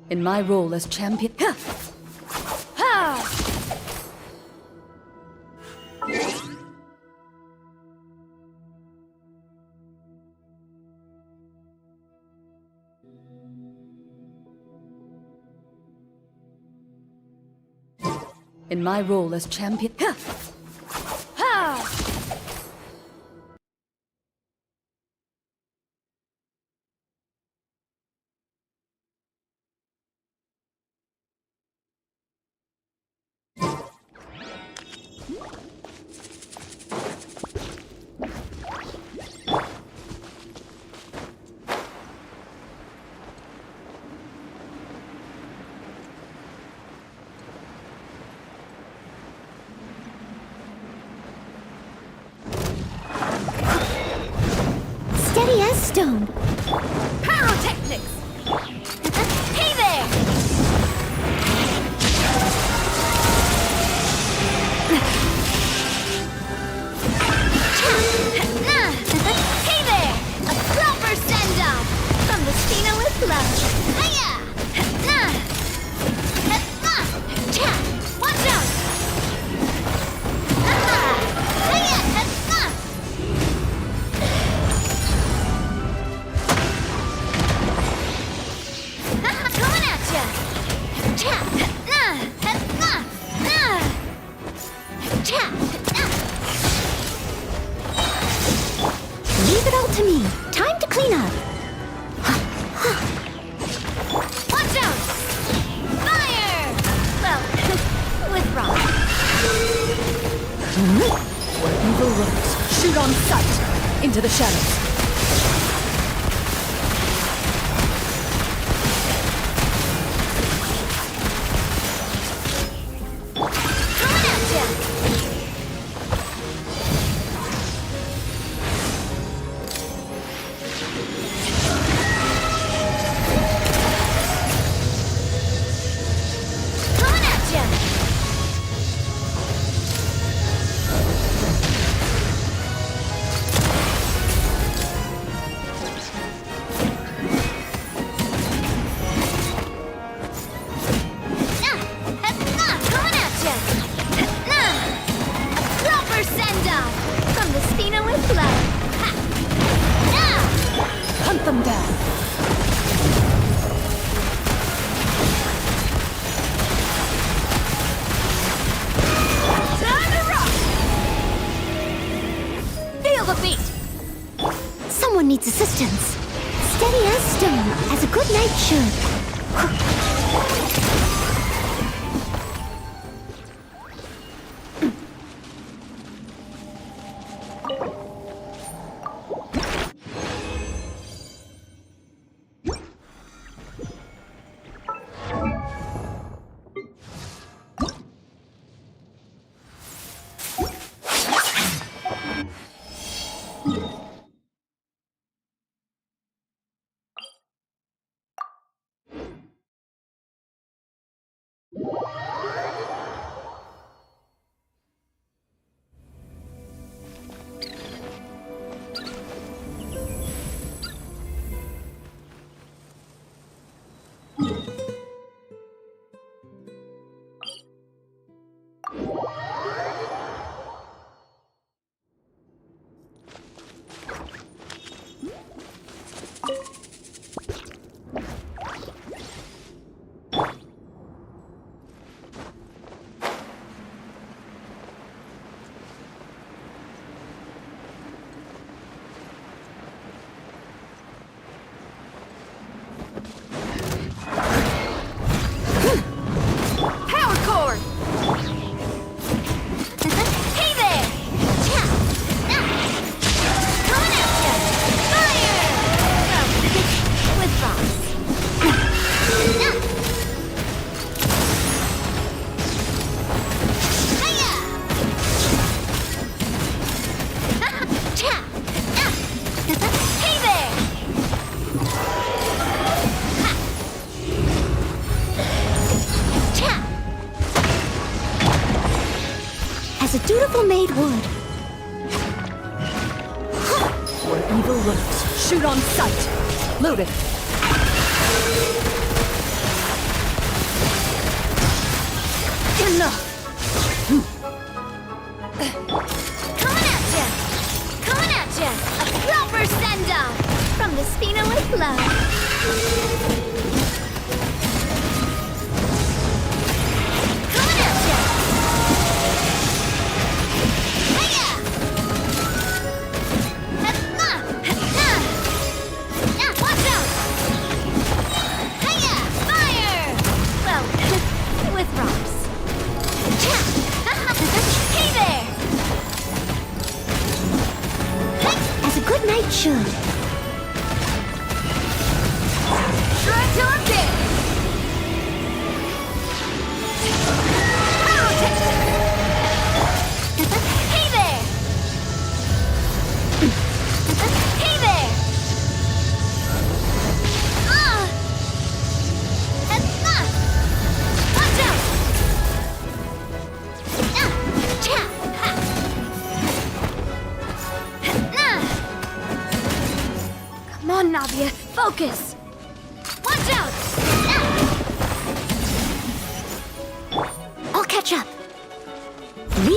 In my role as champion... Ha! Ha! In my role as champion... Ha! Ha! Steady as stone. Pyrotechnics! Hey there! Hey there! A proper send-off! From the Stina with love! Hiya! Watch out! Coming at ya! Leave it all to me. Time to clean up. Watch out! Fire! Well, with rock. Where evil lurks, shoot on sight! Into the shadows! Coming at ya! Coming at ya! Coming at ya! A proper send-off from the Stina with love. Hunt them down! Time to rock! Feel the beat! Someone needs assistance. Steady as stone, as a good knight should. Power cord! Hey there! Coming at ya! Fire! Well, with rocks. Hey there! As a dutiful maid would. Where evil lurks, shoot on sight! Loaded!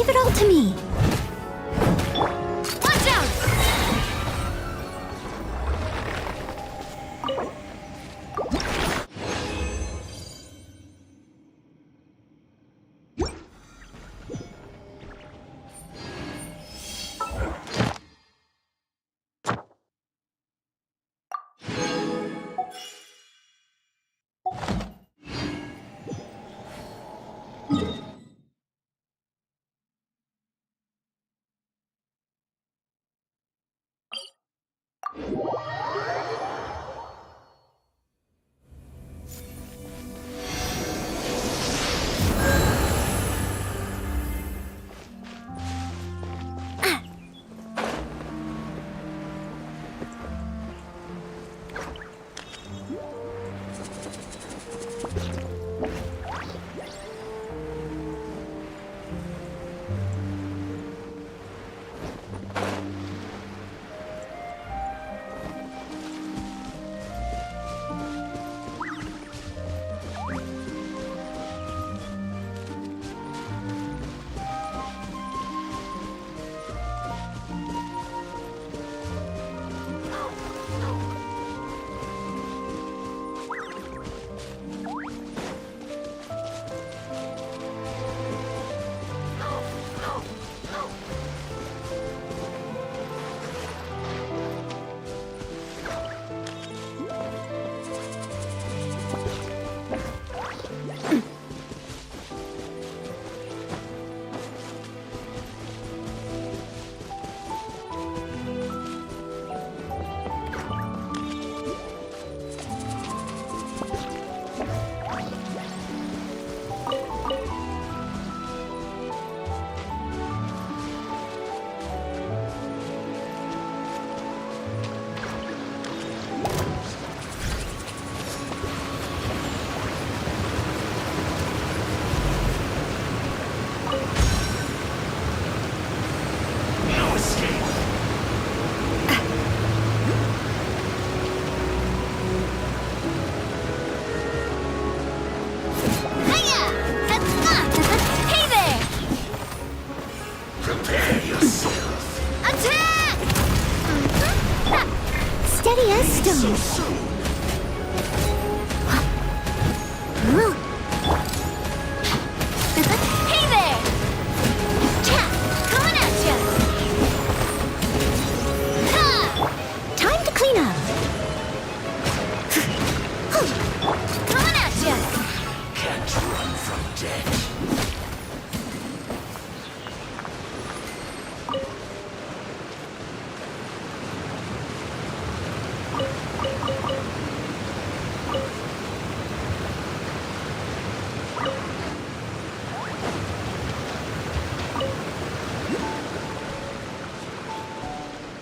Leave it all to me. Watch out! Steady as stone. Hey there! Chat! Coming at ya! Ha! Time to clean up. Coming at ya! Can't run from death.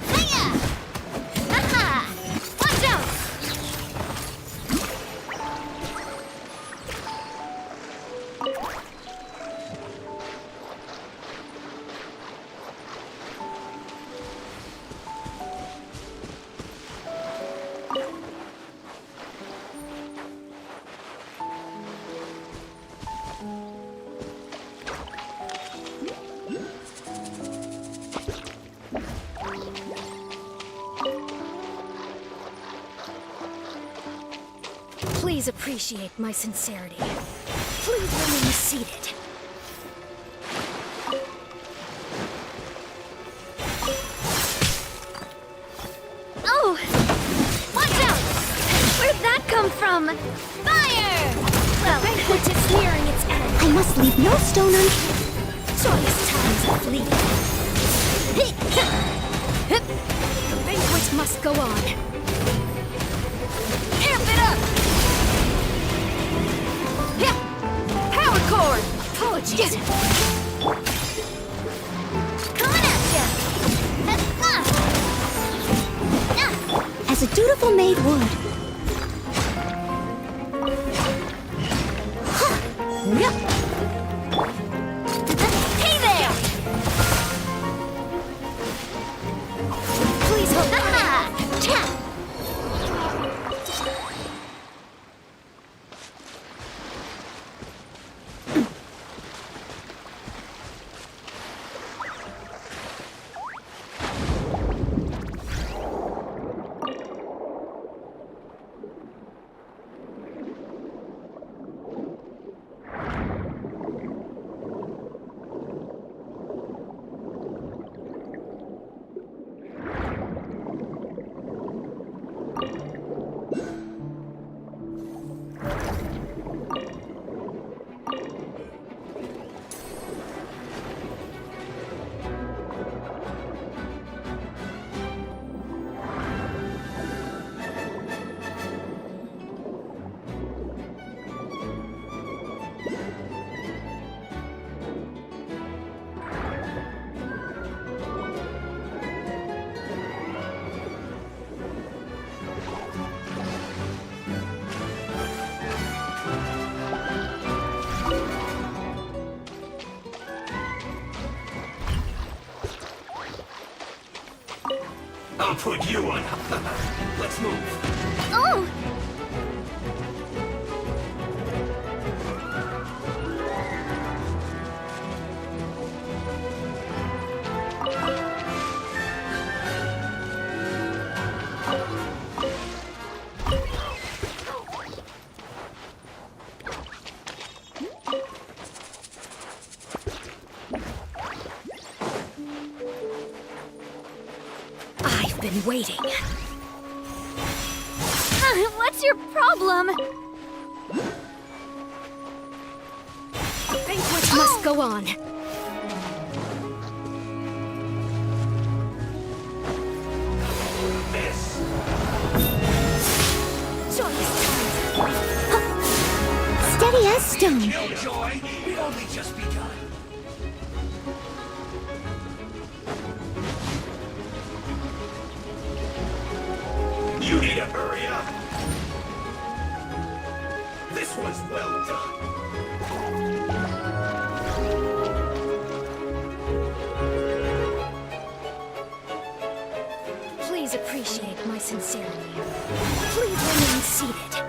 Hiya! Aha! Watch out! Please appreciate my sincerity. Please remain seated. Oh! Watch out! Where'd that come from? Fire! Well, Banquet is nearing its end. I must leave no stone unturned. Joyous times are fleeting. The banquet must go on. amp it up! Yeah! Power cord! Apologies. Coming at ya! As a dutiful maid would. Hey there! Please hold on. Chat! I'll put you on. Let's move. Oh! I've been waiting. What's your problem? The banquet must go on. This. Joyous times. Steady as stone. Killjoy, we've only just begun. You need to hurry up. This was well done. Please appreciate my sincerity. Please remain seated.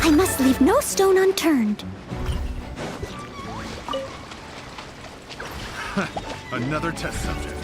I must leave no stone unturned. Another test subject.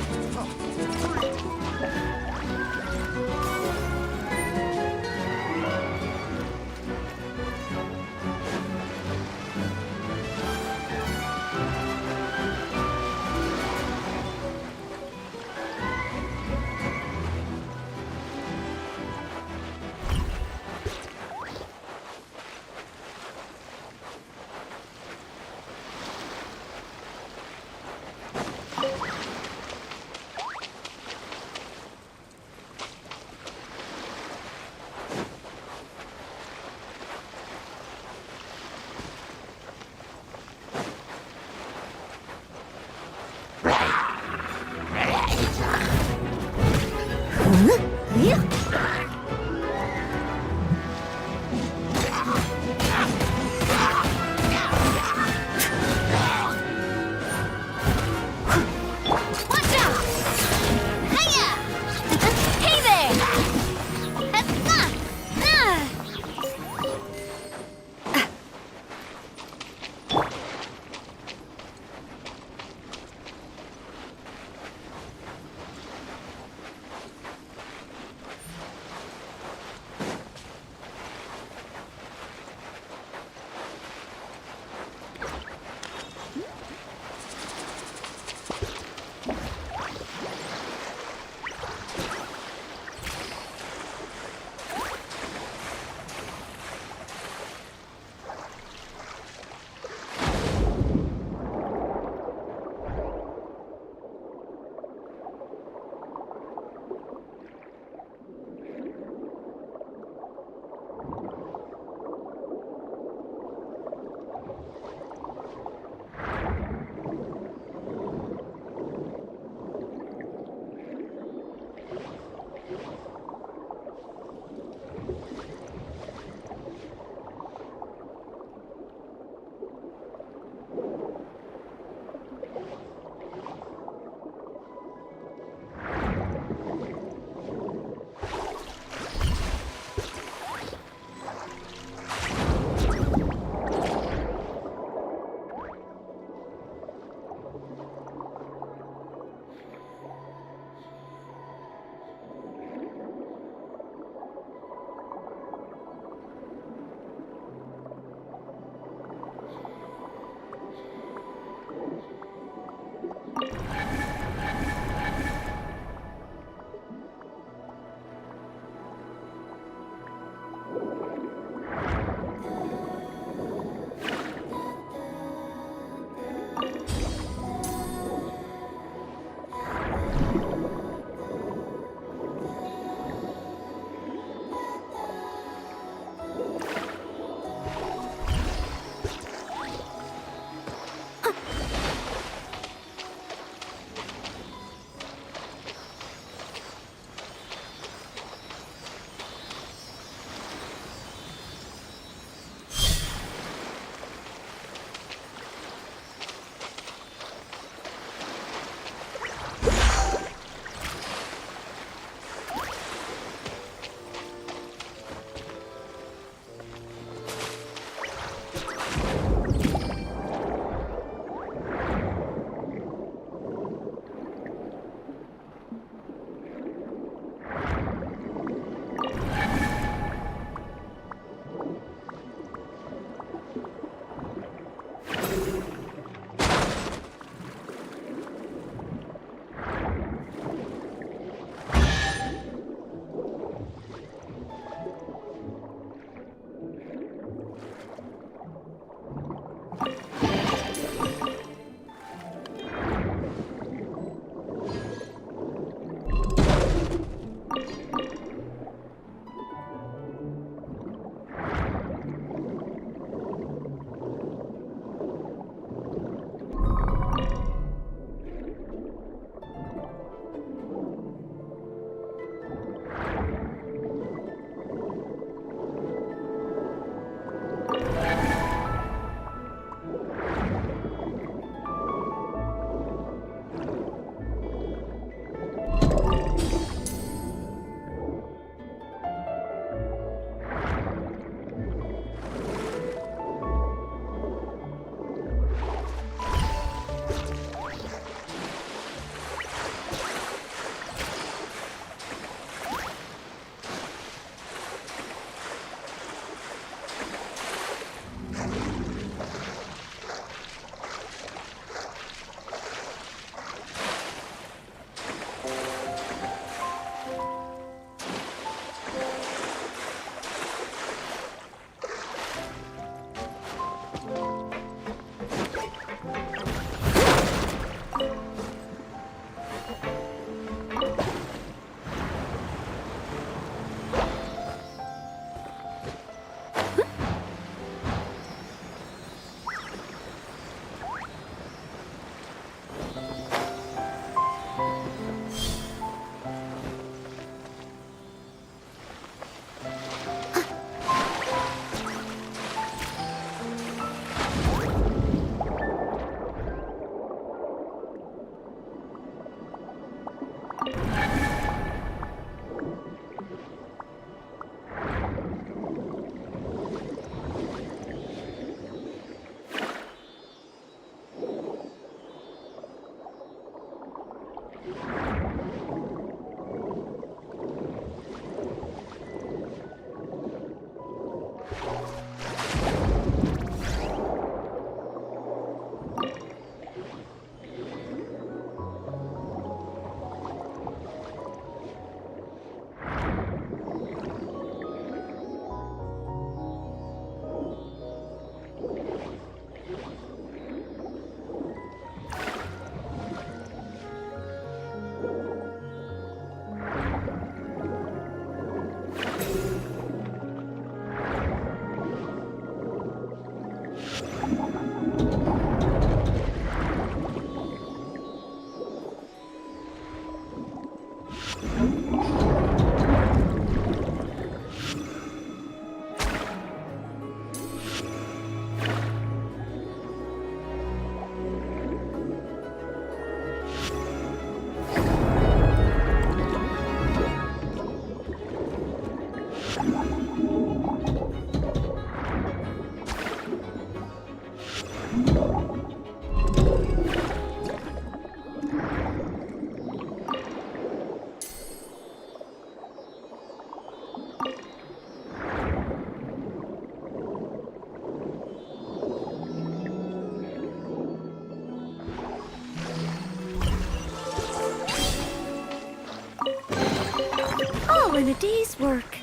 a day's work.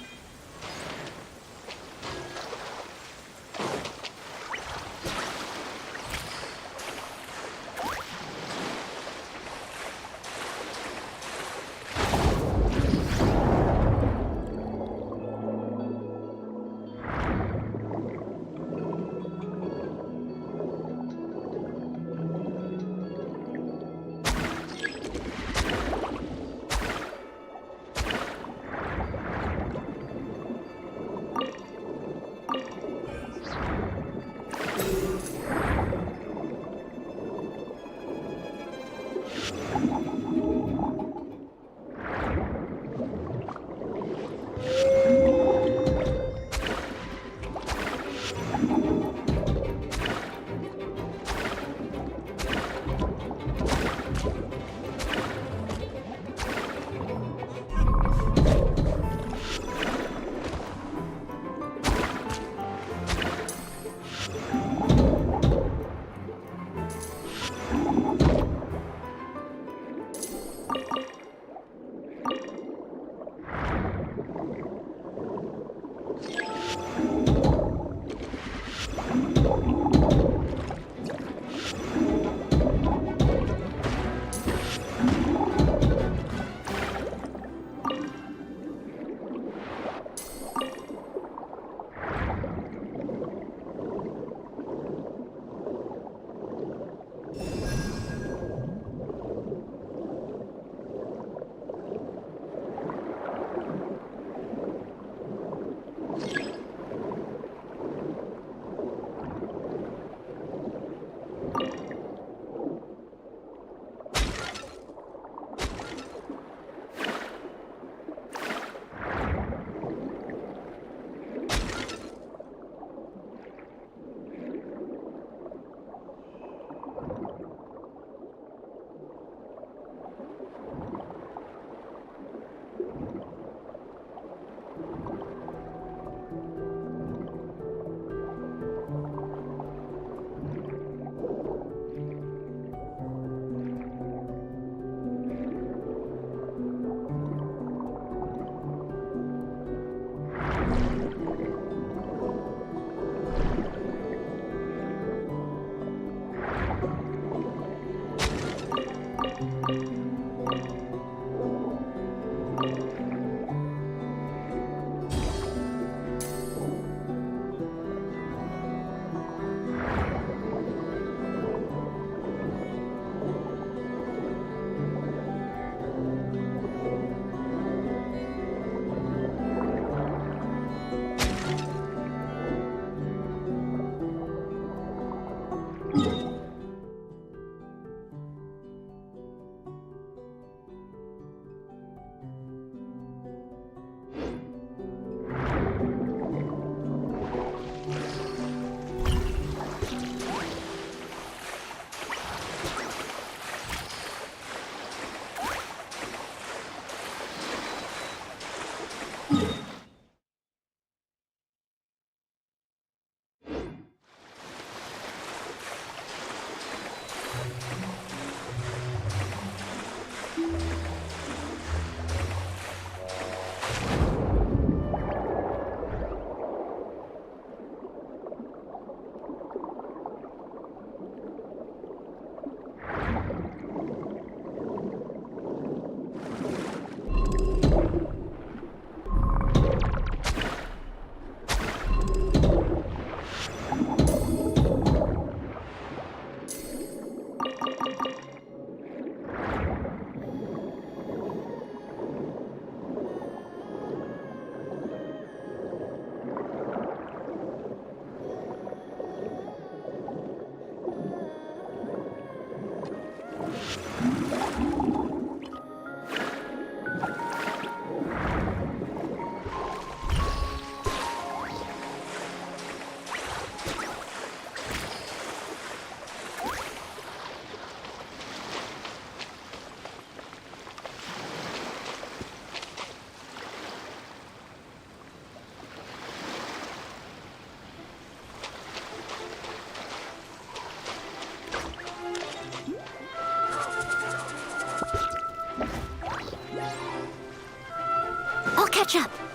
catch up.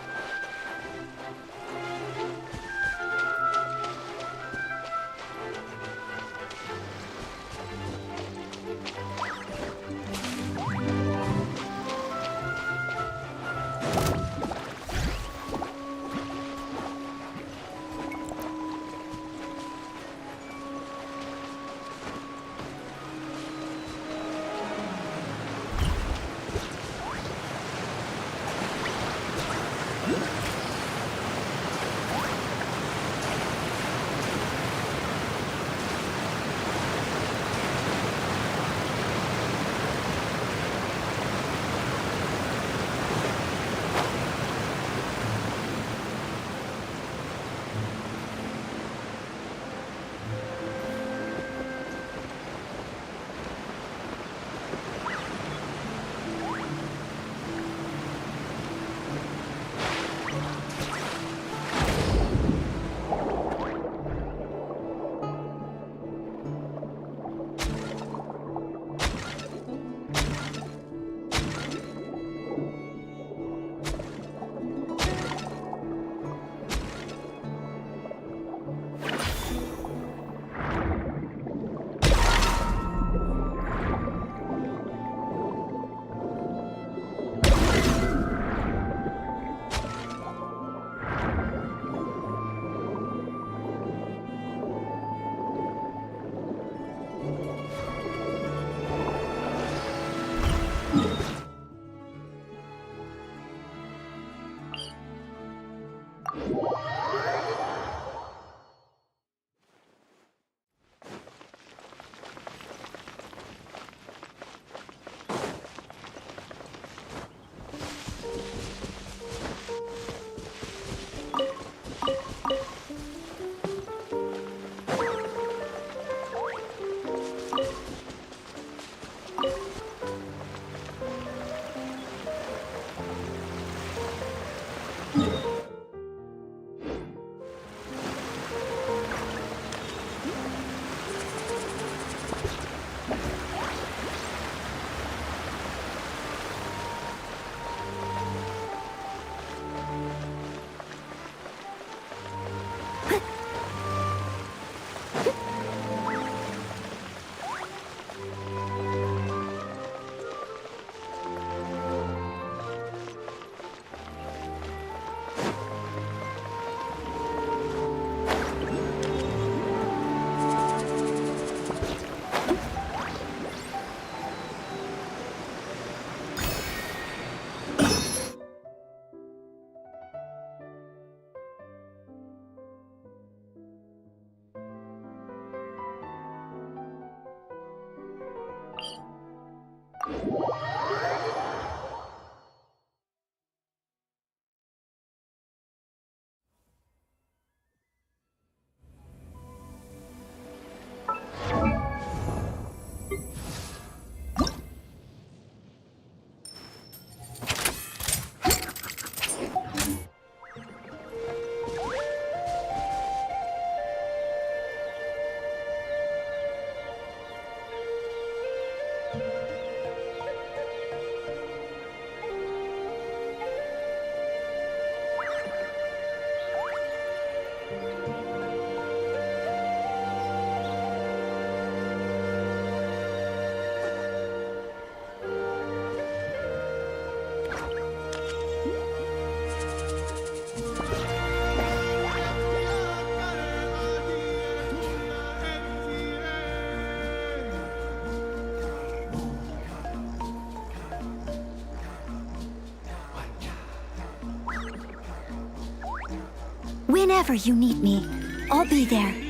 Whenever you need me, I'll be there.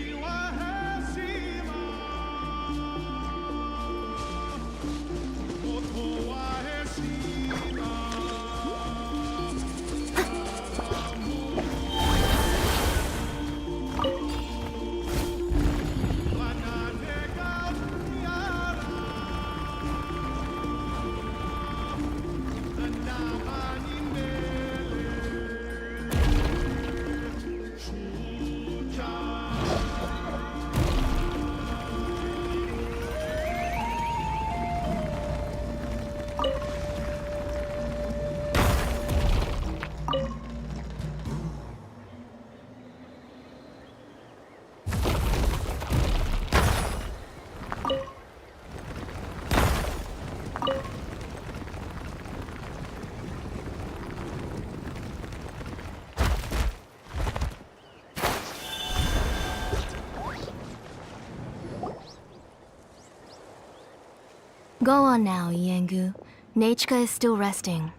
Go on now, Iengu. Nechika is still resting.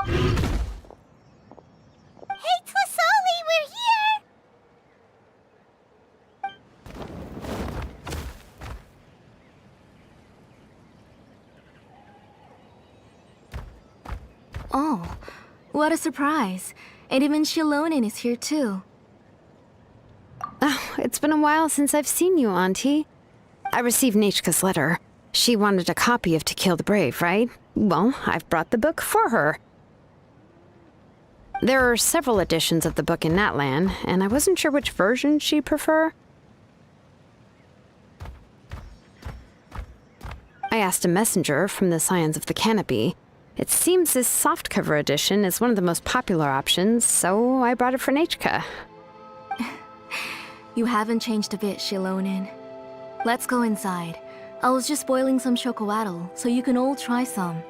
Hey, Tlazolli, we're here! Oh, what a surprise. And even Shilonin is here too. Oh, it's been a while since I've seen you, Auntie. I received Nechika's letter. She wanted a copy of To Kill the Brave, right? Well, I've brought the book for her. There are several editions of the book in Natlan, and I wasn't sure which version she'd prefer. I asked a messenger from the Scions of the Canopy. It seems this softcover edition is one of the most popular options, so I brought it for Nechika. You haven't changed a bit, Shilonin. Let's go inside. I was just boiling some chocoatl, so you can all try some.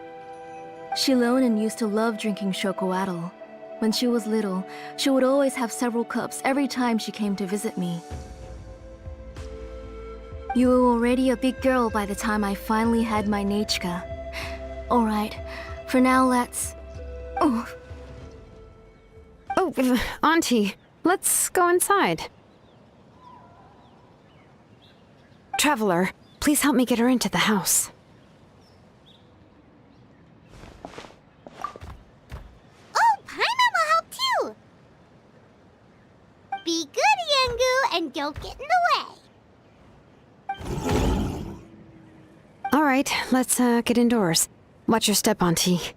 Shilonin used to love drinking chocoatl. When she was little, she would always have several cups every time she came to visit me. You were already a big girl by the time I finally had my Nechika. Alright, for now let's... Oh, Auntie, let's go inside. Traveler, please help me get her into the house. Oh, Paimon will help too! Be good, Iengu, and don't get in the way. All right, let's get indoors. Watch your step, Auntie.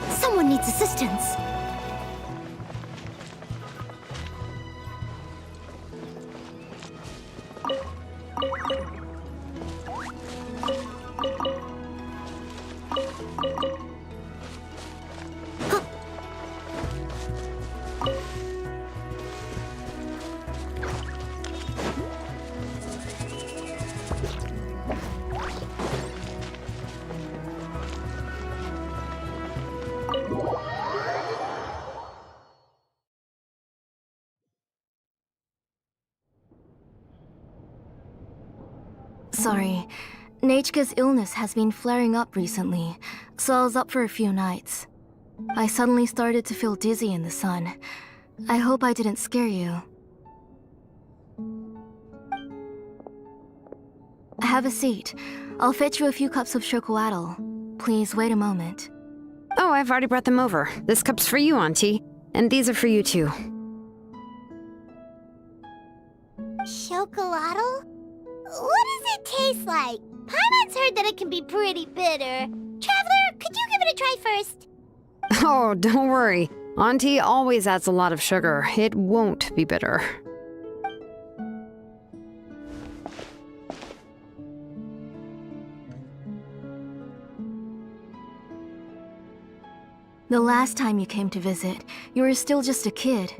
Someone needs assistance. sorry. Nechika's illness has been flaring up recently, so I was up for a few nights. I suddenly started to feel dizzy in the sun. I hope I didn't scare you. Have a seat. I'll fetch you a few cups of chocoatl. Please wait a moment. Oh, I've already brought them over. This cup's for you, Auntie. And these are for you, too. Chocolatl? What does it taste like? Paimon's heard that it can be pretty bitter. Traveler, could you give it a try first? Oh, don't worry. Auntie always adds a lot of sugar. It won't be bitter. The last time you came to visit, you were still just a kid.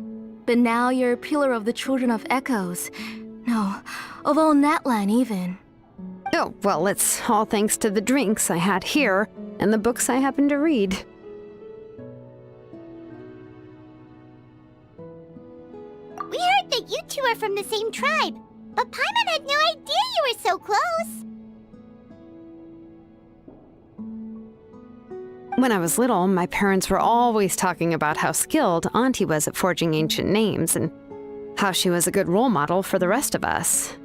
But now you're a pillar of the Children of Echoes. No, of all Natlan even. Oh, well, it's all thanks to the drinks I had here and the books I happened to read. We heard that you two are from the same tribe, but Paimon had no idea you were so close. When I was little, my parents were always talking about how skilled Auntie was at forging ancient names and how she was a good role model for the rest of us.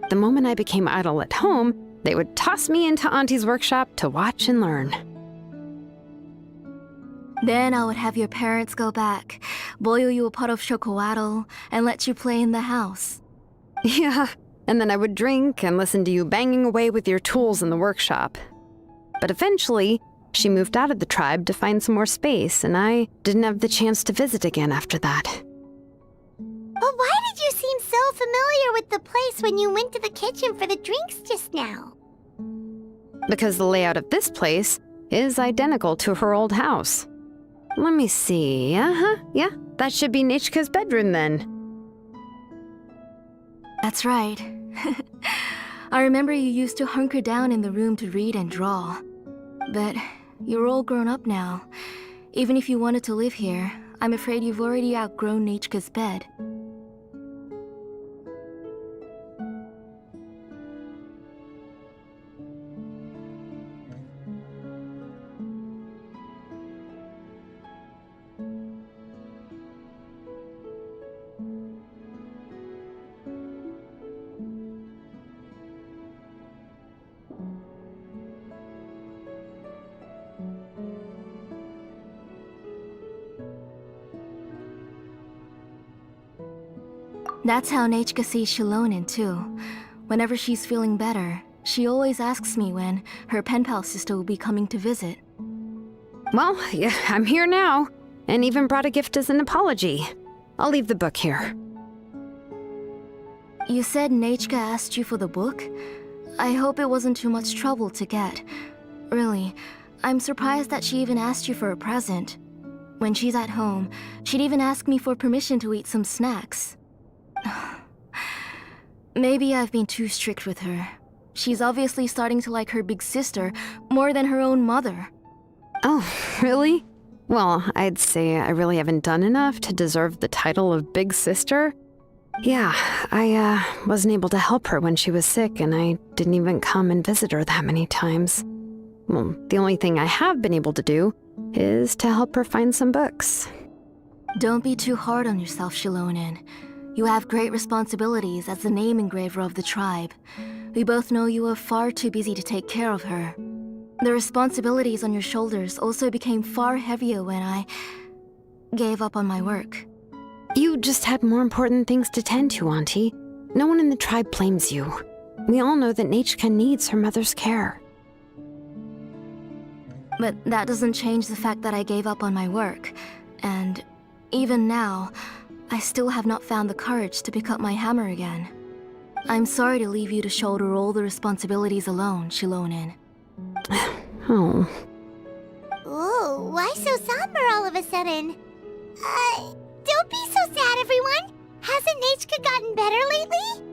The moment I became idle at home, they would toss me into Auntie's workshop to watch and learn. Then I would have your parents go back, boil you a pot of chocoatl, and let you play in the house. Yeah, and then I would drink and listen to you banging away with your tools in the workshop. But eventually, she moved out of the tribe to find some more space, and I didn't have the chance to visit again after that. But why did you seem so familiar with the place when you went to the kitchen for the drinks just now? Because the layout of this place is identical to her old house. Let me see. Yeah, that should be Nechka's bedroom then. That's right. I remember you used to hunker down in the room to read and draw. But you're all grown up now. Even if you wanted to live here, I'm afraid you've already outgrown Nechka's bed. That's how Nechka sees Shilonen too. Whenever she's feeling better, she always asks me when her pen pal sister will be coming to visit. Well, yeah, I'm here now, and even brought a gift as an apology. I'll leave the book here. You said Nechka asked you for the book? I hope it wasn't too much trouble to get. Really, I'm surprised that she even asked you for a present. When she's at home, she'd even ask me for permission to eat some snacks. Maybe I've been too strict with her. She's obviously starting to like her big sister more than her own mother. Oh, really? Well, I'd say I really haven't done enough to deserve the title of big sister. Yeah, I wasn't able to help her when she was sick, and I didn't even come and visit her that many times. Well, the only thing I have been able to do is to help her find some books. Don't be too hard on yourself, Shilonen. You have great responsibilities as the name engraver of the tribe. We both know you are far too busy to take care of her. The responsibilities on your shoulders also became far heavier when I gave up on my work. You just had more important things to tend to, Auntie. No one in the tribe blames you. We all know that Nechka needs her mother's care. But that doesn't change the fact that I gave up on my work. And even now, I still have not found the courage to pick up my hammer again. I'm sorry to leave you to shoulder all the responsibilities alone, Shilonen. Oh. Ooh, why so somber all of a sudden? Don't be so sad, everyone. Hasn't Nechka gotten better lately?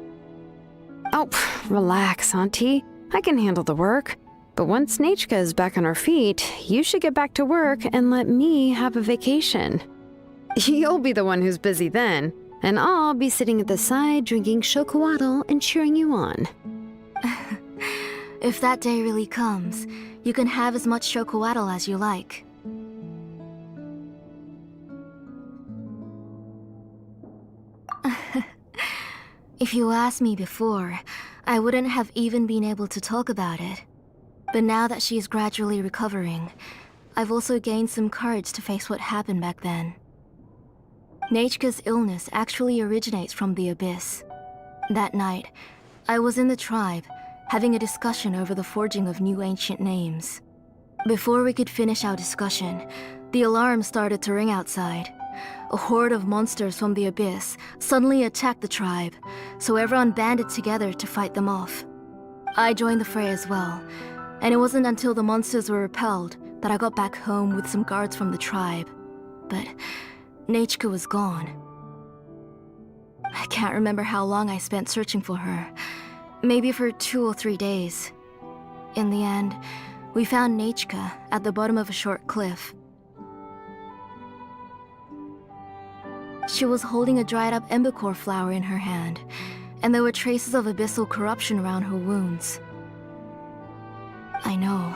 Oh, relax, Auntie. I can handle the work. But once Nechka is back on her feet, you should get back to work and let me have a vacation. You'll be the one who's busy then, and I'll be sitting at the side drinking chocolatl and cheering you on. If that day really comes, you can have as much chocolatl as you like. If you asked me before, I wouldn't have even been able to talk about it. But now that she's gradually recovering, I've also gained some courage to face what happened back then. Nechka's illness actually originates from the Abyss. That night, I was in the tribe, having a discussion over the forging of new ancient names. Before we could finish our discussion, the alarm started to ring outside. A horde of monsters from the Abyss suddenly attacked the tribe, so everyone banded together to fight them off. I joined the fray as well, and it wasn't until the monsters were repelled that I got back home with some guards from the tribe. But Nechka was gone. I can't remember how long I spent searching for her. Maybe for 2 or 3 days. In the end, we found Nechka at the bottom of a short cliff. She was holding a dried-up embercore flower in her hand, and there were traces of abyssal corruption around her wounds. I know.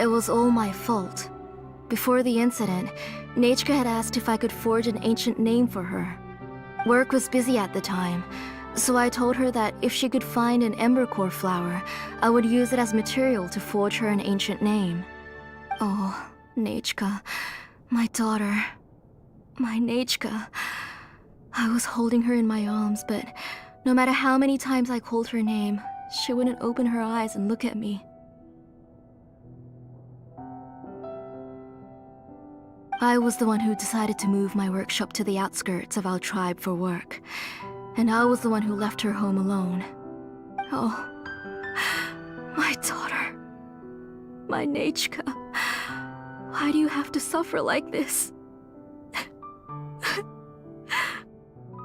It was all my fault. Before the incident, Nechka had asked if I could forge an ancient name for her. Work was busy at the time, so I told her that if she could find an embercore flower, I would use it as material to forge her an ancient name. Oh, Nechka, my daughter. My Nechka. I was holding her in my arms, but No matter how many times I called her name, she wouldn't open her eyes and look at me. I was the one who decided to move my workshop to the outskirts of our tribe for work, and I was the one who left her home alone. Oh, my daughter. My Nechka. Why do you have to suffer like this?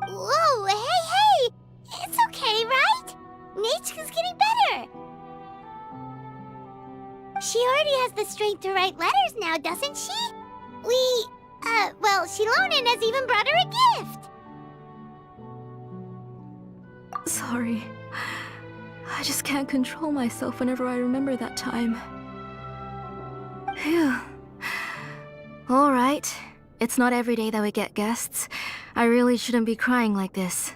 Whoa, hey! It's okay, right? Nechka's getting better. She already has the strength to write letters now, doesn't she? Shilonen has even brought her a gift. Sorry. I just can't control myself whenever I remember that time. Phew. Alright. It's not every day that we get guests. I really shouldn't be crying like this.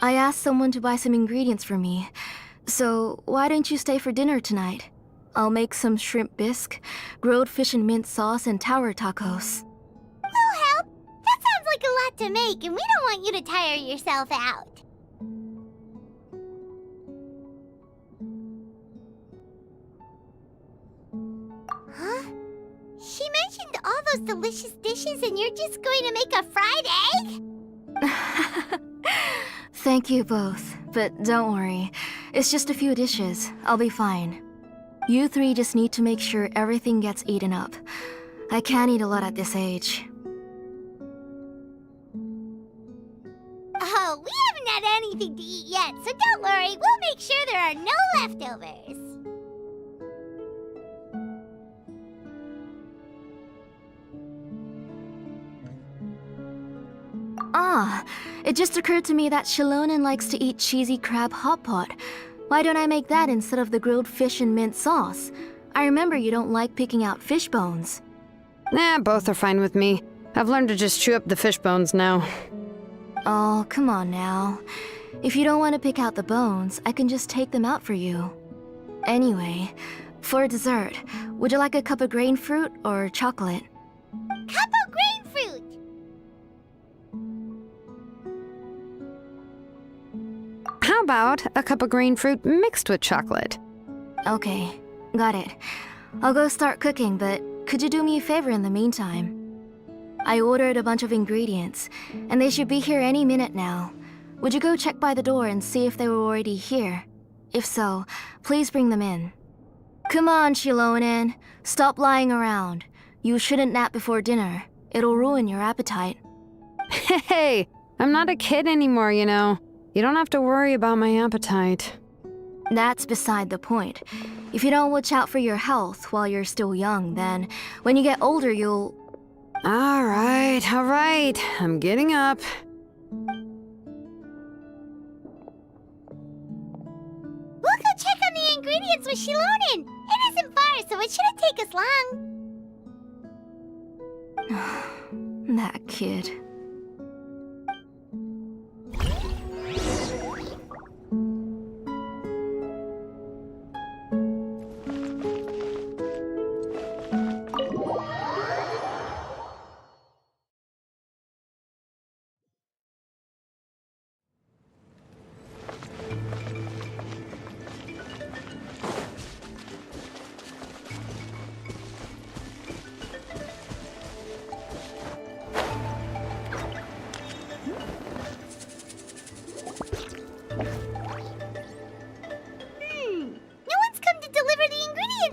I asked someone to buy some ingredients for me. So, why don't you stay for dinner tonight? I'll make some shrimp bisque, grilled fish and mint sauce, and tower tacos. We'll help. That sounds like a lot to make, and we don't want you to tire yourself out. Huh? She mentioned all those delicious dishes, and you're just going to make a fried egg? Thank you both, but don't worry. It's just a few dishes. I'll be fine. You three just need to make sure everything gets eaten up. I can't eat a lot at this age. Oh, we haven't had anything to eat yet, so don't worry. We'll make sure there are no leftovers. Ah, it just occurred to me that Shilonen likes to eat cheesy crab hot pot. Why don't I make that instead of the grilled fish and mint sauce? I remember you don't like picking out fish bones. Nah, both are fine with me. I've learned to just chew up the fish bones now. Oh, come on now. If you don't want to pick out the bones, I can just take them out for you. Anyway, for dessert, would you like a cup of grain fruit or chocolate? Cup of grain fruit! How about a cup of green fruit mixed with chocolate? Okay, got it. I'll go start cooking, but could you do me a favor in the meantime? I ordered a bunch of ingredients, and they should be here any minute now. Would you go check by the door and see if they were already here? If so, please bring them in. Come on, Shilonen. Stop lying around. You shouldn't nap before dinner. It'll ruin your appetite. Hey, I'm not a kid anymore, you know. You don't have to worry about my appetite. That's beside the point. If you don't watch out for your health while you're still young, then when you get older, you'll... All right. I'm getting up. We'll go check on the ingredients with Shilonen. It isn't far, so it shouldn't take us long. That kid.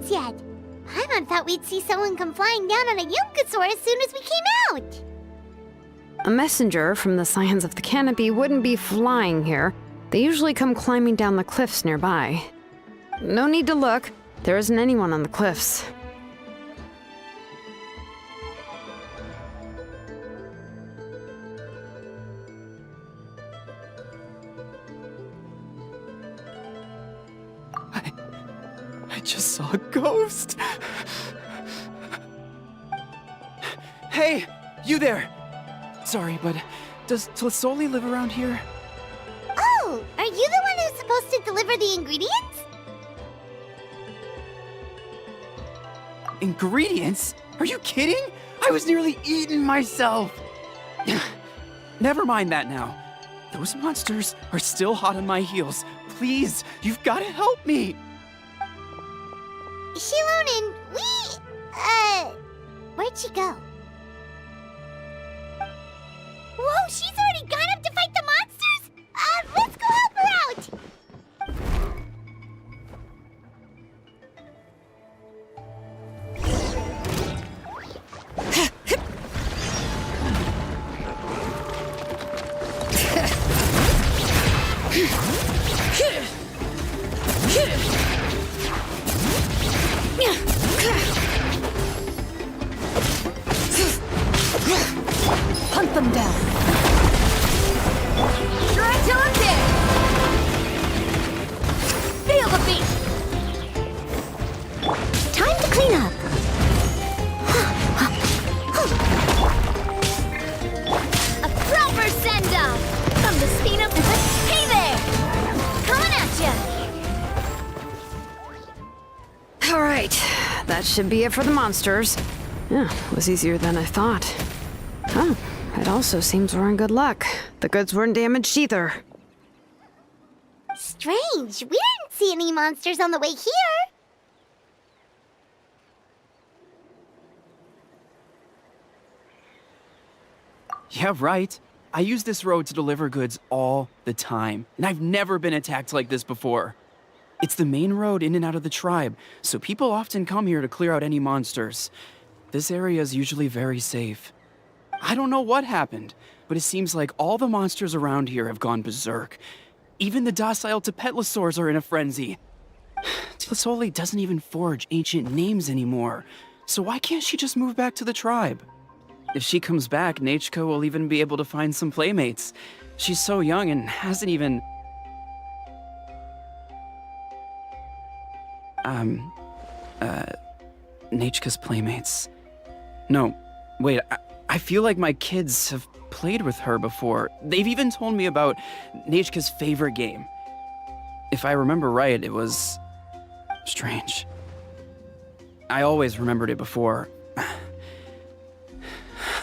Yet. Paimon thought we'd see someone come flying down on a Yunkasaur as soon as we came out. A messenger from the Scions of the Canopy wouldn't be flying here. They usually come climbing down the cliffs nearby. No need to look. There isn't anyone on the cliffs. I just saw a ghost! Hey! You there! Sorry, but does Tlazolli live around here? Oh! Are you the one who's supposed to deliver the ingredients? Ingredients? Are you kidding? I was nearly eaten myself! Never mind that now. Those monsters are still hot on my heels. Please, you've got to help me. Shilonen, where'd she go? Whoa, she's already gone up to fight the monsters? Let's go help her out! Hunt them down. Try till I'm dead. Feel the beat. Time to clean up. A proper send-off from the speed of... Hey there! Coming at ya! All right, that should be it for the monsters. Yeah, it was easier than I thought. Oh, it also seems we're in good luck. The goods weren't damaged either. Strange, we didn't see any monsters on the way here. Yeah, right. I use this road to deliver goods all the time, and I've never been attacked like this before. It's the main road in and out of the tribe, so people often come here to clear out any monsters. This area is usually very safe. I don't know what happened, but it seems like all the monsters around here have gone berserk. Even the docile Tepetlosaurs are in a frenzy. Tlazolli doesn't even forge ancient names anymore, so why can't she just move back to the tribe? If she comes back, Nechka will even be able to find some playmates. She's so young and hasn't even... Nechka's playmates. No, wait, I feel like my kids have played with her before. They've even told me about Nechka's favorite game. If I remember right, it was... strange. I always remembered it before.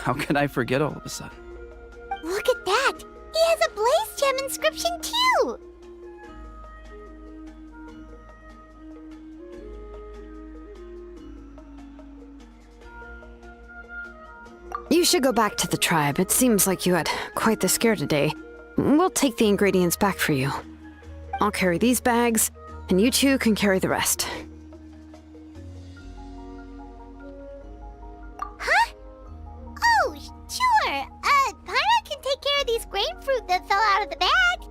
How could I forget all of a sudden? Look at that! He has a blaze gem inscription too! You should go back to the tribe. It seems like you had quite the scare today. We'll take the ingredients back for you. I'll carry these bags, and you two can carry the rest. Huh? Oh, sure. Paimon can take care of these grapefruit that fell out of the bag.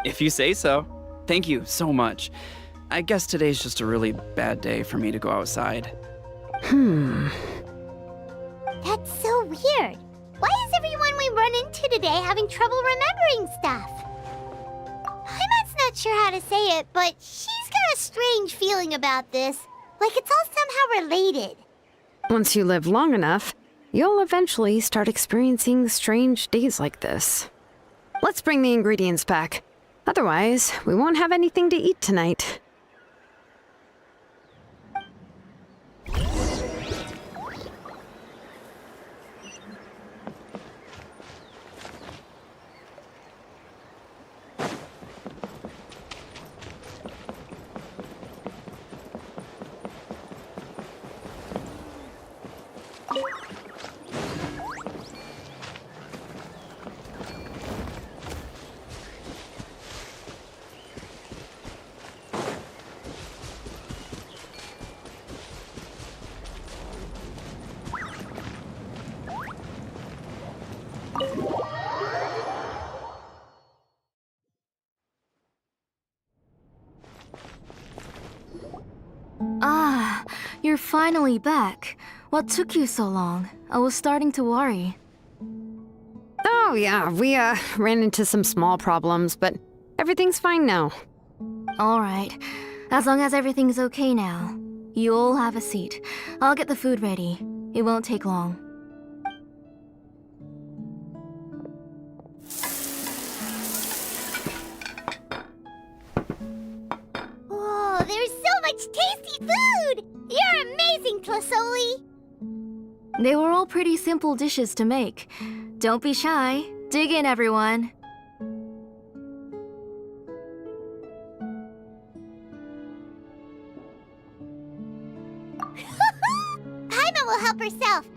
If you say so. Thank you so much. I guess today's just a really bad day for me to go outside. That's so weird. Why is everyone we run into today having trouble remembering stuff? Paimon's not sure how to say it, but she's got a strange feeling about this. Like it's all somehow related. Once you live long enough, you'll eventually start experiencing strange days like this. Let's bring the ingredients back. Otherwise, we won't have anything to eat tonight. Ah, you're finally back. What took you so long? I was starting to worry. Oh yeah, we ran into some small problems, but everything's fine now. Alright, as long as everything's okay now. You all have a seat. I'll get the food ready. It won't take long. Whoa, there's so much tasty food! You're amazing, Tlazolli! They were all pretty simple dishes to make. Don't be shy. Dig in, everyone. herself.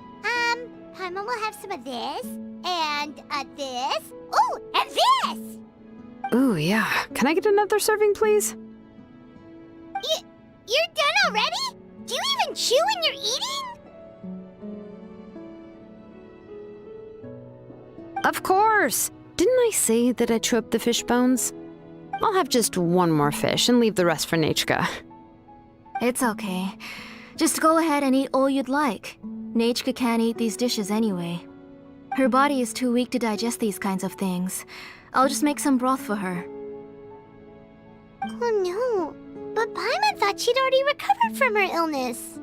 Paimon will have some of this, and this. Oh, and this! Ooh, yeah. Can I get another serving, please? You're done already? Do you even chew when you're eating? Of course! Didn't I say that I chew up the fish bones? I'll have just one more fish and leave the rest for Nechka. It's okay. Just go ahead and eat all you'd like. Nechka can't eat these dishes anyway. Her body is too weak to digest these kinds of things. I'll just make some broth for her. Oh no, but Paimon thought she'd already recovered from her illness.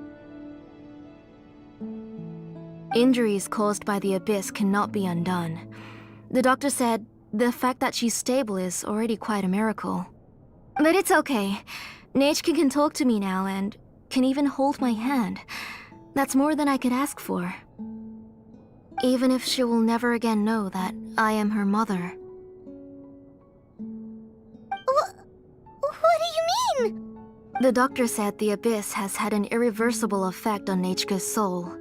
Injuries caused by the abyss cannot be undone. The doctor said the fact that she's stable is already quite a miracle. But it's okay. Nechka can talk to me now and can even hold my hand. That's more than I could ask for. Even if she will never again know that I am her mother. What do you mean? The doctor said the abyss has had an irreversible effect on Nechka's soul.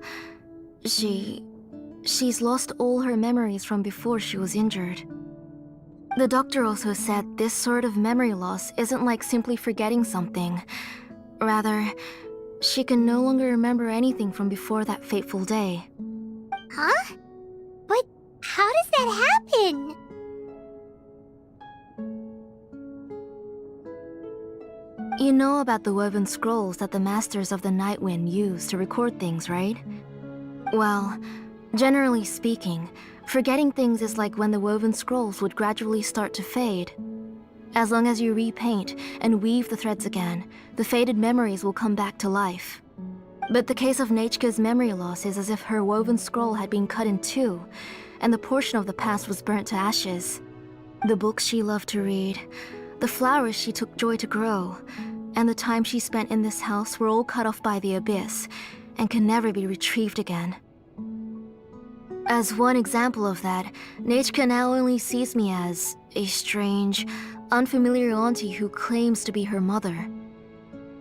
She's lost all her memories from before she was injured. The doctor also said this sort of memory loss isn't like simply forgetting something. Rather, she can no longer remember anything from before that fateful day. Huh? But how does that happen? You know about the woven scrolls that the Masters of the Night Wind use to record things, right? Well, generally speaking, forgetting things is like when the woven scrolls would gradually start to fade. As long as you repaint and weave the threads again, the faded memories will come back to life. But the case of Nechka's memory loss is as if her woven scroll had been cut in two, and the portion of the past was burnt to ashes. The books she loved to read, the flowers she took joy to grow, and the time she spent in this house were all cut off by the abyss, and can never be retrieved again. As one example of that, Nechka now only sees me as a strange, unfamiliar auntie who claims to be her mother.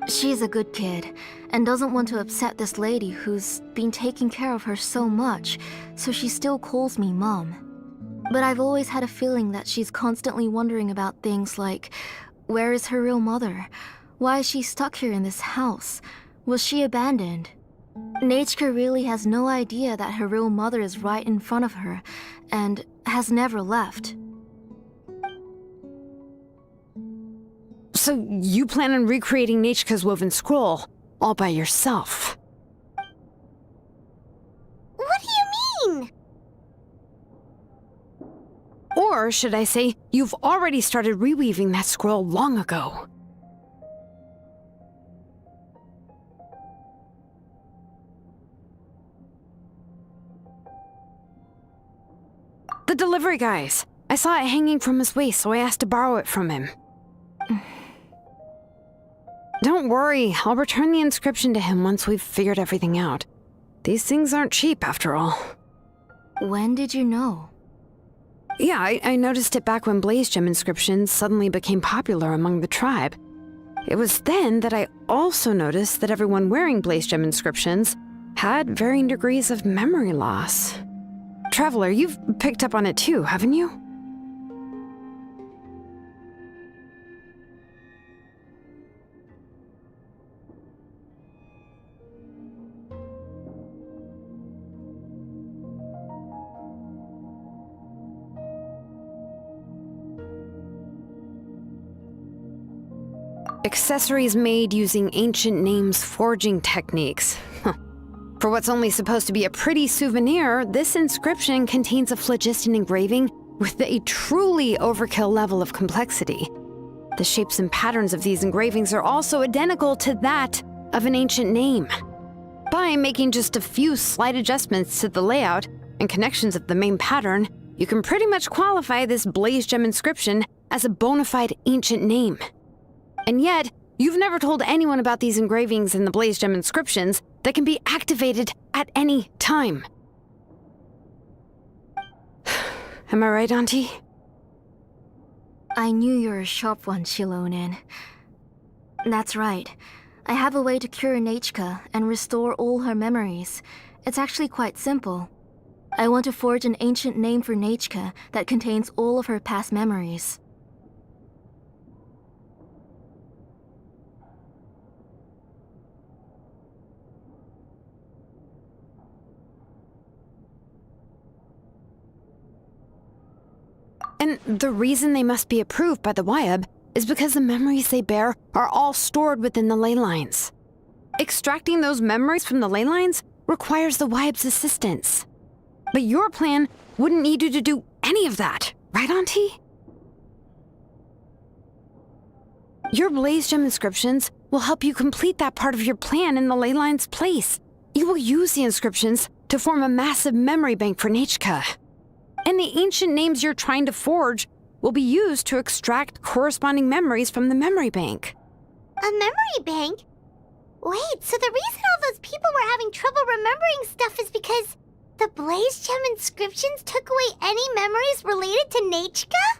She's a good kid, and doesn't want to upset this lady who's been taking care of her so much, so she still calls me Mom. But I've always had a feeling that she's constantly wondering about things like, where is her real mother? Why is she stuck here in this house? Was she abandoned? Nechka really has no idea that her real mother is right in front of her, and has never left. So you plan on recreating Nechka's woven scroll all by yourself? What do you mean? Or should I say, you've already started reweaving that scroll long ago? The delivery guys. I saw it hanging from his waist, so I asked to borrow it from him. Don't worry, I'll return the inscription to him once we've figured everything out. These things aren't cheap, after all. When did you know? Yeah, I noticed it back when blaze gem inscriptions suddenly became popular among the tribe. It was then that I also noticed that everyone wearing blaze gem inscriptions had varying degrees of memory loss. Traveler, you've picked up on it too, haven't you? Accessories made using ancient names forging techniques. For what's only supposed to be a pretty souvenir, this inscription contains a phlogiston engraving with a truly overkill level of complexity. The shapes and patterns of these engravings are also identical to that of an ancient name. By making just a few slight adjustments to the layout and connections of the main pattern, you can pretty much qualify this blaze gem inscription as a bona fide ancient name. And yet, you've never told anyone about these engravings in the blaze gem inscriptions that can be activated at any time. Am I right, Auntie? I knew you were a sharp one, Shilonen. That's right. I have a way to cure Nechka and restore all her memories, It's actually quite simple. I want to forge an ancient name for Nechka that contains all of her past memories. And the reason they must be approved by the Wyab is because the memories they bear are all stored within the ley lines. Extracting those memories from the ley lines requires the Wyab's assistance. But your plan wouldn't need you to do any of that, right, Auntie? Your Blaze Gem inscriptions will help you complete that part of your plan in the ley line's place. You will use the inscriptions to form a massive memory bank for Nechka. And the ancient names you're trying to forge will be used to extract corresponding memories from the memory bank. A memory bank? Wait, so the reason all those people were having trouble remembering stuff is because the Blaze Gem inscriptions took away any memories related to Nechka?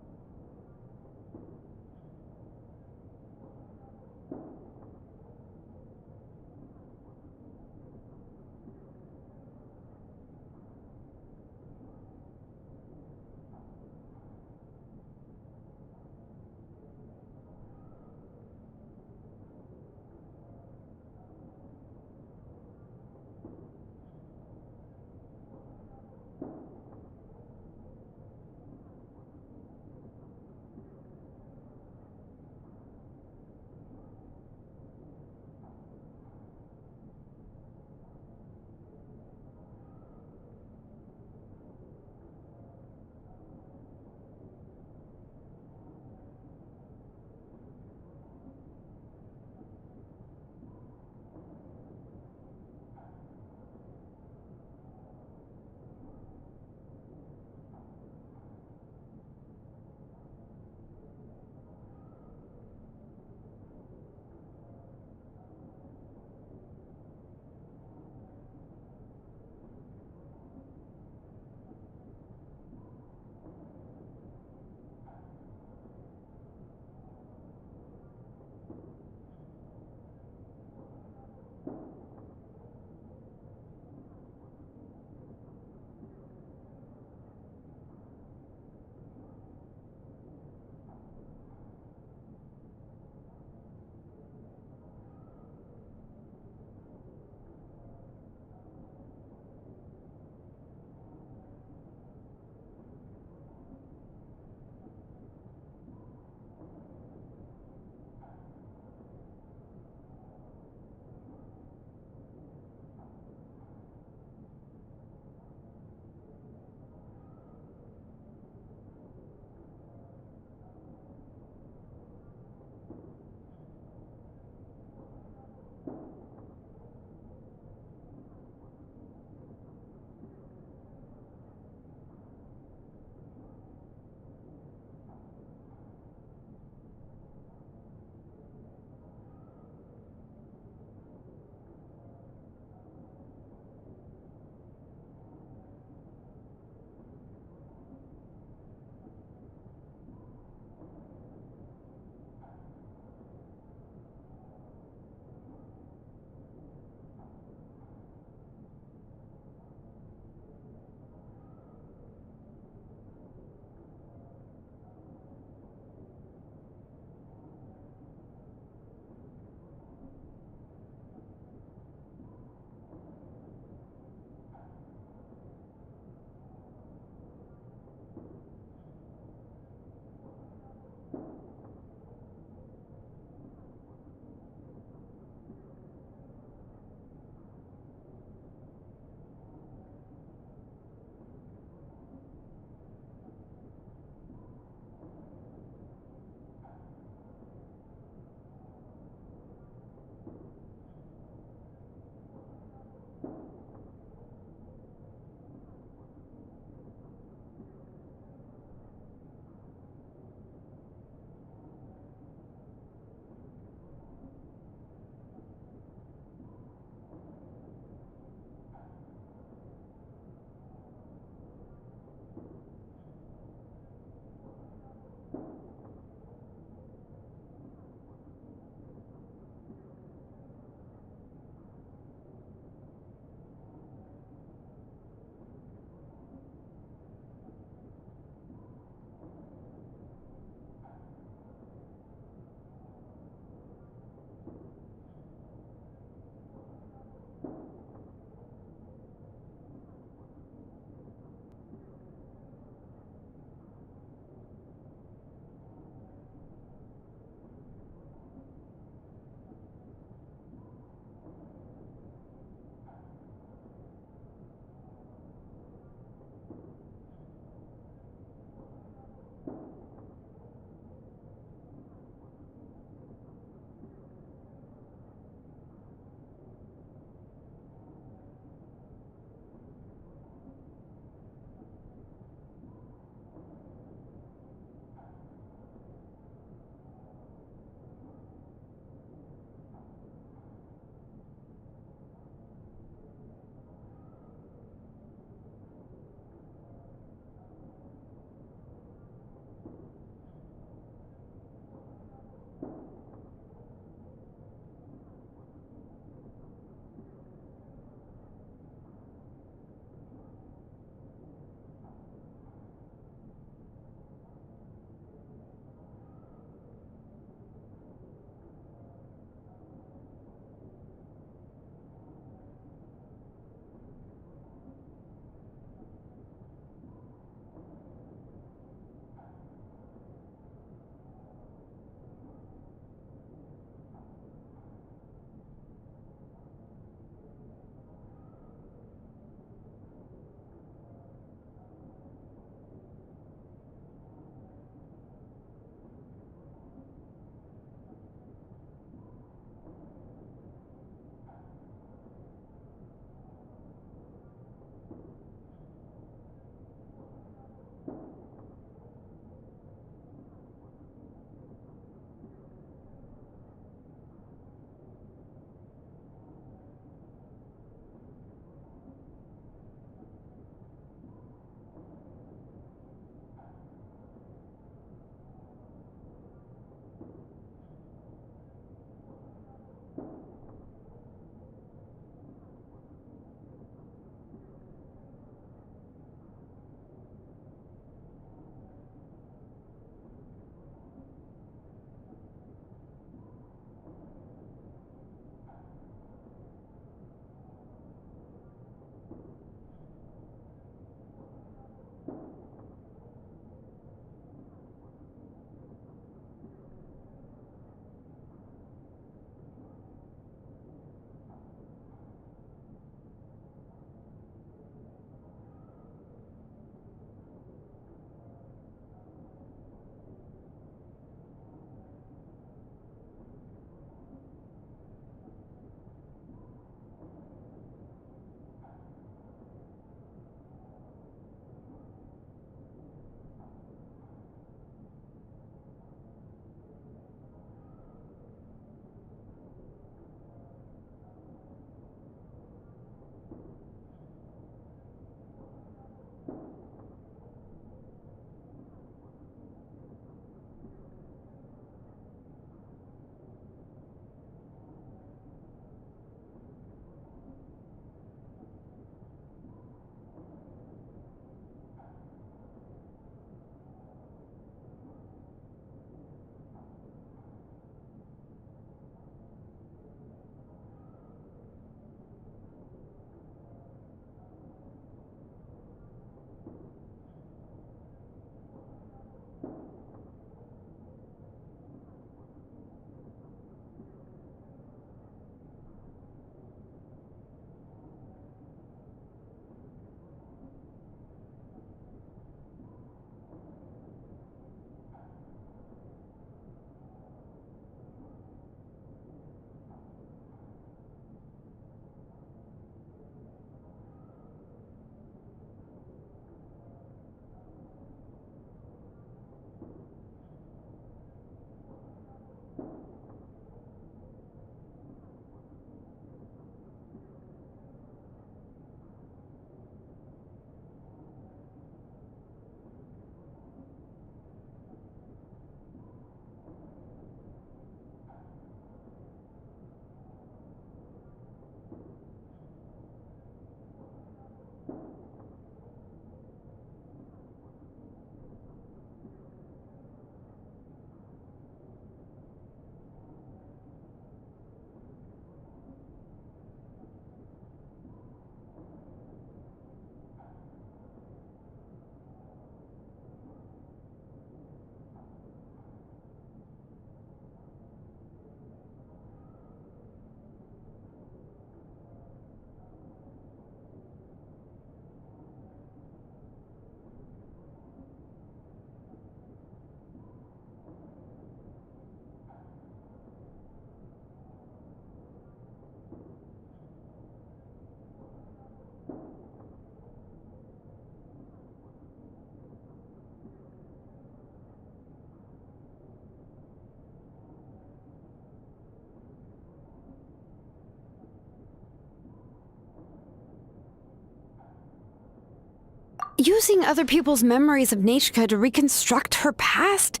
Using other people's memories of Nechka to reconstruct her past?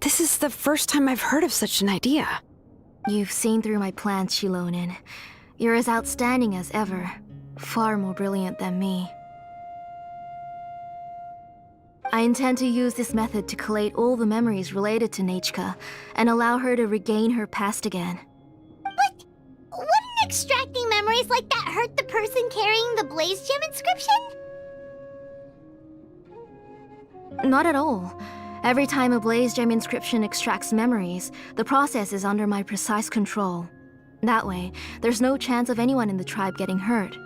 This is the first time I've heard of such an idea. You've seen through my plans, Shilonen. You're as outstanding as ever. Far more brilliant than me. I intend to use this method to collate all the memories related to Nechka and allow her to regain her past again. But wouldn't extracting memories like that hurt the person carrying the Blaze Gem inscription? Not at all. Every time a Blaze Gem inscription extracts memories, the process is under my precise control. That way, there's no chance of anyone in the tribe getting hurt.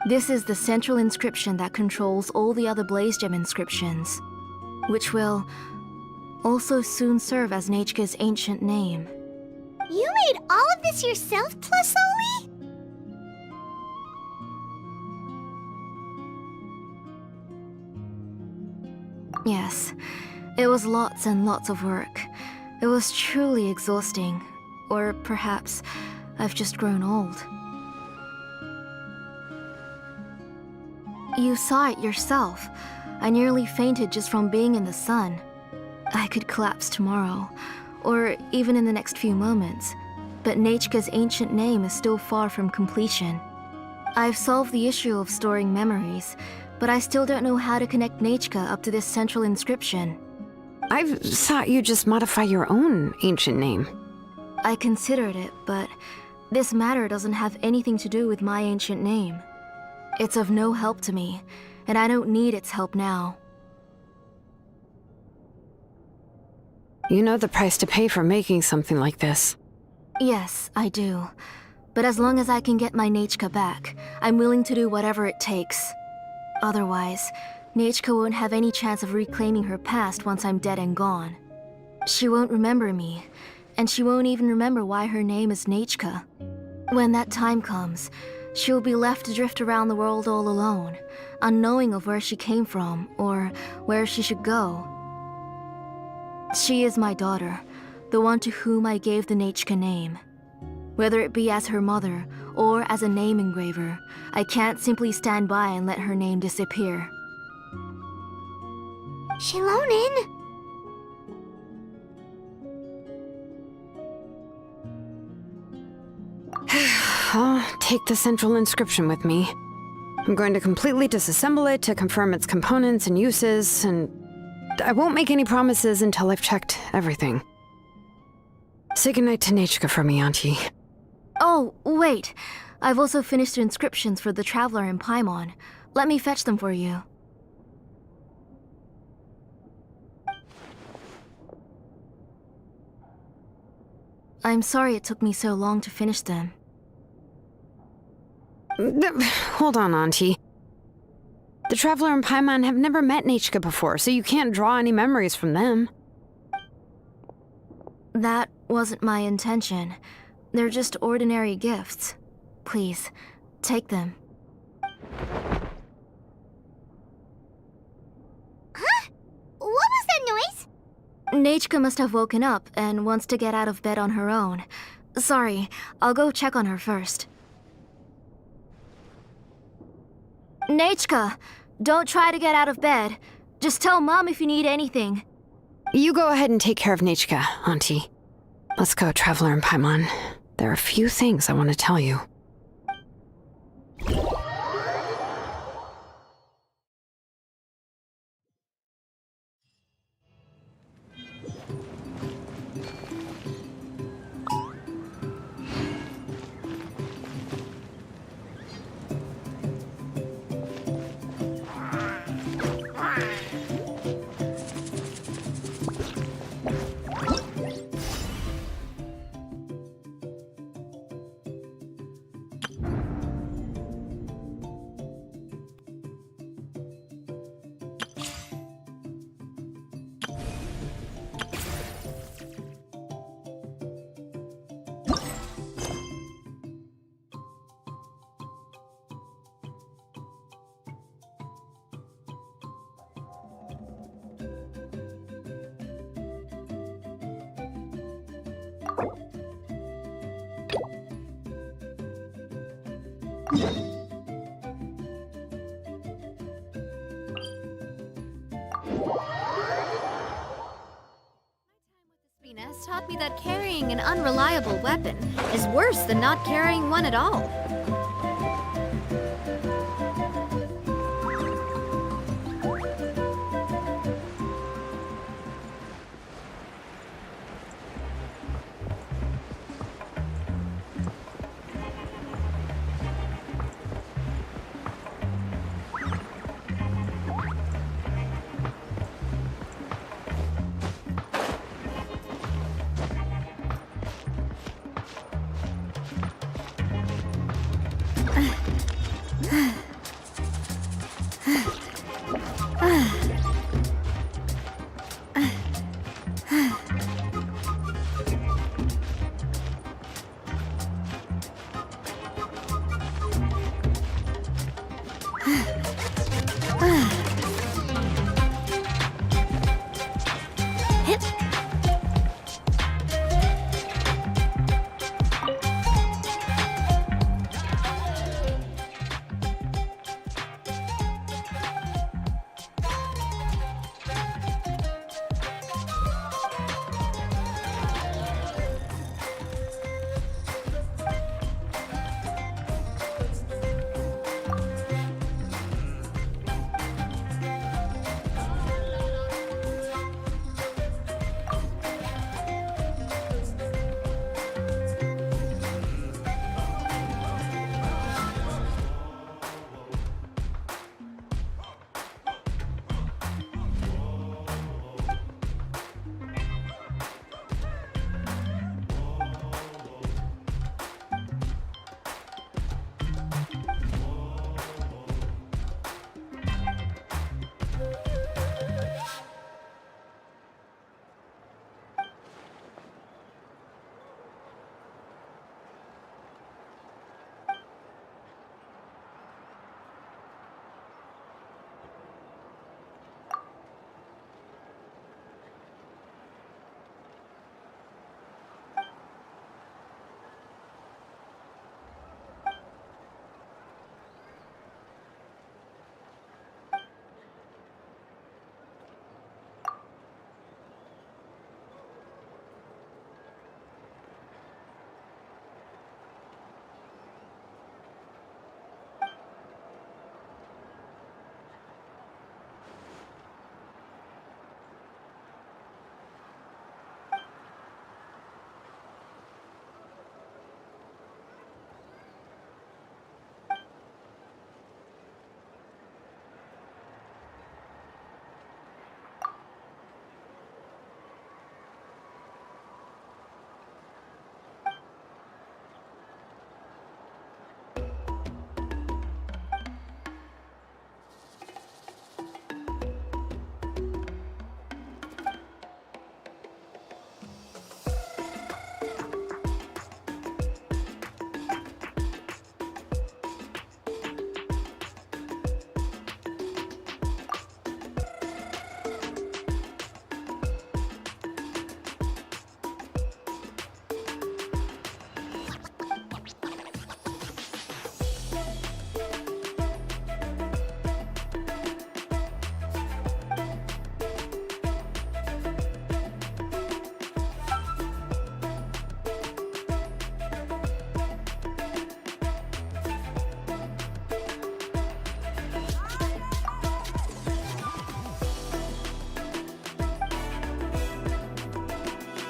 This is the central inscription that controls all the other Blaze Gem inscriptions, which will also soon serve as Nechka's ancient name. You made all of this yourself, Tlazolli? Yes, it was lots and lots of work. It was truly exhausting. Or perhaps I've just grown old. You saw it yourself. I nearly fainted just from being in the sun. I could collapse tomorrow, or even in the next few moments, but Nechka's ancient name is still far from completion. I've solved the issue of storing memories, but I still don't know how to connect Nechka up to this central inscription. I thought you just modify your own ancient name. I considered it, but this matter doesn't have anything to do with my ancient name. It's of no help to me, and I don't need its help now. You know the price to pay for making something like this. Yes, I do. But as long as I can get my Nechka back, I'm willing to do whatever it takes. Otherwise, Nechka won't have any chance of reclaiming her past once I'm dead and gone. She won't remember me, and she won't even remember why her name is Nechka. When that time comes, she'll be left to drift around the world all alone, unknowing of where she came from or where she should go. She is my daughter, the one to whom I gave the Nechka name. Whether it be as her mother or as a name engraver, I can't simply stand by and let her name disappear. Shilonen? I'll take the central inscription with me. I'm going to completely disassemble it to confirm its components and uses, and I won't make any promises until I've checked everything. Say goodnight to Nechka for me, Auntie. Oh, wait. I've also finished the inscriptions for the Traveler in Paimon. Let me fetch them for you. I'm sorry it took me so long to finish them. Hold on, Auntie. The Traveler and Paimon have never met Nechka before, so you can't draw any memories from them. That wasn't my intention. They're just ordinary gifts. Please, take them. Huh? What was that noise? Nechka must have woken up and wants to get out of bed on her own. Sorry, I'll go check on her first. Nechka, don't try to get out of bed. Just tell Mom if you need anything. You go ahead and take care of Nechka, Auntie. Let's go, Traveler and Paimon. There are a few things I want to tell you. that carrying an unreliable weapon is worse than not carrying one at all.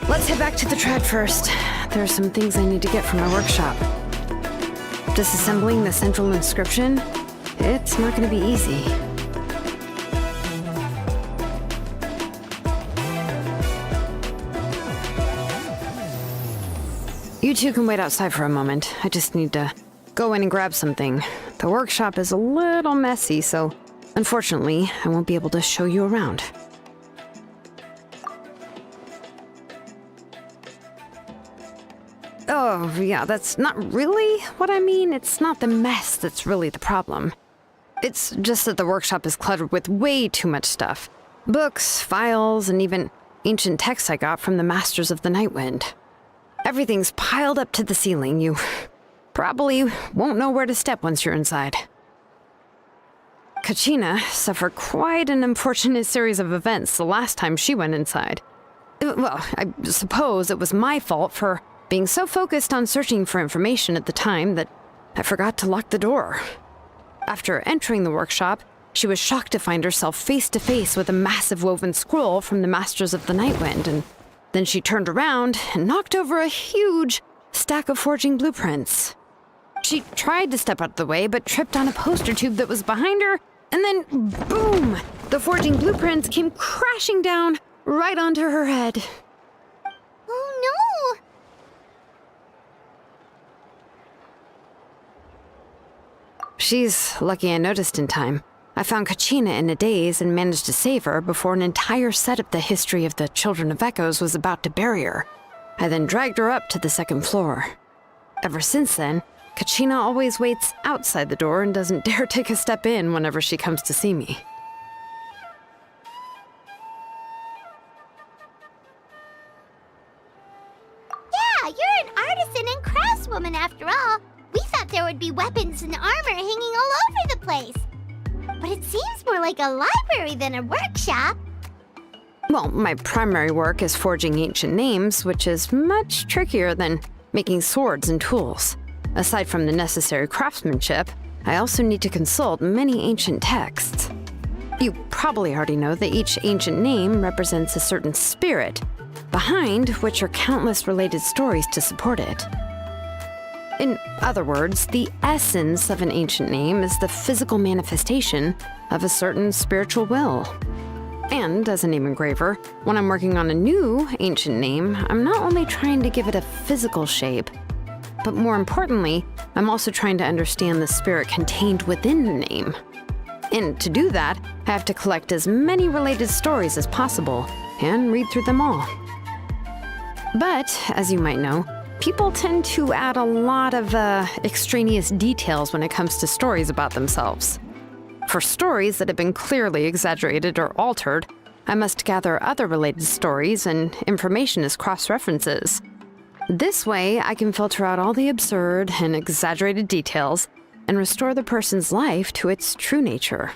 Let's head back to the trad first. There are some things I need to get from my workshop. Disassembling the central inscription? It's not going to be easy. You two can wait outside for a moment. I just need to go in and grab something. The workshop is a little messy, so unfortunately, I won't be able to show you around. Oh, yeah, that's not really what I mean. It's not the mess that's really the problem. It's just that the workshop is cluttered with way too much stuff. Books, files, and even ancient texts I got from the Masters of the Nightwind. Everything's piled up to the ceiling. You probably won't know where to step once you're inside. Kachina suffered quite an unfortunate series of events the last time she went inside. Well, I suppose it was my fault for being so focused on searching for information at the time that I forgot to lock the door. After entering the workshop, she was shocked to find herself face to face with a massive woven scroll from the Masters of the Nightwind, and then she turned around and knocked over a huge stack of forging blueprints. She tried to step out of the way, but tripped on a poster tube that was behind her, and then boom! The forging blueprints came crashing down right onto her head. Oh no! She's lucky I noticed in time. I found Kachina in a daze and managed to save her before an entire set of the history of the Children of Echoes was about to bury her. I then dragged her up to the second floor. Ever since then, Kachina always waits outside the door and doesn't dare take a step in whenever she comes to see me. Yeah, you're an artisan and craftswoman after all. We thought there would be weapons and armor hanging all over the place. But it seems more like a library than a workshop. Well, my primary work is forging ancient names, which is much trickier than making swords and tools. Aside from the necessary craftsmanship, I also need to consult many ancient texts. You probably already know that each ancient name represents a certain spirit, behind which are countless related stories to support it. In other words, the essence of an ancient name is the physical manifestation of a certain spiritual will. And as a name engraver, when I'm working on a new ancient name, I'm not only trying to give it a physical shape, but more importantly, I'm also trying to understand the spirit contained within the name. And to do that, I have to collect as many related stories as possible and read through them all. But, as you might know, people tend to add a lot of extraneous details when it comes to stories about themselves. For stories that have been clearly exaggerated or altered, I must gather other related stories and information as cross-references. This way, I can filter out all the absurd and exaggerated details and restore the person's life to its true nature.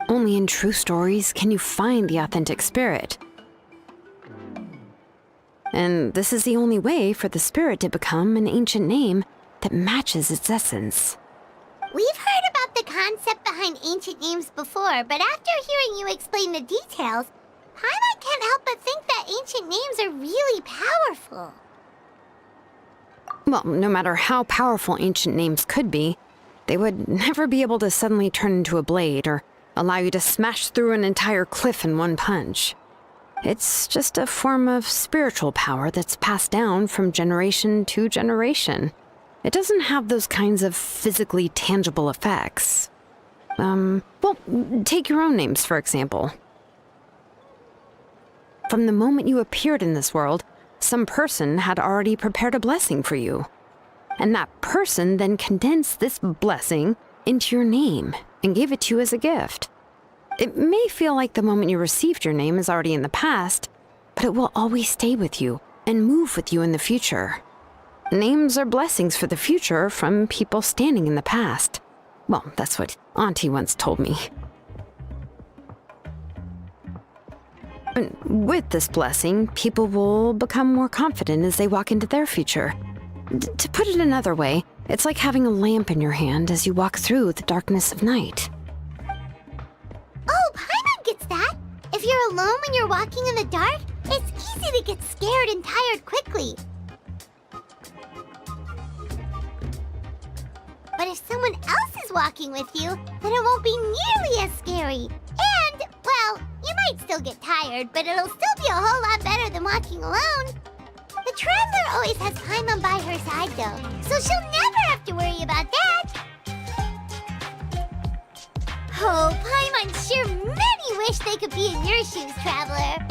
Only in true stories can you find the authentic spirit. And this is the only way for the spirit to become an ancient name that matches its essence. We've heard about the concept behind ancient names before, but after hearing you explain the details, Paimon can't help but think that ancient names are really powerful. Well, no matter how powerful ancient names could be, they would never be able to suddenly turn into a blade or allow you to smash through an entire cliff in one punch. It's just a form of spiritual power that's passed down from generation to generation. It doesn't have those kinds of physically tangible effects. Well, take your own names, for example. From the moment you appeared in this world, some person had already prepared a blessing for you. And that person then condensed this blessing into your name and gave it to you as a gift. It may feel like the moment you received your name is already in the past, but it will always stay with you and move with you in the future. Names are blessings for the future from people standing in the past. Well, that's what Auntie once told me. And with this blessing, people will become more confident as they walk into their future. To put it another way, it's like having a lamp in your hand as you walk through the darkness of night. Oh, Paimon gets that! If you're alone when you're walking in the dark, it's easy to get scared and tired quickly. But if someone else is walking with you, then it won't be nearly as scary. And, well, you might still get tired, but it'll still be a whole lot better than walking alone. The Traveler always has Paimon by her side, though, so she'll never have to worry about that. Oh, Paimon sure many wish they could be in your shoes, Traveler.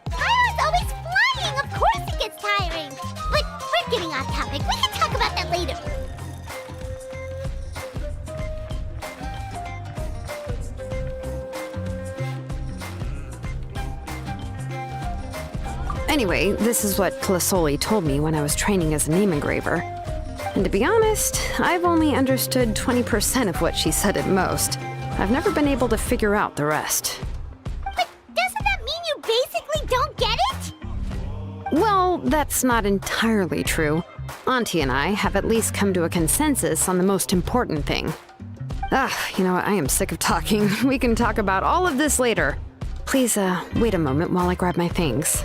Paimon's always flying, of course it gets tiring. But we're getting off topic, we can talk about that later. Anyway, this is what Tlazolli told me when I was training as a name engraver. And to be honest, I've only understood 20% of what she said at most. I've never been able to figure out the rest. But doesn't that mean you basically don't get it? Well, that's not entirely true. Auntie and I have at least come to a consensus on the most important thing. You know what? I am sick of talking. We can talk about all of this later. Please, wait a moment while I grab my things.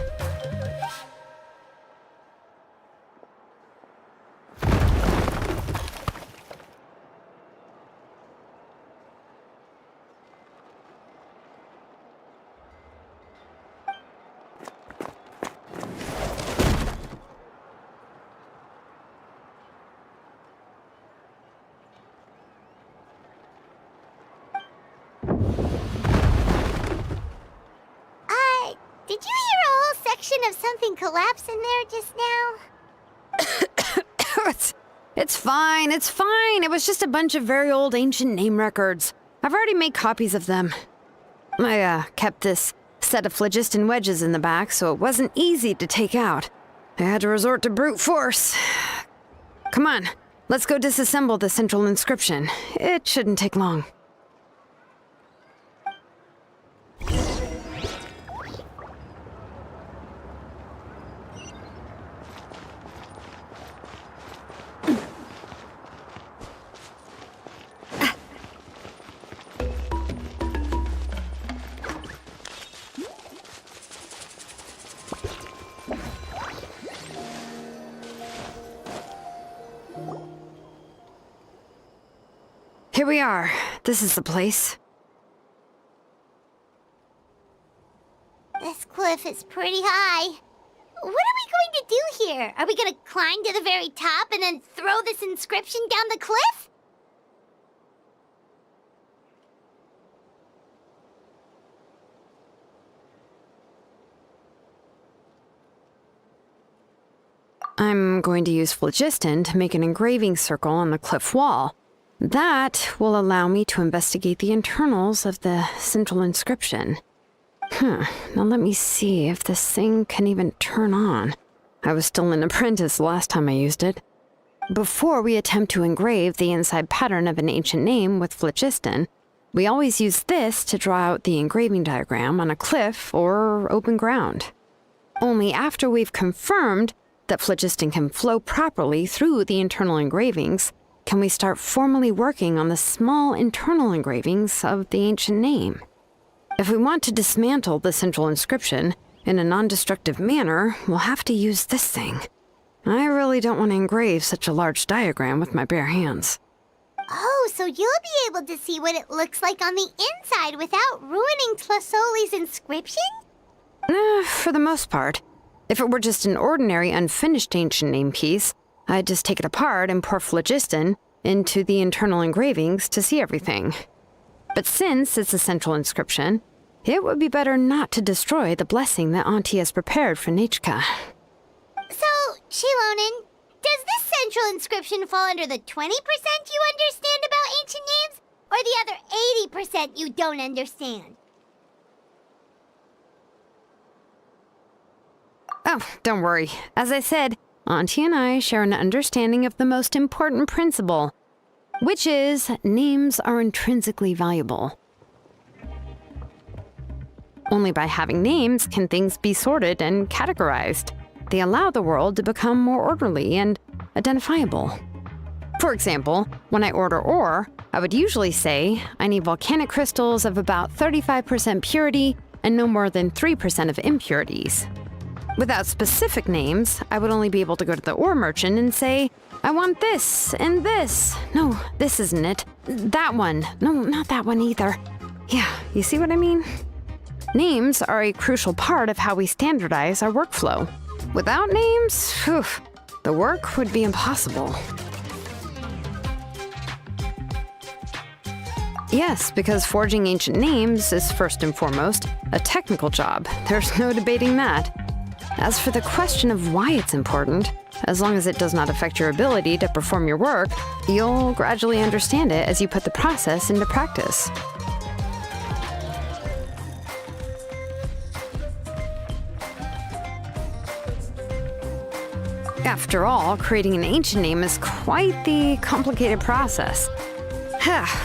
Did you hear a whole section of something collapse in there just now? It's fine, it's fine. It was just a bunch of very old ancient name records. I've already made copies of them. I, kept this set of phlogiston wedges in the back, so it wasn't easy to take out. I had to resort to brute force. Come on, let's go disassemble the central inscription. It shouldn't take long. Here we are. This is the place. This cliff is pretty high. What are we going to do here? Are we going to climb to the very top and then throw this inscription down the cliff? I'm going to use phlogiston to make an engraving circle on the cliff wall. That will allow me to investigate the internals of the central inscription. Now let me see if this thing can even turn on. I was still an apprentice last time I used it. Before we attempt to engrave the inside pattern of an ancient name with phlogiston, we always use this to draw out the engraving diagram on a cliff or open ground. Only after we've confirmed that phlogiston can flow properly through the internal engravings can we start formally working on the small internal engravings of the ancient name. If we want to dismantle the central inscription in a non-destructive manner, we'll have to use this thing. I really don't want to engrave such a large diagram with my bare hands. Oh, so you'll be able to see what it looks like on the inside without ruining Tlazolli's inscription? For the most part. If it were just an ordinary unfinished ancient name piece, I'd just take it apart and pour phlogiston into the internal engravings to see everything. But since it's a central inscription, it would be better not to destroy the blessing that Auntie has prepared for Nechka. So, Shilonen, does this central inscription fall under the 20% you understand about ancient names, or the other 80% you don't understand? Oh, don't worry. As I said, Auntie and I share an understanding of the most important principle, which is names are intrinsically valuable. Only by having names can things be sorted and categorized. They allow the world to become more orderly and identifiable. For example, when I order ore, I would usually say I need volcanic crystals of about 35% purity and no more than 3% of impurities. Without specific names, I would only be able to go to the ore merchant and say, I want this and this. No, this isn't it. That one. No, not that one either. Yeah, you see what I mean? Names are a crucial part of how we standardize our workflow. Without names, the work would be impossible. Yes, because forging ancient names is first and foremost a technical job. There's no debating that. As for the question of why it's important, as long as it does not affect your ability to perform your work, you'll gradually understand it as you put the process into practice. After all, creating an ancient name is quite the complicated process.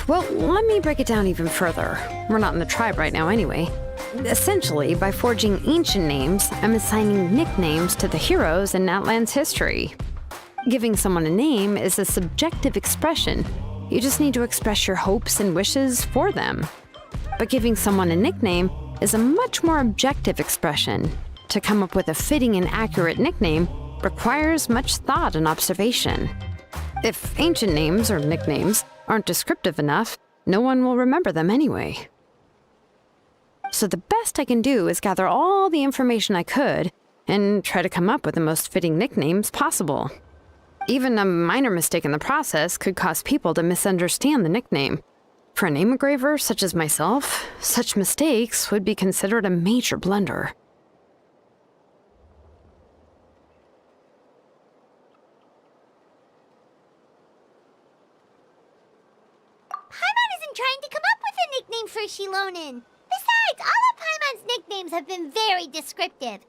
Well, let me break it down even further. We're not in the tribe right now anyway. Essentially, by forging ancient names, I'm assigning nicknames to the heroes in Natlan's history. Giving someone a name is a subjective expression. You just need to express your hopes and wishes for them. But giving someone a nickname is a much more objective expression. To come up with a fitting and accurate nickname requires much thought and observation. If ancient names or nicknames aren't descriptive enough, no one will remember them anyway. So the best I can do is gather all the information I could and try to come up with the most fitting nicknames possible. Even a minor mistake in the process could cause people to misunderstand the nickname. For a name engraver such as myself, such mistakes would be considered a major blunder. Paimon isn't trying to come up with a nickname for Shilonen. Besides, all of Paimon's nicknames have been very descriptive.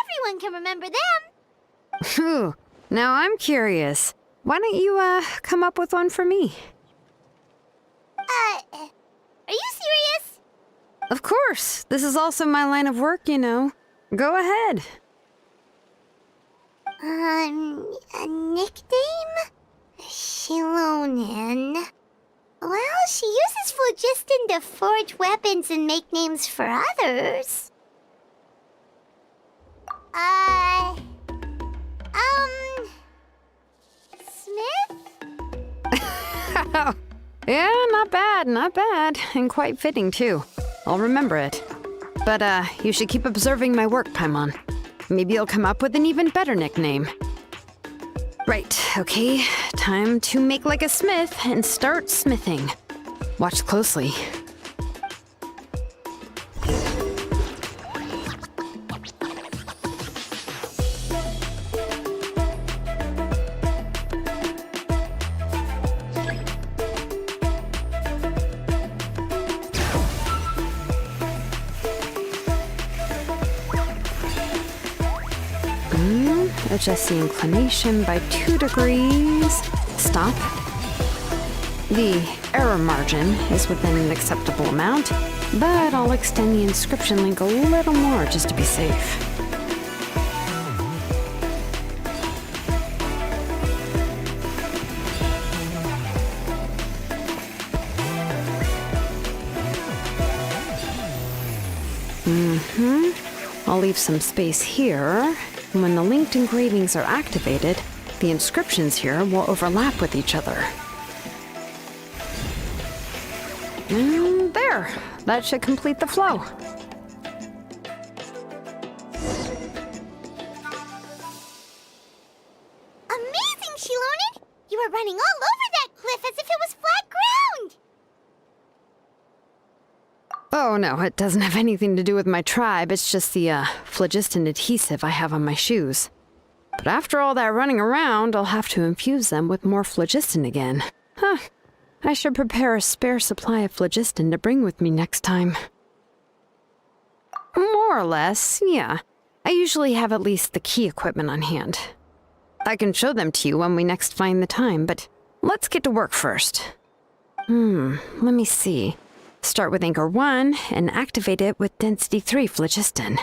Everyone can remember them. Phew. Now I'm curious. Why don't you, come up with one for me? Are you serious? Of course. This is also my line of work, you know. Go ahead. A nickname? Shilonen. Well, she uses phlogiston to forge weapons and make names for others. Smith? Yeah, not bad, and quite fitting too. I'll remember it. But, you should keep observing my work, Paimon. Maybe you'll come up with an even better nickname. Right, okay, time to make like a smith and start smithing. Watch closely. Adjust the inclination by 2 degrees. Stop. The error margin is within an acceptable amount, but I'll extend the inscription link a little more just to be safe. I'll leave some space here. When the linked engravings are activated, the inscriptions here will overlap with each other. And there! That should complete the flow. Amazing, Shilonen! You were running all over that cliff as if it was flat ground! Oh no, it doesn't have anything to do with my tribe. It's just the, phlogiston adhesive I have on my shoes. But after all that running around, I'll have to infuse them with more phlogiston again. Huh. I should prepare a spare supply of phlogiston to bring with me next time. More or less, yeah. I usually have at least the key equipment on hand. I can show them to you when we next find the time, but let's get to work first. Let me see. Start with anchor 1 and activate it with density 3 phlogiston.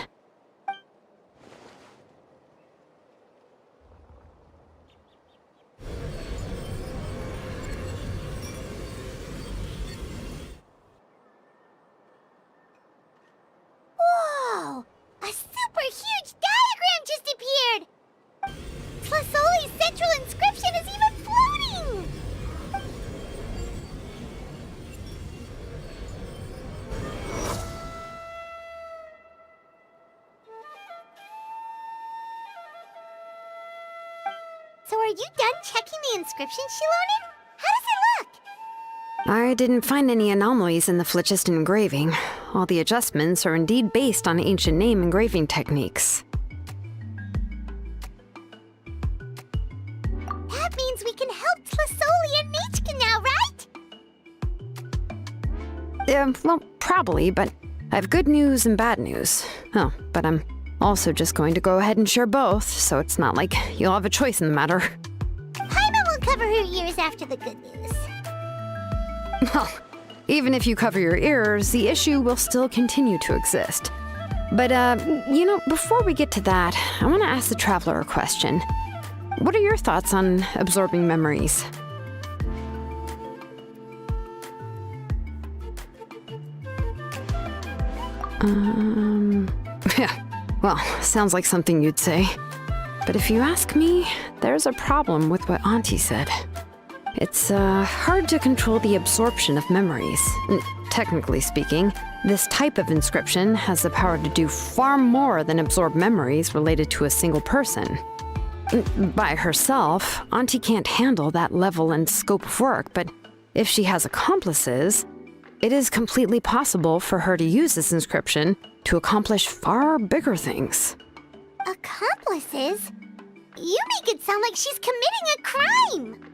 Whoa! A super huge diagram just appeared! Tlazolli's central inscription is even floating! So are you done checking the inscription, Shilonen? How does it look? I didn't find any anomalies in the phlogiston engraving. All the adjustments are indeed based on ancient name engraving techniques. That means we can help Tlazolli and Machka now, right? Well, probably, but I have good news and bad news. Oh, but I'm also just going to go ahead and share both, so it's not like you'll have a choice in the matter. Paimon will cover her ears after the good news. Well, even if you cover your ears, the issue will still continue to exist. But, before we get to that, I want to ask the traveler a question. What are your thoughts on absorbing memories? Yeah, well, sounds like something you'd say. But if you ask me, there's a problem with what Auntie said. It's hard to control the absorption of memories. Technically speaking, this type of inscription has the power to do far more than absorb memories related to a single person. By herself, Auntie can't handle that level and scope of work, but if she has accomplices, it is completely possible for her to use this inscription to accomplish far bigger things. Accomplices? You make it sound like she's committing a crime!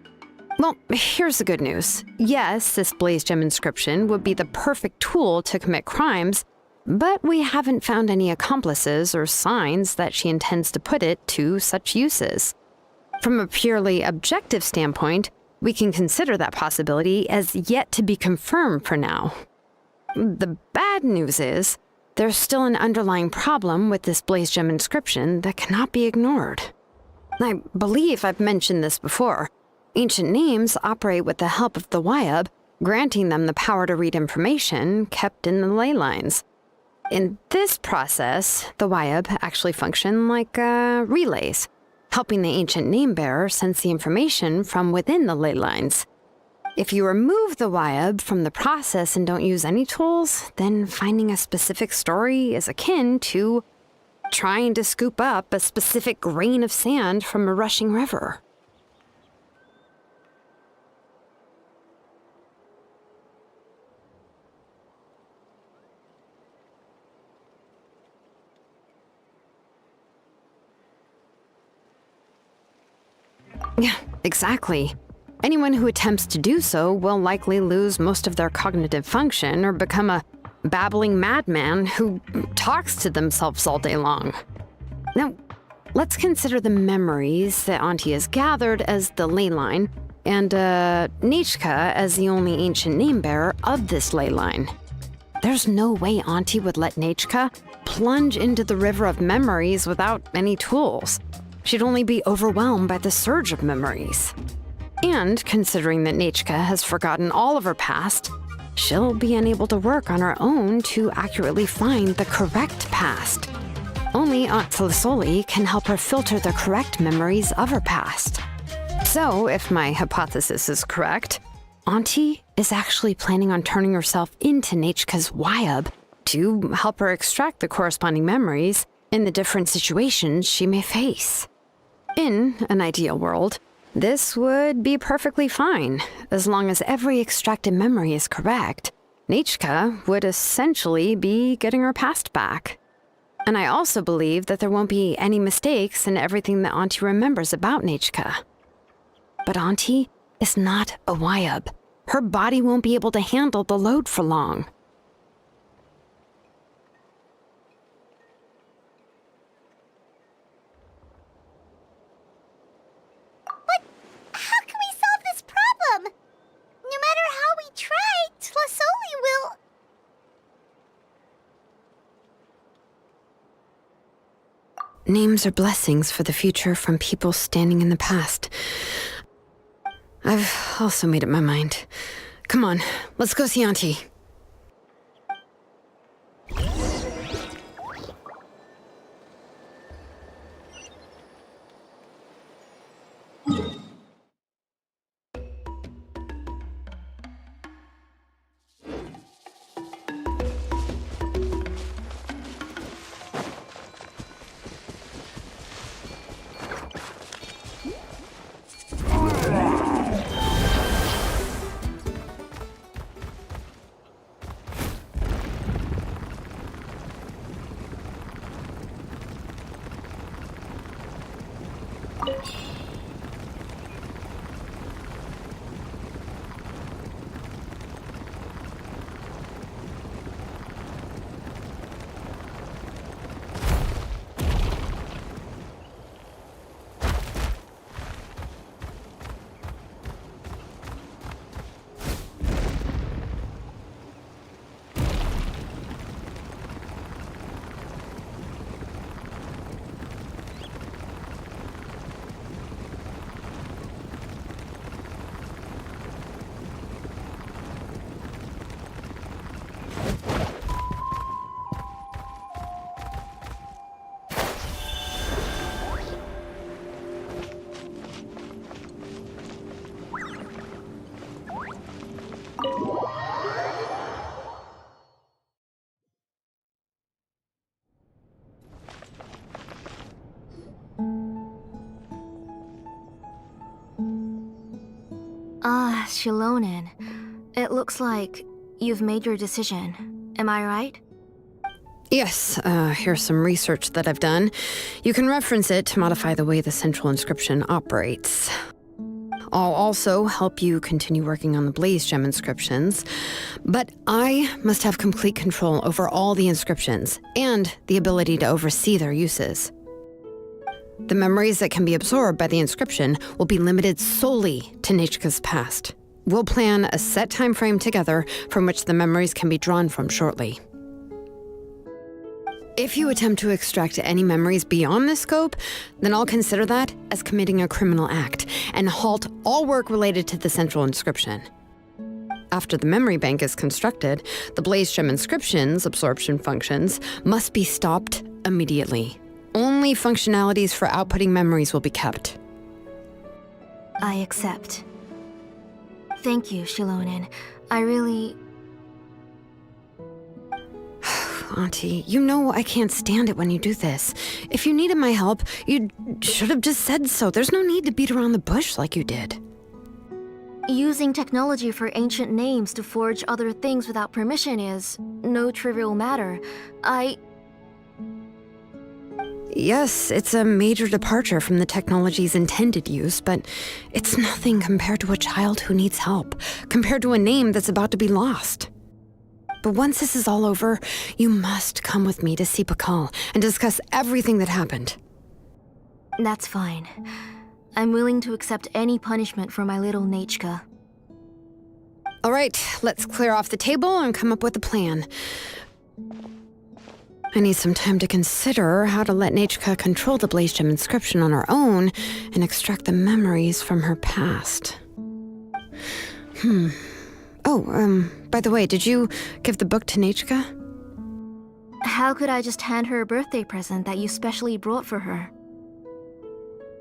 Well, here's the good news. Yes, this blaze gem inscription would be the perfect tool to commit crimes, but we haven't found any accomplices or signs that she intends to put it to such uses. From a purely objective standpoint, we can consider that possibility as yet to be confirmed for now. The bad news is, there's still an underlying problem with this blaze gem inscription that cannot be ignored. I believe I've mentioned this before. Ancient names operate with the help of the Wyab, granting them the power to read information kept in the ley lines. In this process, the Wyab actually function like relays, helping the ancient name bearer sense the information from within the ley lines. If you remove the Wyab from the process and don't use any tools, then finding a specific story is akin to trying to scoop up a specific grain of sand from a rushing river. Yeah, exactly. Anyone who attempts to do so will likely lose most of their cognitive function or become a babbling madman who talks to themselves all day long. Now, let's consider the memories that Auntie has gathered as the ley line, and Nechka as the only ancient name bearer of this ley line. There's no way Auntie would let Nechka plunge into the river of memories without any tools. She'd only be overwhelmed by the surge of memories. And considering that Nechka has forgotten all of her past, she'll be unable to work on her own to accurately find the correct past. Only Aunt Tlazolli can help her filter the correct memories of her past. So, if my hypothesis is correct, Auntie is actually planning on turning herself into Nechka's Wyab to help her extract the corresponding memories in the different situations she may face. In an ideal world, this would be perfectly fine. As long as every extracted memory is correct, Nechka would essentially be getting her past back. And I also believe that there won't be any mistakes in everything that Auntie remembers about Nechka. But Auntie is not a Wyab. Her body won't be able to handle the load for long. How can we solve this problem? No matter how we try, Tlazolli will... Names are blessings for the future from people standing in the past. I've also made up my mind. Come on, let's go see Auntie. Shilonen. It looks like you've made your decision. Am I right? Yes, here's some research that I've done. You can reference it to modify the way the central inscription operates. I'll also help you continue working on the Blaze Gem inscriptions, but I must have complete control over all the inscriptions and the ability to oversee their uses. The memories that can be absorbed by the inscription will be limited solely to Nechka's past. We'll plan a set time frame together from which the memories can be drawn from shortly. If you attempt to extract any memories beyond this scope, then I'll consider that as committing a criminal act and halt all work related to the central inscription. After the memory bank is constructed, the Blaze Gem inscription's absorption functions must be stopped immediately. Only functionalities for outputting memories will be kept. I accept. Thank you, Shilonen. I really... Auntie, you know I can't stand it when you do this. If you needed my help, you should have just said so. There's no need to beat around the bush like you did. Using technology for ancient names to forge other things without permission is no trivial matter. Yes, it's a major departure from the technology's intended use, but it's nothing compared to a child who needs help, compared to a name that's about to be lost. But once this is all over, you must come with me to see Pakal and discuss everything that happened. That's fine. I'm willing to accept any punishment for my little Nechka. All right, let's clear off the table and come up with a plan. I need some time to consider how to let Nechka control the Blaze Gem inscription on her own and extract the memories from her past. By the way, did you give the book to Nechka? How could I just hand her a birthday present that you specially brought for her?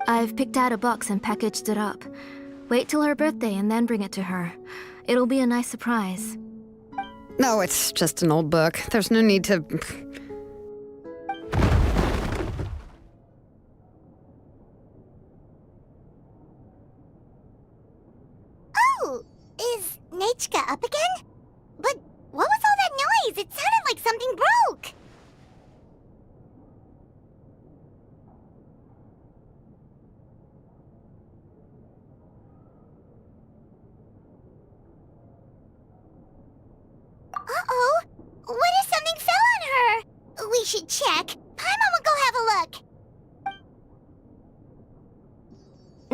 I've picked out a box and packaged it up. Wait till her birthday and then bring it to her. It'll be a nice surprise. No, it's just an old book. There's no need to... Oh, is Nechka up again? But what was all that noise? It sounded like something broke. Uh-oh! What if something fell on her? We should check. Paimon will go have a look.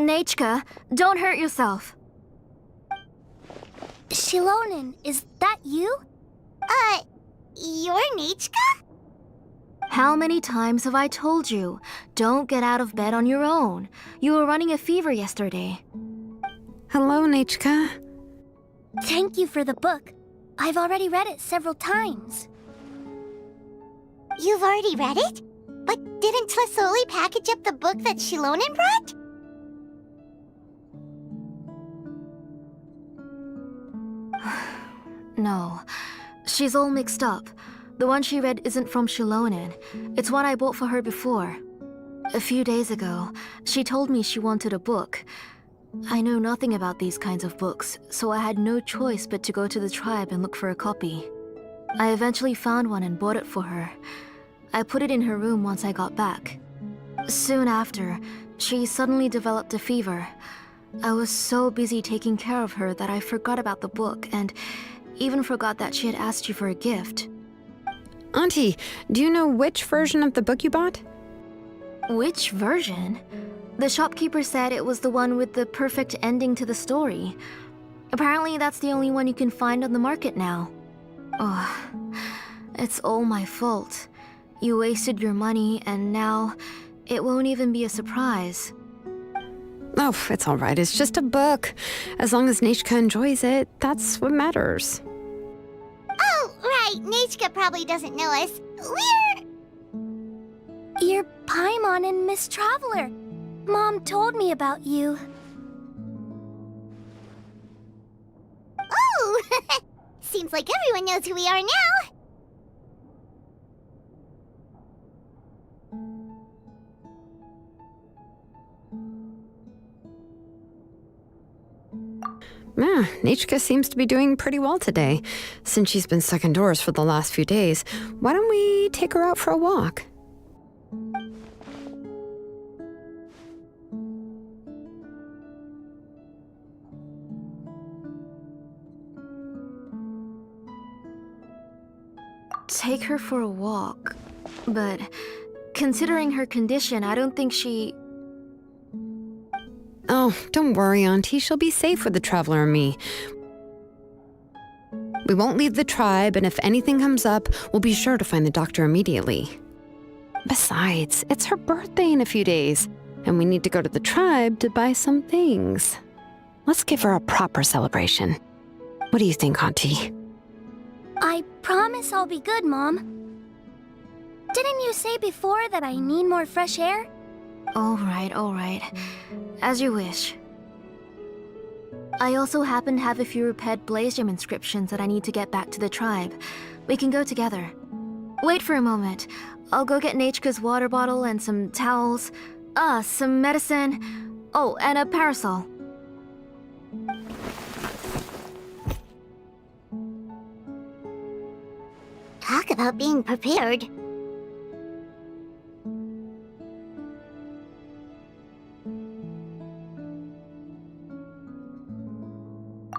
Nechka, don't hurt yourself. Shilonen, is that you? You're Nechka? How many times have I told you? Don't get out of bed on your own. You were running a fever yesterday. Hello, Nechka. Thank you for the book. I've already read it several times. You've already read it? But didn't Tlazolli package up the book that Shilonen brought? No, she's all mixed up. The one she read isn't from Shilonen. It's one I bought for her before. A few days ago, she told me she wanted a book. I know nothing about these kinds of books, so I had no choice but to go to the tribe and look for a copy. I eventually found one and bought it for her. I put it in her room once I got back. Soon after, she suddenly developed a fever. I was so busy taking care of her that I forgot about the book and even forgot that she had asked you for a gift. Auntie, do you know which version of the book you bought? Which version? The shopkeeper said it was the one with the perfect ending to the story. Apparently that's the only one you can find on the market now. Oh, it's all my fault. You wasted your money and now it won't even be a surprise. Oh, it's all right. It's just a book. As long as Nechka enjoys it, that's what matters. Oh, right. Nechka probably doesn't know us. You're Paimon and Miss Traveler. Mom told me about you. Oh! Seems like everyone knows who we are now. Nichka seems to be doing pretty well today. Since she's been stuck indoors for the last few days, why don't we take her out for a walk? Take her for a walk. But considering her condition, I don't think she... Oh, don't worry, Auntie. She'll be safe with the Traveler and me. We won't leave the tribe, and if anything comes up, we'll be sure to find the doctor immediately. Besides, it's her birthday in a few days, and we need to go to the tribe to buy some things. Let's give her a proper celebration. What do you think, Auntie? I promise I'll be good, Mom. Didn't you say before that I need more fresh air? All right. As you wish. I also happen to have a few repaired blaze gem inscriptions that I need to get back to the tribe. We can go together. Wait for a moment. I'll go get Nachka's water bottle and some towels. Some medicine. Oh, and a parasol. Talk about being prepared.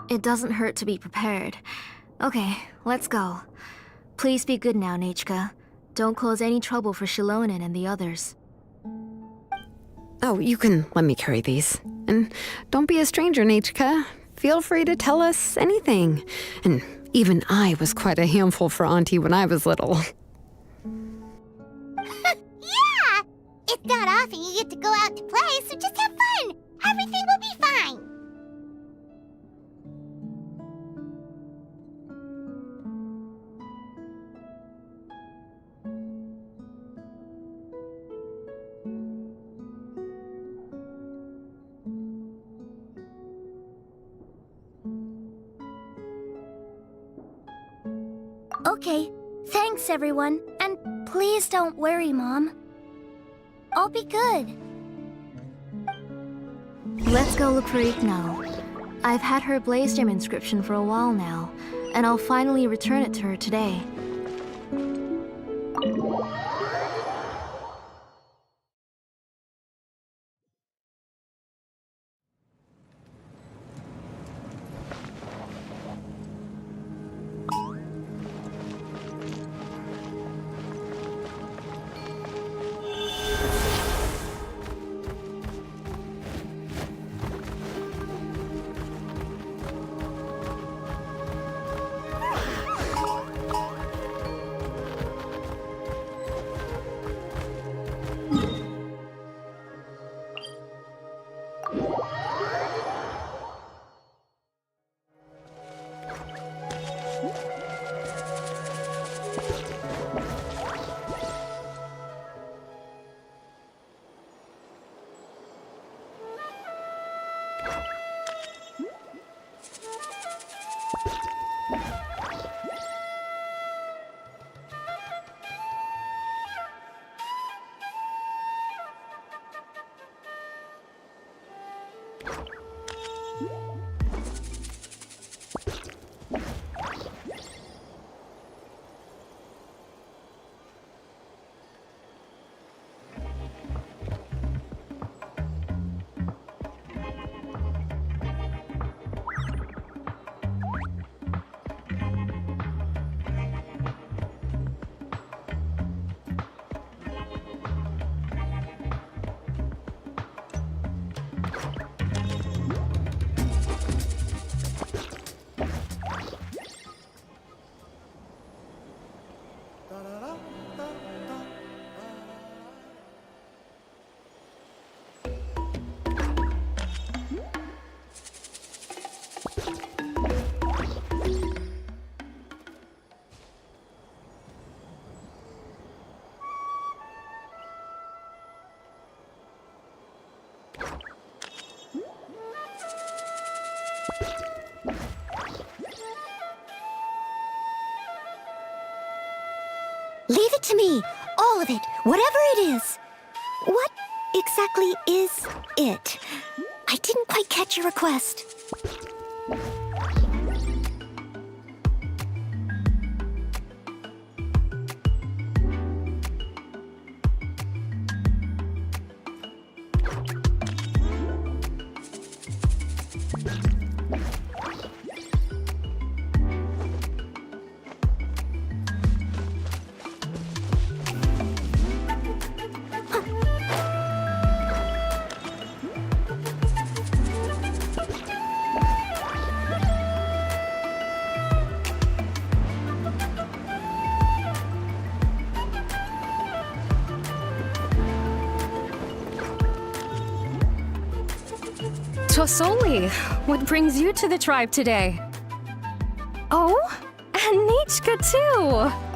It doesn't hurt to be prepared. Okay, let's go. Please be good now, Nachka. Don't cause any trouble for Shilonen and the others. Oh, you can let me carry these. And don't be a stranger, Nachka. Feel free to tell us anything. And even I was quite a handful for Auntie when I was little. Yeah! It's not often you get to go out to play, so just have fun. Everything will be fine. Okay, thanks everyone, and please don't worry, Mom. I'll be good. Let's go look for Ignal. I've had her blaze gem inscription for a while now, and I'll finally return it to her today. Leave it to me. All of it. Whatever it is. What exactly is it? I didn't quite catch your request. Tlazolli, what brings you to the tribe today? Oh, and Nichka too!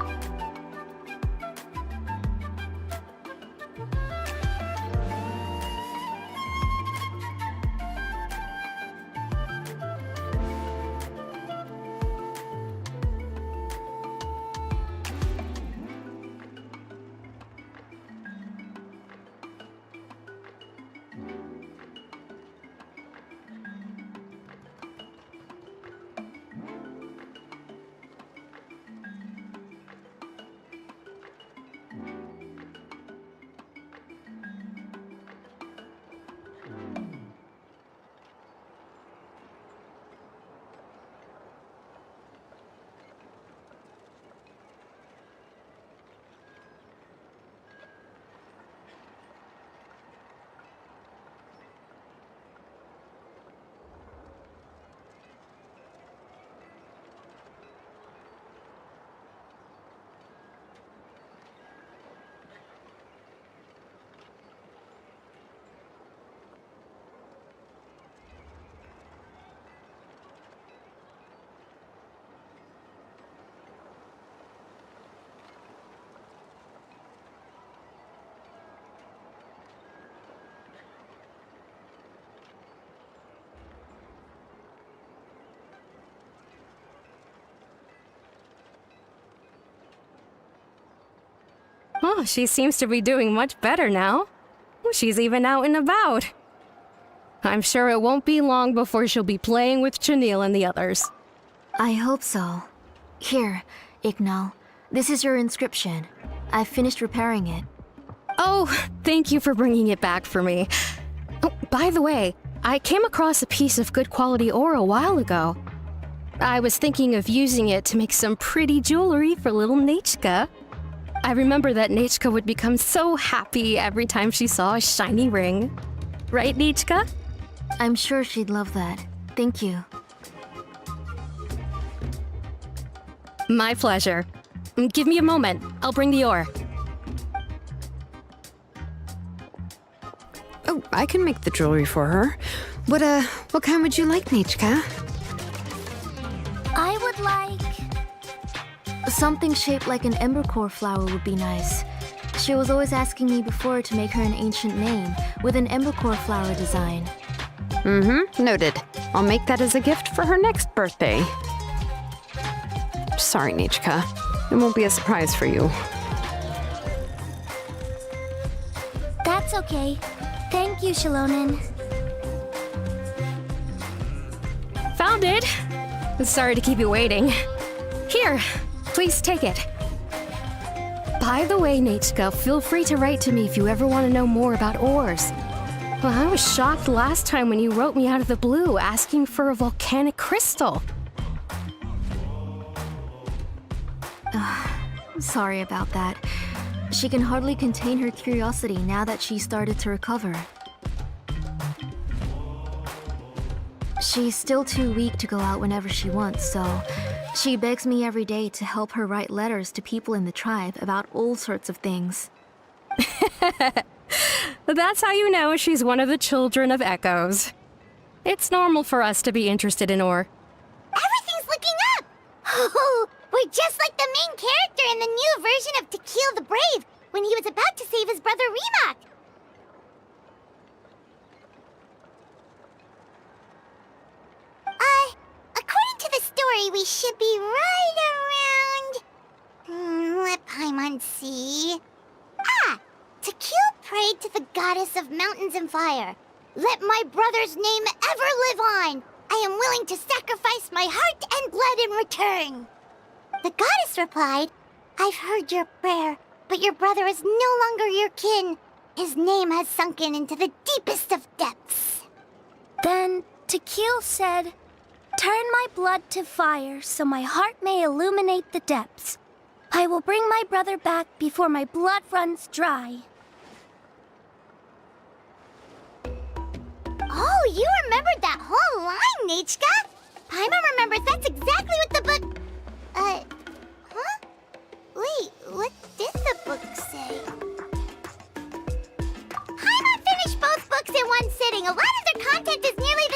Oh, she seems to be doing much better now. She's even out and about. I'm sure it won't be long before she'll be playing with Chenille and the others. I hope so. Here, Ignal. This is your inscription. I've finished repairing it. Oh, thank you for bringing it back for me. Oh, by the way, I came across a piece of good quality ore a while ago. I was thinking of using it to make some pretty jewelry for little Nichka. I remember that Nichka would become so happy every time she saw a shiny ring. Right, Nichka? I'm sure she'd love that. Thank you. My pleasure. Give me a moment. I'll bring the ore. Oh, I can make the jewelry for her. What kind would you like, Nichka? I would like... Something shaped like an embercore flower would be nice. She was always asking me before to make her an ancient name with an embercore flower design. Noted. I'll make that as a gift for her next birthday. Sorry, Nichka. It won't be a surprise for you. That's okay. Thank you, Shilonen. Found it! Sorry to keep you waiting. Here, please take it. By the way, Nichka, feel free to write to me if you ever want to know more about ores. Well, I was shocked last time when you wrote me out of the blue asking for a volcanic crystal. Sorry about that. She can hardly contain her curiosity now that she's started to recover. She's still too weak to go out whenever she wants, so she begs me every day to help her write letters to people in the tribe about all sorts of things. That's how you know she's one of the children of echoes. It's normal for us to be interested in ore. Everything's looking up! Oh, we're just like the main character in the new version of To Kill the Brave when he was about to save his brother Rimac. According to the story, we should be right around... let Paimon see... To Kill prayed to the goddess of mountains and fire. Let my brother's name ever live on. I am willing to sacrifice my heart and blood in return. The goddess replied, I've heard your prayer, but your brother is no longer your kin. His name has sunken into the deepest of depths. Then To Kill said, turn my blood to fire so my heart may illuminate the depths. I will bring my brother back before my blood runs dry. Oh, you remembered that whole line, Nichka! Paimon remembers that's exactly what the book... huh? Wait, what did the book say? Paimon finished both books in one sitting. A lot of their content is nearly the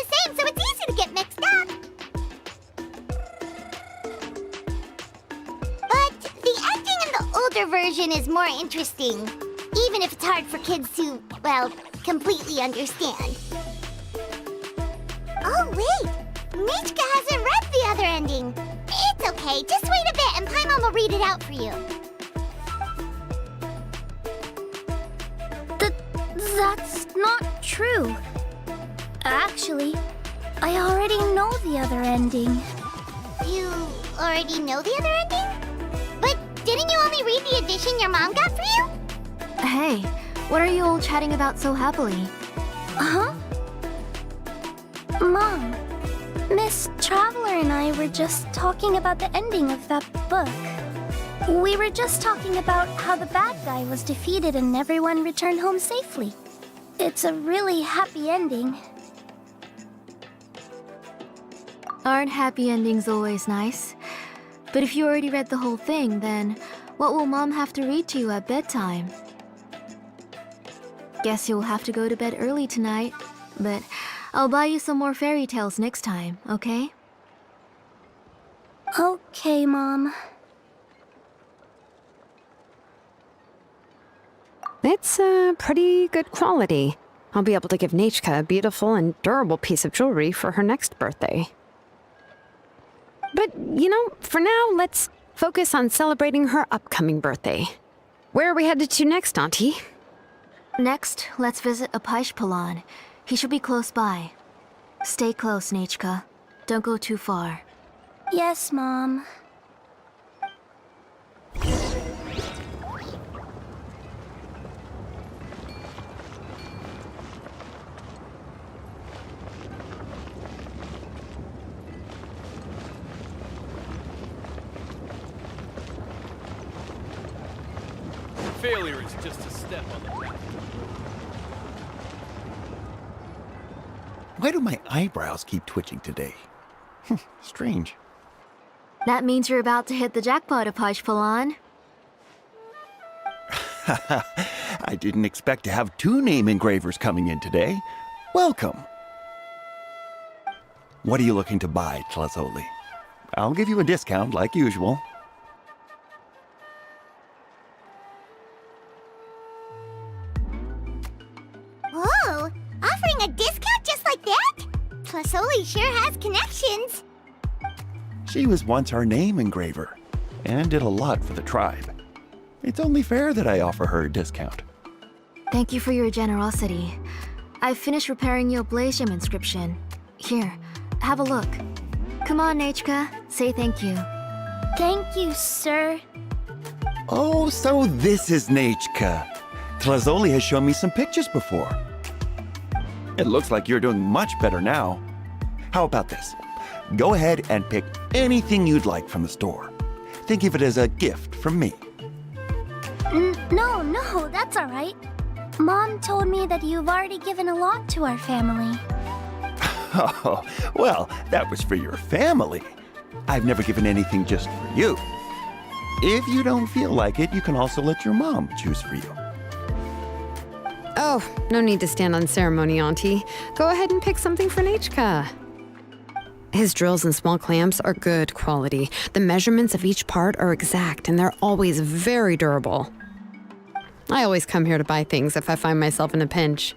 version is more interesting, even if it's hard for kids to, well, completely understand. Oh, wait! Nichka hasn't read the other ending. It's okay, just wait a bit and Paimon will read it out for you. That's not true. Actually, I already know the other ending. You already know the other ending? But didn't you only read the edition your mom got for you? Hey, what are you all chatting about so happily? Huh? Mom, Miss Traveler and I were just talking about the ending of that book. We were just talking about how the bad guy was defeated and everyone returned home safely. It's a really happy ending. Aren't happy endings always nice? But if you already read the whole thing, then what will Mom have to read to you at bedtime? Guess you'll have to go to bed early tonight, but I'll buy you some more fairy tales next time, okay? Okay, Mom. It's pretty good quality. I'll be able to give Nichka a beautiful and durable piece of jewelry for her next birthday. But, for now, let's focus on celebrating her upcoming birthday. Where are we headed to next, Auntie? Next, let's visit Apishpalan. He should be close by. Stay close, Nichka. Don't go too far. Yes, Mom. Failure is just a step on the path. Why do my eyebrows keep twitching today? Strange. That means you're about to hit the jackpot, Apishpalan. I didn't expect to have 2 name engravers coming in today. Welcome. What are you looking to buy, Tlazolli? I'll give you a discount like usual. Whoa! Offering a discount just like that? Tlazolli sure has connections. She was once our name engraver, and did a lot for the tribe. It's only fair that I offer her a discount. Thank you for your generosity. I've finished repairing your Blasium inscription. Here, have a look. Come on, Nichka, say thank you. Thank you, sir. Oh, so this is Nichka. Tlazolli has shown me some pictures before. It looks like you're doing much better now. How about this? Go ahead and pick anything you'd like from the store. Think of it as a gift from me. No, that's all right. Mom told me that you've already given a lot to our family. Oh, well, that was for your family. I've never given anything just for you. If you don't feel like it, you can also let your mom choose for you. Oh, no need to stand on ceremony, Auntie. Go ahead and pick something for Nichka. His drills and small clamps are good quality. The measurements of each part are exact, and they're always very durable. I always come here to buy things if I find myself in a pinch.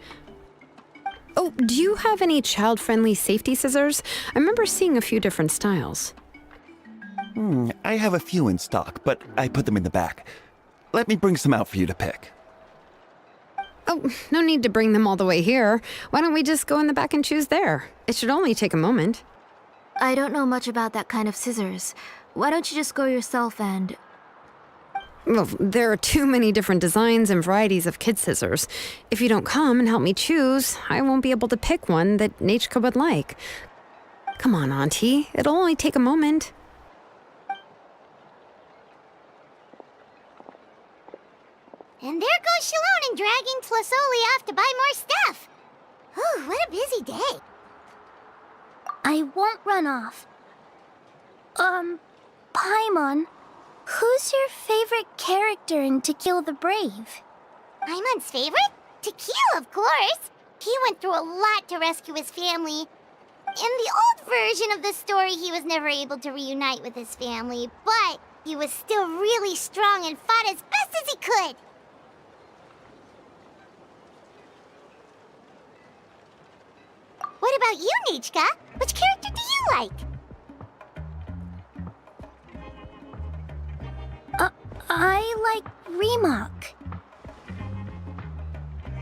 Oh, do you have any child-friendly safety scissors? I remember seeing a few different styles. I have a few in stock, but I put them in the back. Let me bring some out for you to pick. Oh, no need to bring them all the way here. Why don't we just go in the back and choose there? It should only take a moment. I don't know much about that kind of scissors. Why don't you just go yourself and... Well, there are too many different designs and varieties of kid scissors. If you don't come and help me choose, I won't be able to pick one that Nichka would like. Come on, Auntie. It'll only take a moment. And there goes Shalone dragging Tlazolli off to buy more stuff. Ooh, what a busy day. I won't run off. Paimon, who's your favorite character in To Kill the Brave? Paimon's favorite? To kill, of course. He went through a lot to rescue his family. In the old version of the story, he was never able to reunite with his family, but He was still really strong and fought as best as he could. What about you, Nichka? Which character do you like? I like Remak.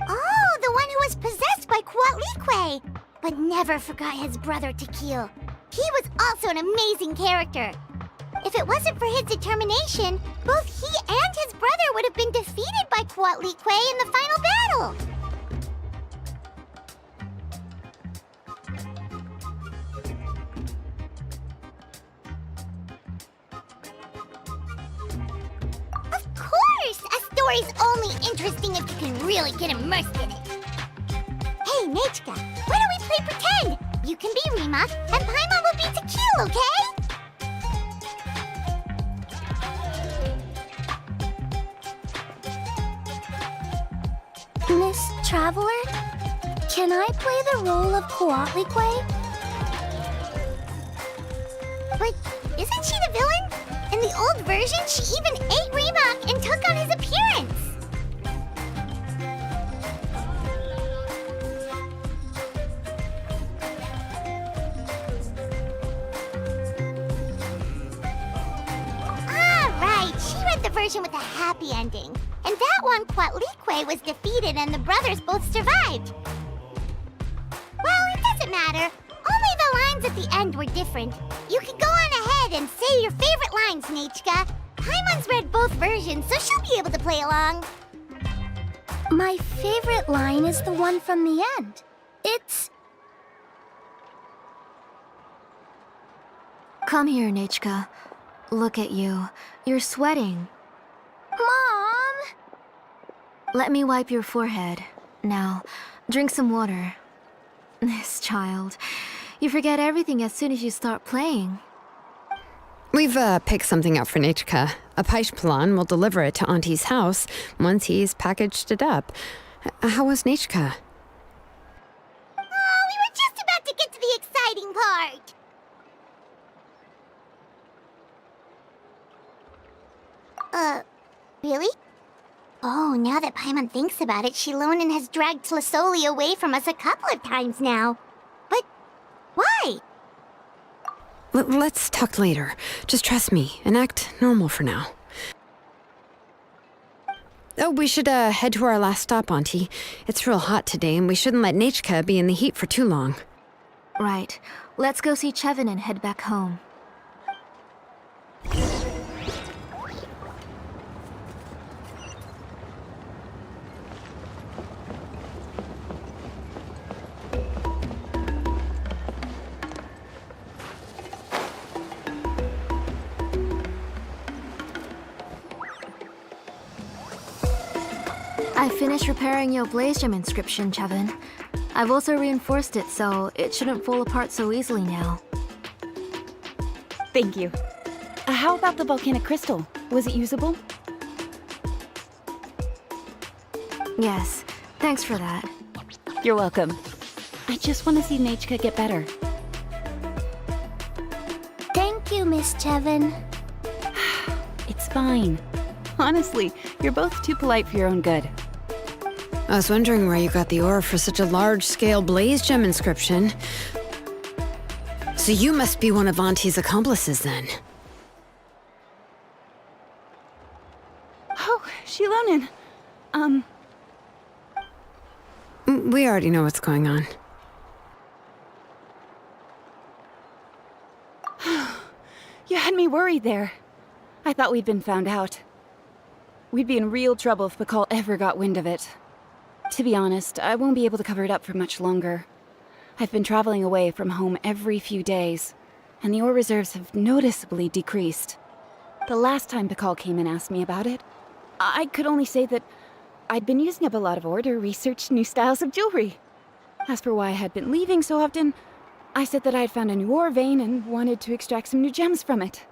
Oh, the one who was possessed by Kuatlique, but never forgot his brother Tequil. He was also an amazing character. If it wasn't for his determination, both he and his brother would have been defeated by Kuatlique in the final battle. Of course! A story's only interesting if you can really get immersed in it. Hey, Nichka, why don't we play pretend? You can be Remak, and Paimon will be Tequil, okay? Miss Traveler, can I play the role of Kuatlique? But isn't she the villain? In the old version, she even ate Remak and took on his appearance. Ah, right. She read the version with a happy ending. And that one, Kuatlique was defeated and the brothers both survived. Well, it doesn't matter. Only the lines at the end were different. You can go on ahead and say your favorite lines, Nichka. Paimon's read both versions, so she'll be able to play along. My favorite line is the one from the end. It's... Come here, Nichka. Look at you. You're sweating. Mom! Let me wipe your forehead. Now, drink some water. This child. You forget everything as soon as you start playing. We've picked something up for Nichka. A Paishpalan will deliver it to Auntie's house once he's packaged it up. How was Nichka? Oh, we were just about to get to the exciting part. Really? Oh, now that Paimon thinks about it, Xilonen has dragged Tlazolli away from us a couple of times now. But why? Let's talk later. Just trust me and act normal for now. Oh, we should head to our last stop, Auntie. It's real hot today, and we shouldn't let Nichka be in the heat for too long. Right. Let's go see Chevin and head back home. I finished repairing your Blaze Gem inscription, Chevin. I've also reinforced it so it shouldn't fall apart so easily now. Thank you. How about the volcanic crystal? Was it usable? Yes, thanks for that. You're welcome. I just want to see Nichka get better. Thank you, Miss Chevin. It's fine. Honestly, you're both too polite for your own good. I was wondering where you got the ore for such a large-scale Blaze Gem inscription. So you must be one of Auntie's accomplices, then. Oh, Xilonen. We already know what's going on. You had me worried there. I thought we'd been found out. We'd be in real trouble if Pakal ever got wind of it. To be honest, I won't be able to cover it up for much longer. I've been traveling away from home every few days, and the ore reserves have noticeably decreased. The last time Pakal came and asked me about it, I could only say that I'd been using up a lot of ore to research new styles of jewelry. As for why I had been leaving so often, I said that I had found a new ore vein and wanted to extract some new gems from it.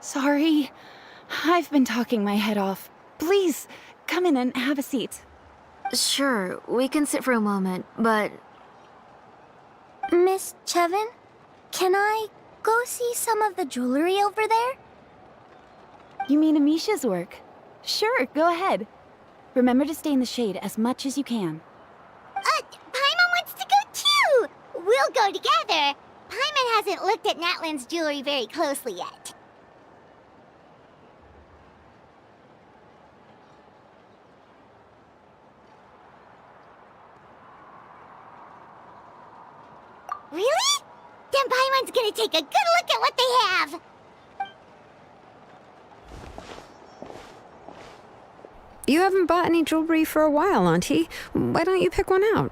Sorry. I've been talking my head off. Please, come in and have a seat. Sure, we can sit for a moment, but... Miss Chevin, can I go see some of the jewelry over there? You mean Amisha's work? Sure, go ahead. Remember to stay in the shade as much as you can. Paimon wants to go too! We'll go together. Paimon hasn't looked at Natlan's jewelry very closely yet. Really? Then Paimon's gonna take a good look at what they have! You haven't bought any jewelry for a while, Auntie. Why don't you pick one out?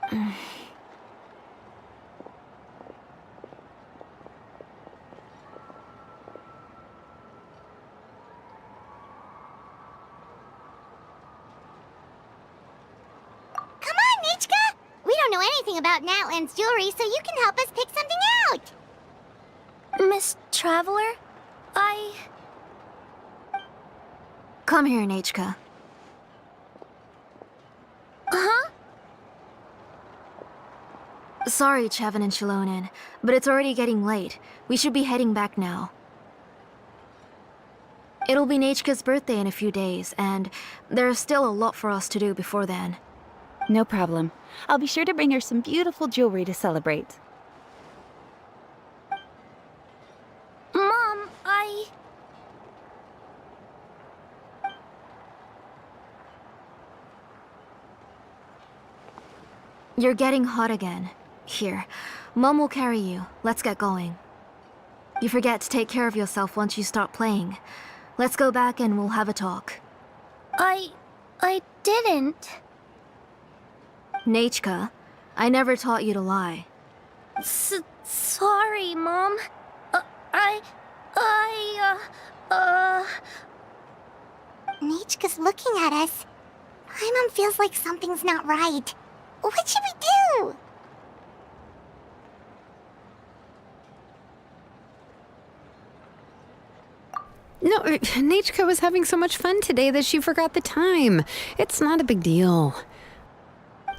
Come on, Nichka! We don't know anything about Natlan's jewelry, so you can help us pick something out! Miss Traveler, Come here, Nechka. Huh? Sorry, Chevin and Shilonen, but it's already getting late. We should be heading back now. It'll be Nechka's birthday in a few days, and there's still a lot for us to do before then. No problem. I'll be sure to bring her some beautiful jewelry to celebrate. Mom, You're getting hot again. Here, Mom will carry you. Let's get going. You forget to take care of yourself once you start playing. Let's go back and we'll have a talk. I didn't. Nechka, I never taught you to lie. Sorry, Mom. Nichka's looking at us. Paimon feels like something's not right. What should we do? No, Nechka was having so much fun today that she forgot the time. It's not a big deal.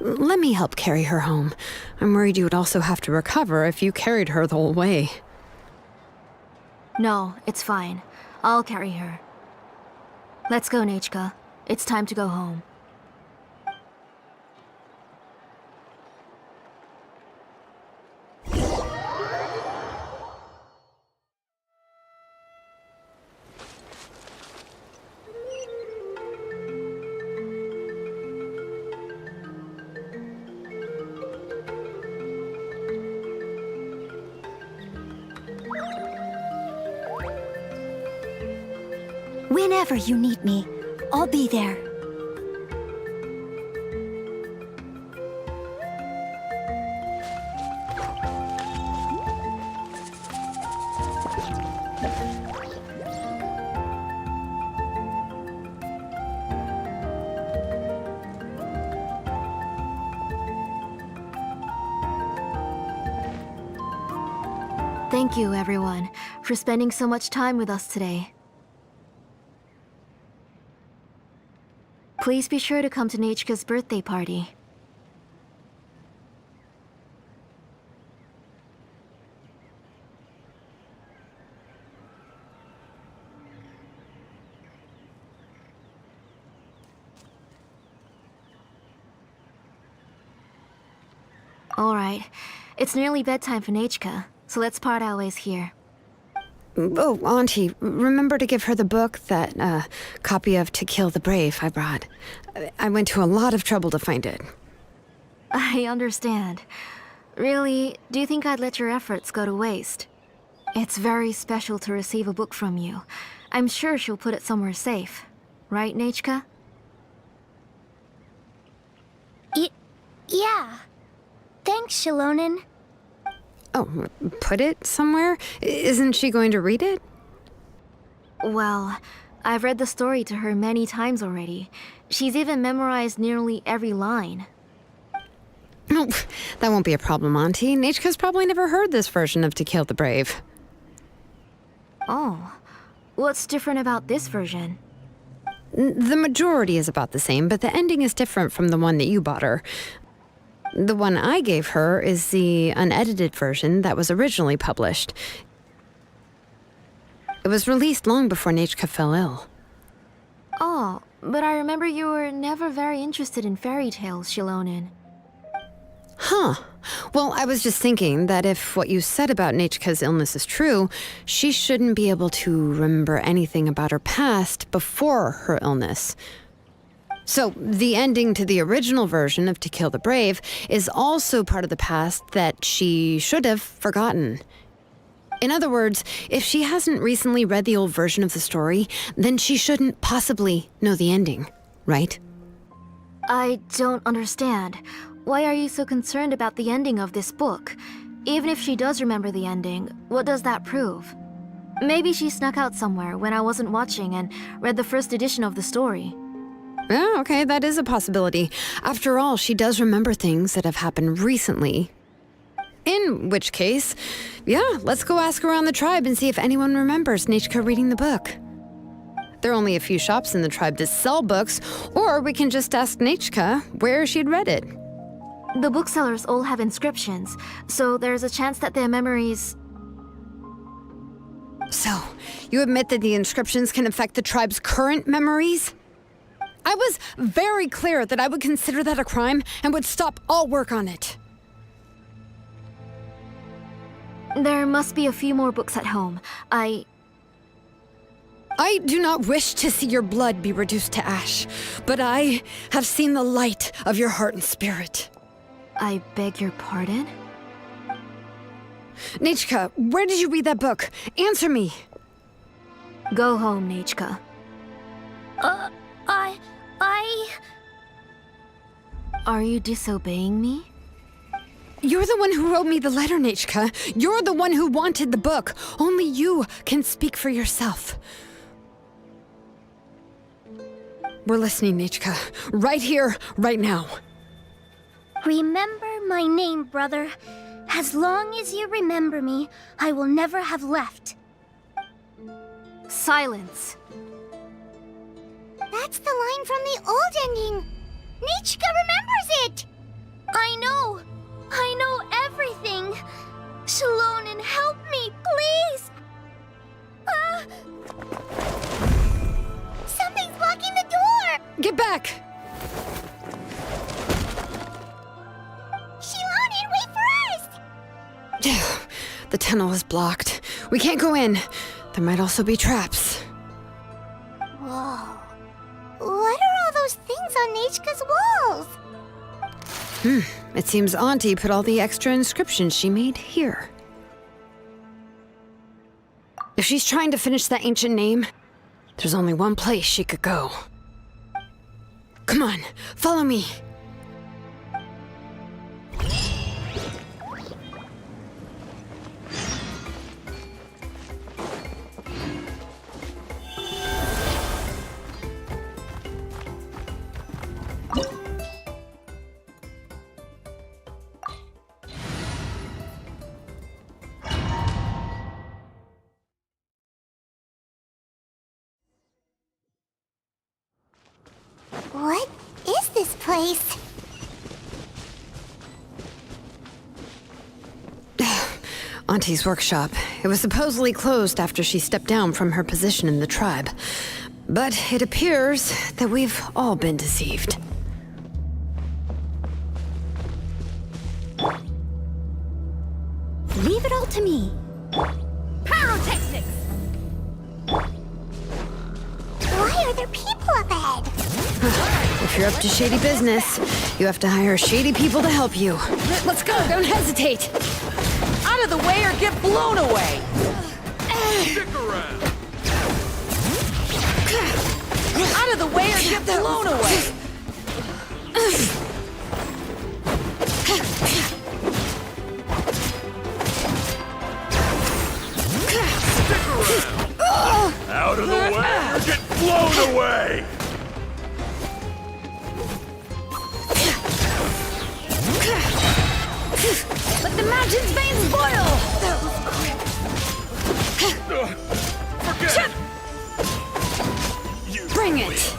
Let me help carry her home. I'm worried you would also have to recover if you carried her the whole way. No, it's fine. I'll carry her. Let's go, Nechka. It's time to go home. Whenever you need me, I'll be there. Thank you, everyone, for spending so much time with us today. Please be sure to come to Nechka's birthday party. All right, it's nearly bedtime for Nechka, so let's part our ways here. Oh, Auntie, remember to give her the book, that copy of To Kill the Brave I brought. I went to a lot of trouble to find it. I understand. Really, do you think I'd let your efforts go to waste? It's very special to receive a book from you. I'm sure she'll put it somewhere safe. Right, Nechka? Yeah. Thanks, Shilonen. Oh, put it somewhere? Isn't she going to read it? Well, I've read the story to her many times already. She's even memorized nearly every line. Oh, that won't be a problem, Auntie. Nechka's probably never heard this version of To Kill the Brave. Oh, what's different about this version? The majority is about the same, but the ending is different from the one that you bought her. The one I gave her is the unedited version that was originally published. It was released long before Nechka fell ill. Oh, but I remember you were never very interested in fairy tales, Shilonen. Huh. Well, I was just thinking that if what you said about Nechka's illness is true, she shouldn't be able to remember anything about her past before her illness. So, the ending to the original version of To Kill the Brave is also part of the past that she should have forgotten. In other words, if she hasn't recently read the old version of the story, then she shouldn't possibly know the ending, right? I don't understand. Why are you so concerned about the ending of this book? Even if she does remember the ending, what does that prove? Maybe she snuck out somewhere when I wasn't watching and read the first edition of the story. Yeah, okay, that is a possibility. After all, she does remember things that have happened recently. In which case, yeah, let's go ask around the tribe and see if anyone remembers Nechka reading the book. There are only a few shops in the tribe to sell books, or we can just ask Nechka where she'd read it. The booksellers all have inscriptions, so there's a chance that their memories... So, you admit that the inscriptions can affect the tribe's current memories? I was very clear that I would consider that a crime and would stop all work on it. There must be a few more books at home. I do not wish to see your blood be reduced to ash, but I have seen the light of your heart and spirit. I beg your pardon? Nechka, where did you read that book? Answer me. Go home, Nechka. Are you disobeying me? You're the one who wrote me the letter, Nechka. You're the one who wanted the book. Only you can speak for yourself. We're listening, Nechka. Right here, right now. Remember my name, brother. As long as you remember me, I will never have left. Silence. That's the line from the old ending. Nechka remembers it. I know everything. Shilonen, help me, please. Something's blocking the door. Get back. Shilonen, wait for us. The tunnel is blocked. We can't go in. There might also be traps. Whoa. What are all those things on Nechka's walls? It seems Auntie put all the extra inscriptions she made here. If she's trying to finish that ancient name, there's only one place she could go. Come on, follow me. What is this place? Auntie's workshop. It was supposedly closed after she stepped down from her position in the tribe. But it appears that we've all been deceived. Leave it all to me. Pyrotechnics! Why are there people up ahead? If you're up to shady business, you have to hire shady people to help you. Let's go, don't hesitate! Out of the way or get blown away! Stick around! Out of the way or get blown away! Stick around! Out of the way or get blown away! Let the mountain's veins boil! Forget it! You Bring it!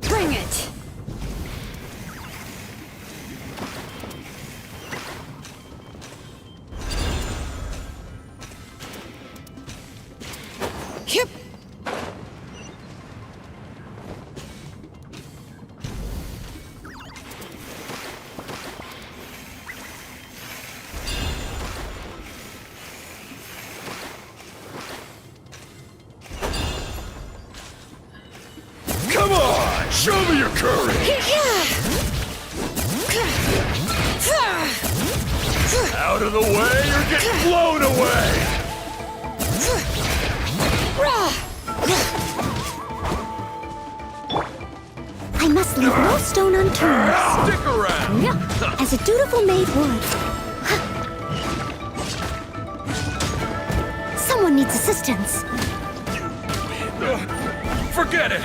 Bring it! Yep. Come on! Show me your courage! Out of the way or get blown away! I must leave no stone unturned. Stick around! As a dutiful maid would. Someone needs assistance. Forget it!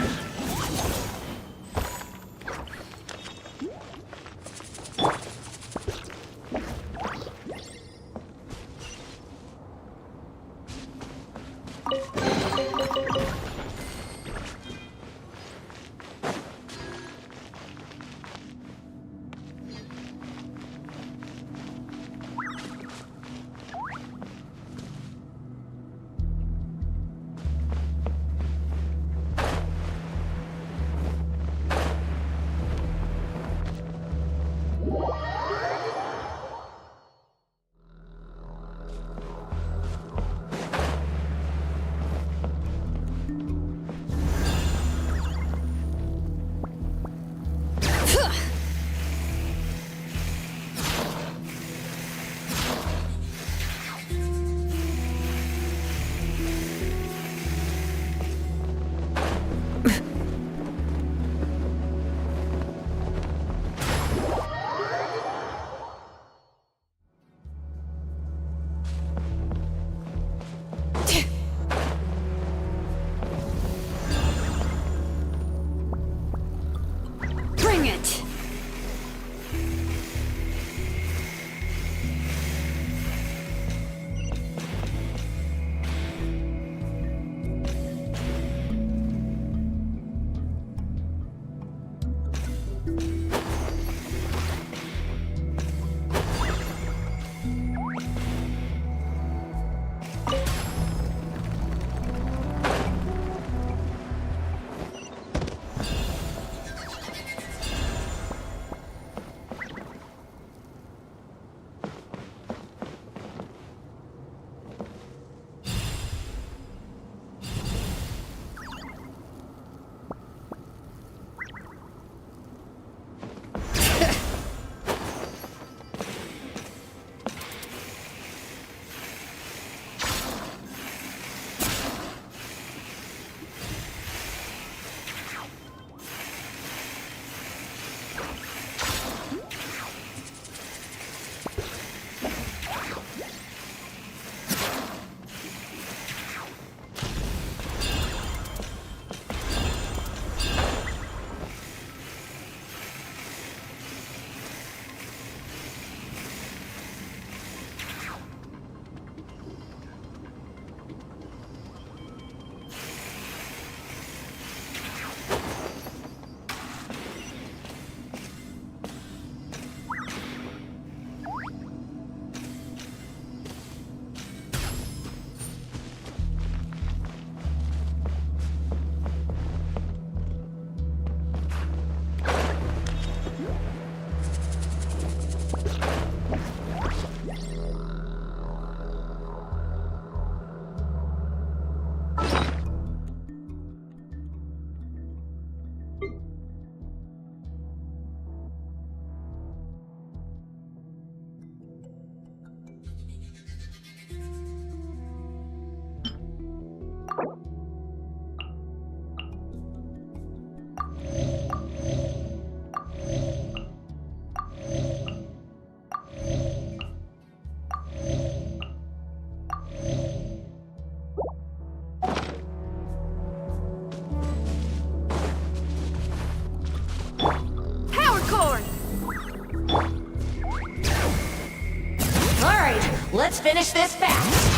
finish this fast.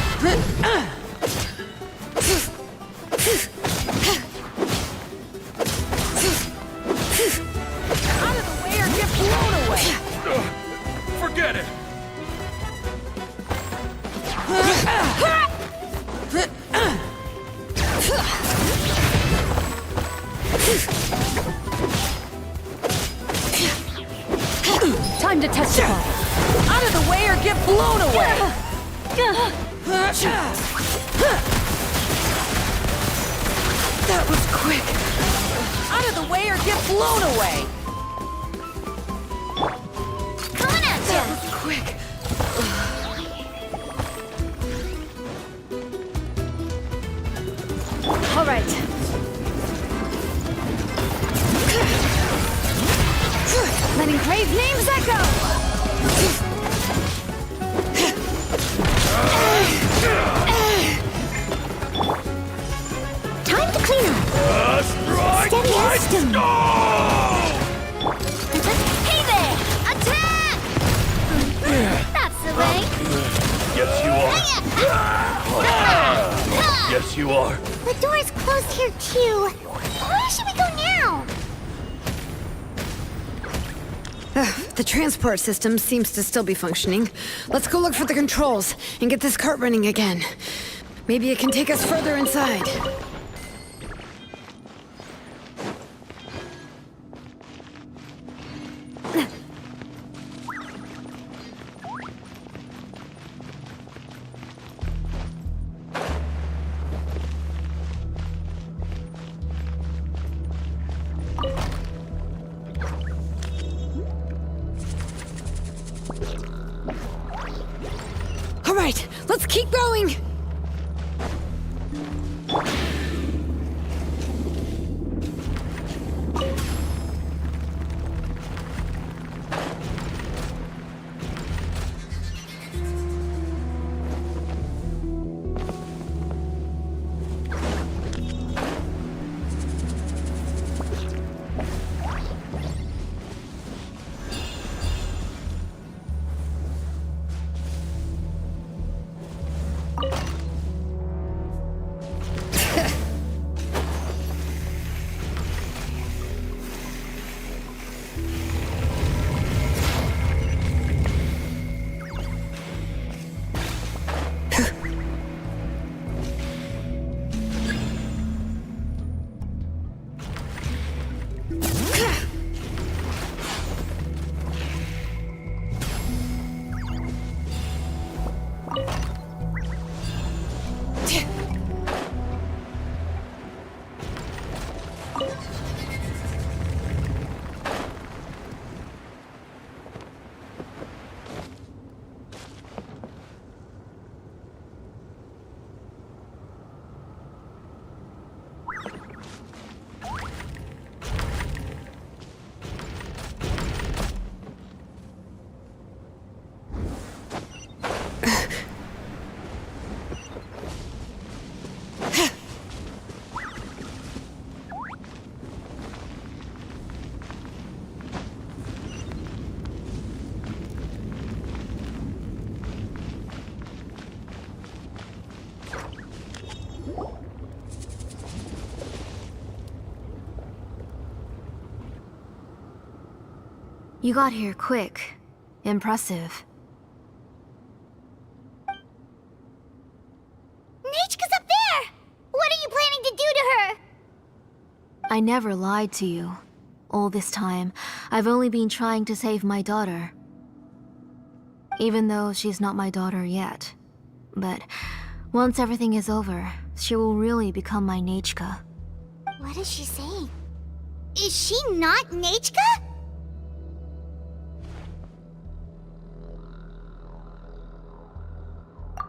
Out of the way or get blown away. Forget it! Time to testify. Out of the way or get blown away. That was quick. Out of the way or get blown away. Coming at That ya! was quick. All right. Let engraved names echo! Time to clean up. Strike Steady as like stone. stone! Hey there! Attack! That's the way. Yes, you are. Yes, you are. The door's closed here too. Where should we go now? The transport system seems to still be functioning. Let's go look for the controls and get this cart running again. Maybe it can take us further inside. All right, let's keep going. You got here quick. Impressive. Nechka's up there! What are you planning to do to her? I never lied to you. All this time, I've only been trying to save my daughter. Even though she's not my daughter yet. But once everything is over, she will really become my Nechka. What is she saying? Is she not Nechka?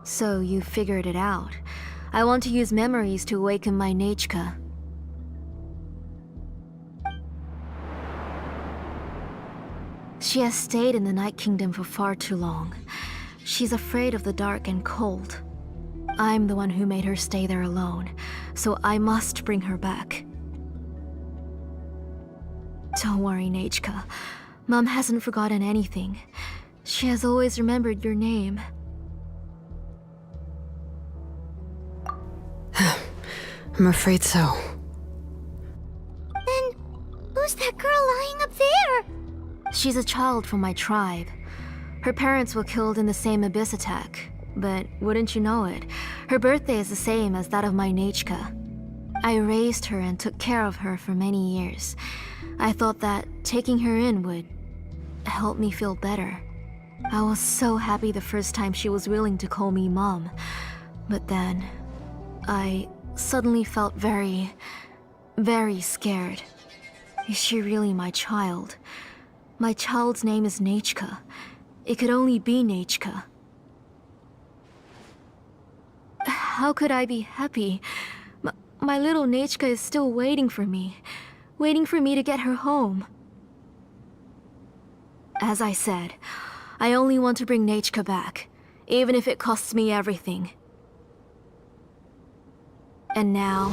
So you figured it out. I want to use memories to awaken my Nechka. She has stayed in the Night Kingdom for far too long. She's afraid of the dark and cold. I'm the one who made her stay there alone, so I must bring her back. Don't worry, Nechka. Mom hasn't forgotten anything. She has always remembered your name. I'm afraid so. Then, who's that girl lying up there? She's a child from my tribe. Her parents were killed in the same abyss attack. But wouldn't you know it, her birthday is the same as that of my Nyanyian. I raised her and took care of her for many years. I thought that taking her in would help me feel better. I was so happy the first time she was willing to call me Mom. But then, I suddenly felt very, very scared. Is she really my child? My child's name is Nyanyian. It could only be Nyanyian. How could I be happy? My little Nyanyian is still waiting for me to get her home. As I said, I only want to bring Nyanyian back, even if it costs me everything. And now,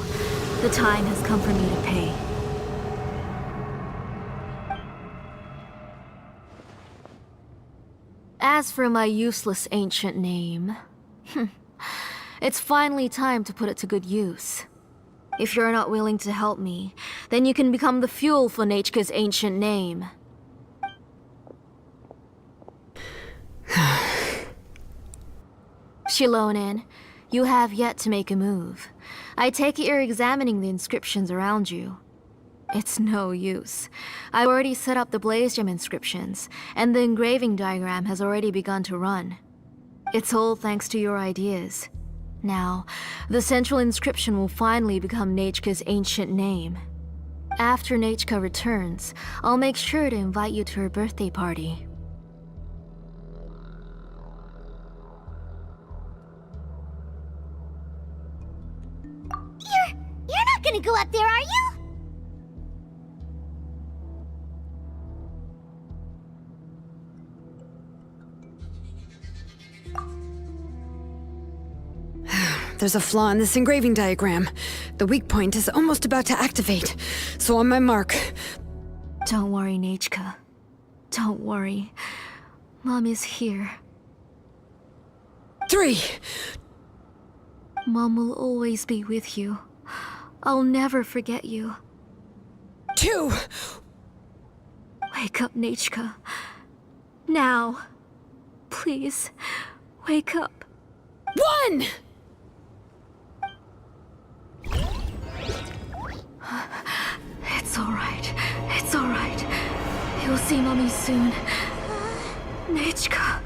the time has come for me to pay. As for my useless ancient name, it's finally time to put it to good use. If you're not willing to help me, then you can become the fuel for Nyanyian's ancient name. Shilonen, you have yet to make a move. I take it you're examining the inscriptions around you. It's no use. I've already set up the blaze gem inscriptions, and the engraving diagram has already begun to run. It's all thanks to your ideas. Now, the central inscription will finally become Nyanyian's ancient name. After Nyanyian returns, I'll make sure to invite you to her birthday party. You're not gonna go up there, are you? There's a flaw in this engraving diagram. The weak point is almost about to activate. So on my mark. Don't worry, Nyanyian. Don't worry. Mom is here. 3. Mom will always be with you. I'll never forget you. 2. Wake up, Nyanyian. Now. Please, wake up. 1! It's alright. It's alright. You'll see Mommy soon. Nyanyian.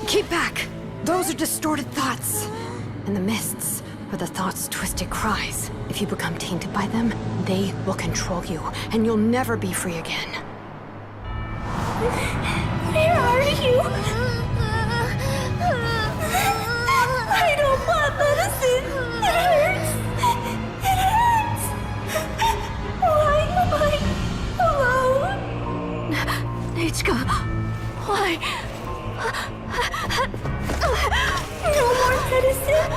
Keep back! Those are distorted thoughts. And the mists are the thoughts' twisted cries. If you become tainted by them, they will control you, and you'll never be free again. Where are you? I don't want medicine. It hurts. It hurts. Why am I alone? Nyanyian, why? No more medicine.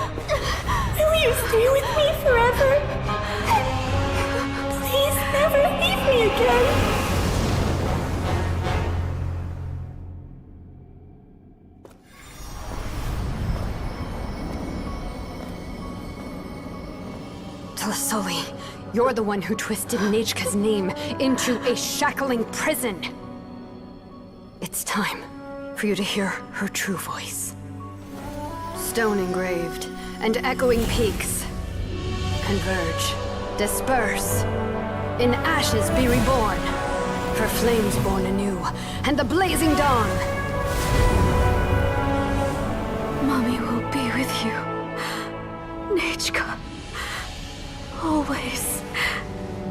Will you stay with me forever? Please never leave me again. Tlazolli, you're the one who twisted Nyanyian's name into a shackling prison. It's time for you to hear her true voice. Stone engraved and echoing peaks. Converge, disperse. In ashes be reborn. For flames born anew, and the blazing dawn. Mommy will be with you. Nyanyian. Always.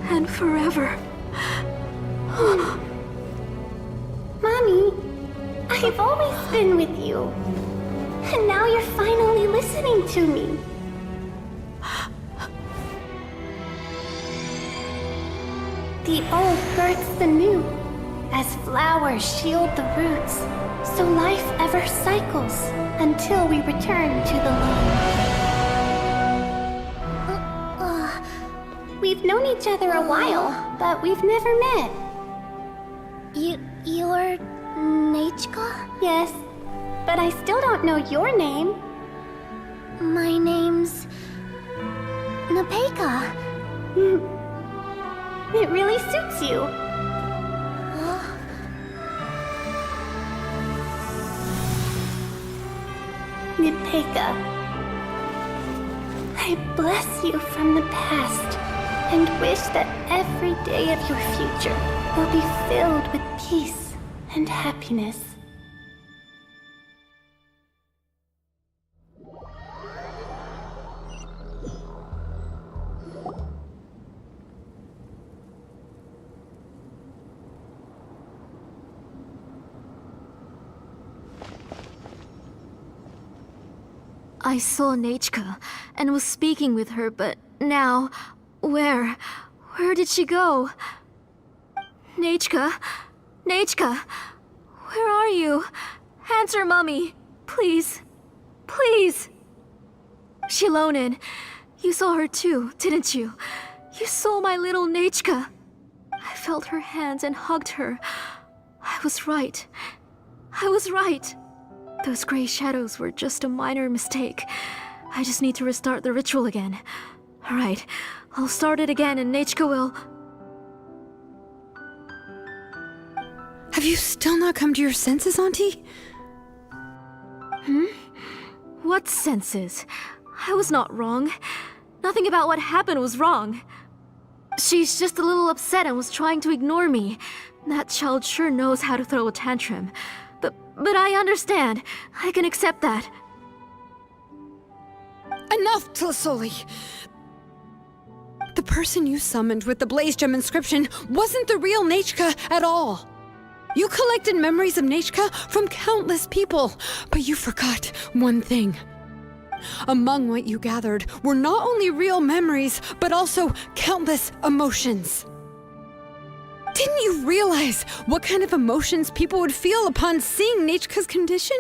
And forever. Mommy, I've always been with you. And now you're finally listening to me. The old births the new. as flowers shield the roots, so life ever cycles until we return to the loam. We've known each other a while, but we've never met. You're Nyanyian? Yes, but I still don't know your name. My name's Napeka. It really suits you. Napeka, I bless you from the past and wish that every day of your future will be filled with peace and happiness. I saw Nyanyian and was speaking with her, but now, where did she go? Nyanyian? Nyanyian? Where are you? Answer, Mommy. Please. Please. Shilonen, you saw her too, didn't you? You saw my little Nyanyian. I felt her hands and hugged her. I was right. I was right. Those gray shadows were just a minor mistake. I just need to restart the ritual again. Alright, I'll start it again and Nyanyian will... Have you still not come to your senses, Auntie? What senses? I was not wrong. Nothing about what happened was wrong. She's just a little upset and was trying to ignore me. That child sure knows how to throw a tantrum. But I understand. I can accept that. Enough, Tlazolli! The person you summoned with the Blaze Gem inscription wasn't the real Nyanyian at all. You collected memories of Nyanyian from countless people, but you forgot one thing. Among what you gathered were not only real memories, but also countless emotions. Didn't you realize what kind of emotions people would feel upon seeing Nyanyian's condition?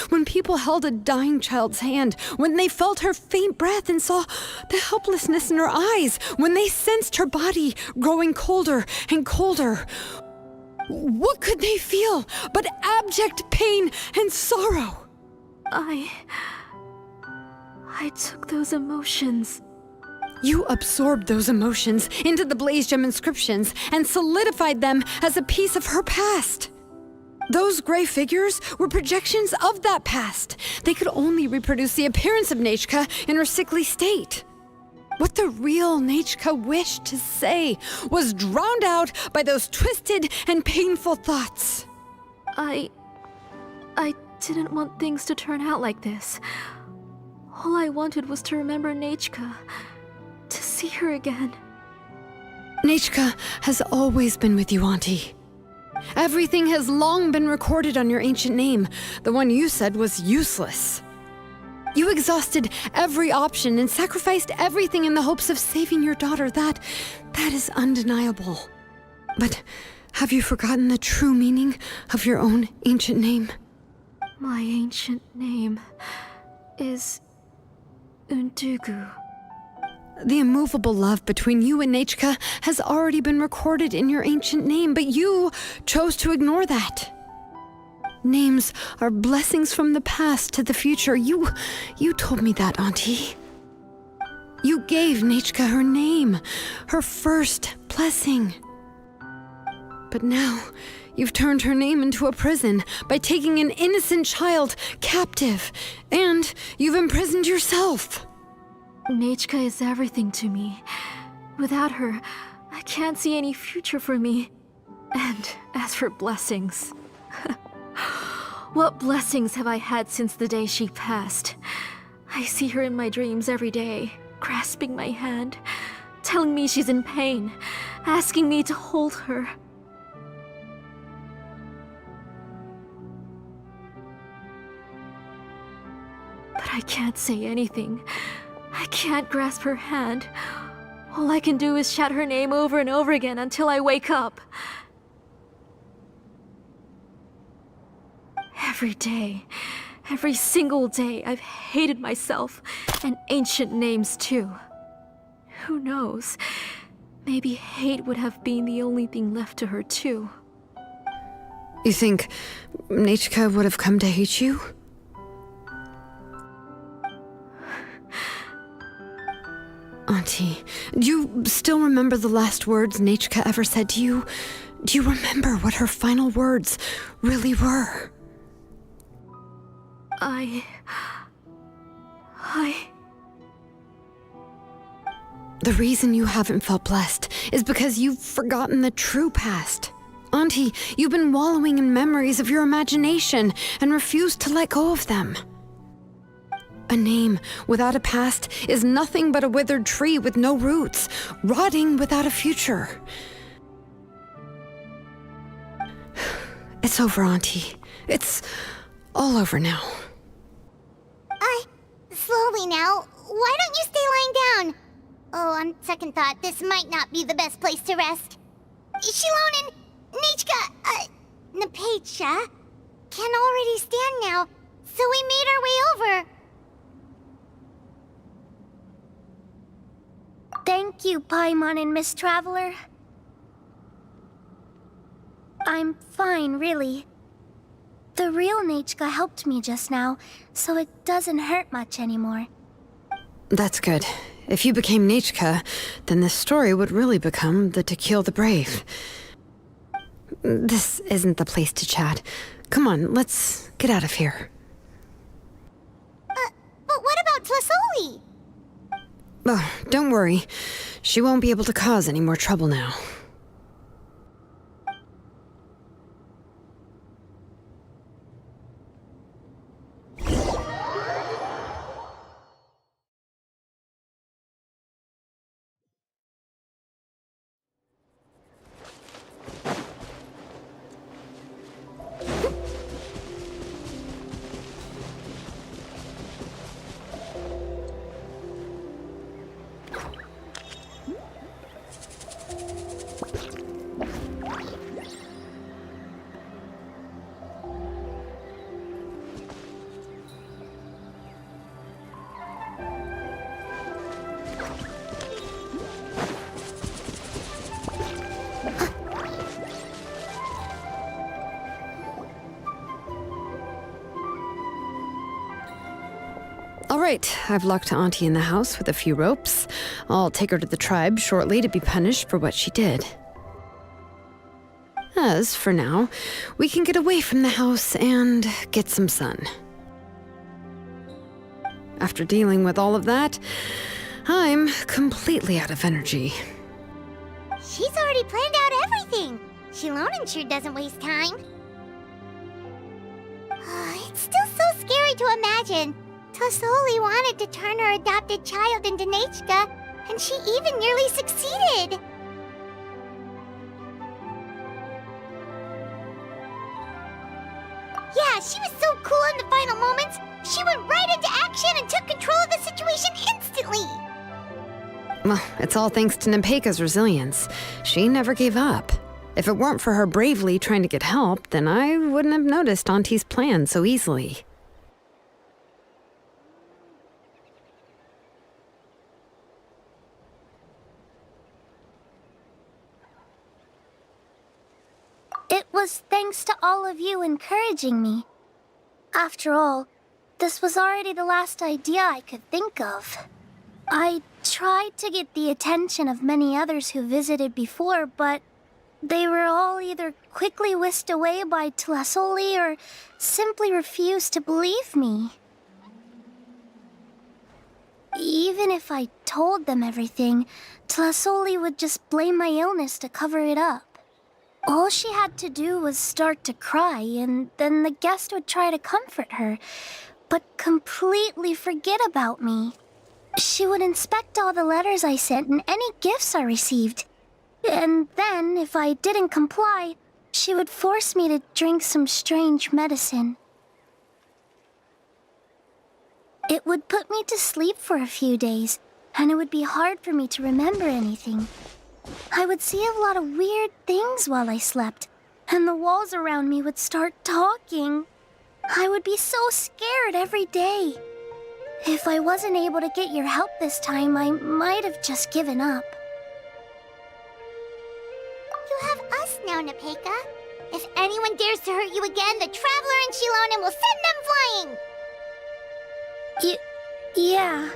When people held a dying child's hand, when they felt her faint breath and saw the helplessness in her eyes, when they sensed her body growing colder and colder, what could they feel but abject pain and sorrow? I took those emotions. You absorbed those emotions into the Blaze Gem inscriptions and solidified them as a piece of her past. Those gray figures were projections of that past. They could only reproduce the appearance of Nyanyian in her sickly state. What the real Nyanyian wished to say was drowned out by those twisted and painful thoughts. I didn't want things to turn out like this. All I wanted was to remember Nyanyian. To see her again. Nyanyian has always been with you, Auntie. Everything has long been recorded on your ancient name. The one you said was useless. You exhausted every option and sacrificed everything in the hopes of saving your daughter. That is undeniable. But have you forgotten the true meaning of your own ancient name? My ancient name is Undugu. The immovable love between you and Nyanyian has already been recorded in your ancient name, but you chose to ignore that. Names are blessings from the past to the future. You told me that, Auntie. You gave Nyanyian her name, her first blessing. But now, you've turned her name into a prison by taking an innocent child captive, and you've imprisoned yourself. Nyanyian is everything to me. Without her, I can't see any future for me. And as for blessings... what blessings have I had since the day she passed? I see her in my dreams every day, grasping my hand, telling me she's in pain, asking me to hold her. But I can't say anything. I can't grasp her hand. All I can do is shout her name over and over again until I wake up. Every day, every single day, I've hated myself, and ancient names too. Who knows? Maybe hate would have been the only thing left to her too. You think Nyanyian would have come to hate you? Auntie, do you still remember the last words Nyanyian ever said to you? Do you remember what her final words really were? The reason you haven't felt blessed is because you've forgotten the true past. Auntie, you've been wallowing in memories of your imagination and refused to let go of them. A name without a past is nothing but a withered tree with no roots, rotting without a future. It's over, Auntie. It's all over now. Slowly now. Why don't you stay lying down? Oh, on second thought, this might not be the best place to rest. Shilon and Nyanyian, Napacha can already stand now, so we made our way over. Thank you, Paimon and Miss Traveler. I'm fine, really. The real Nyanyian helped me just now, so it doesn't hurt much anymore. That's good. If you became Nyanyian, then this story would really become the To Kill the Brave. This isn't the place to chat. Come on, let's get out of here. But what about Tlazolli? Oh, don't worry. She won't be able to cause any more trouble now. All right, I've locked Auntie in the house with a few ropes. I'll take her to the tribe shortly to be punished for what she did. As for now, we can get away from the house and get some sun. After dealing with all of that, I'm completely out of energy. She's already planned out everything. Shilon sure doesn't waste time. It's still so scary to imagine. Tlazolli wanted to turn her adopted child into Nyanyian, and she even nearly succeeded. Yeah, she was so cool in the final moments. She went right into action and took control of the situation instantly. Well, it's all thanks to Napacha's resilience. She never gave up. If it weren't for her bravely trying to get help, then I wouldn't have noticed Auntie's plan so easily. It was thanks to all of you encouraging me. After all, this was already the last idea I could think of. I tried to get the attention of many others who visited before, but they were all either quickly whisked away by Tlazolli or simply refused to believe me. Even if I told them everything, Tlazolli would just blame my illness to cover it up. All she had to do was start to cry, and then the guest would try to comfort her, but completely forget about me. She would inspect all the letters I sent and any gifts I received. And then, if I didn't comply, she would force me to drink some strange medicine. It would put me to sleep for a few days, and it would be hard for me to remember anything. I would see a lot of weird things while I slept, and the walls around me would start talking. I would be so scared every day. If I wasn't able to get your help this time, I might have just given up. You have us now, Nepeka. If anyone dares to hurt you again, the Traveler and Shilonen will send them flying! Yeah.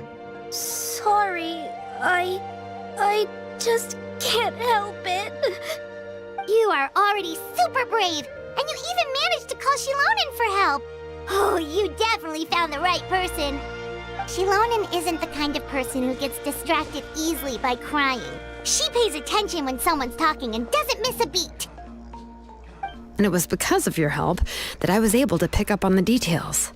Sorry. I just can't help it. You are already super brave, and you even managed to call Shilonen for help. Oh, you definitely found the right person. Shilonen isn't the kind of person who gets distracted easily by crying. She pays attention when someone's talking and doesn't miss a beat. And it was because of your help that I was able to pick up on the details.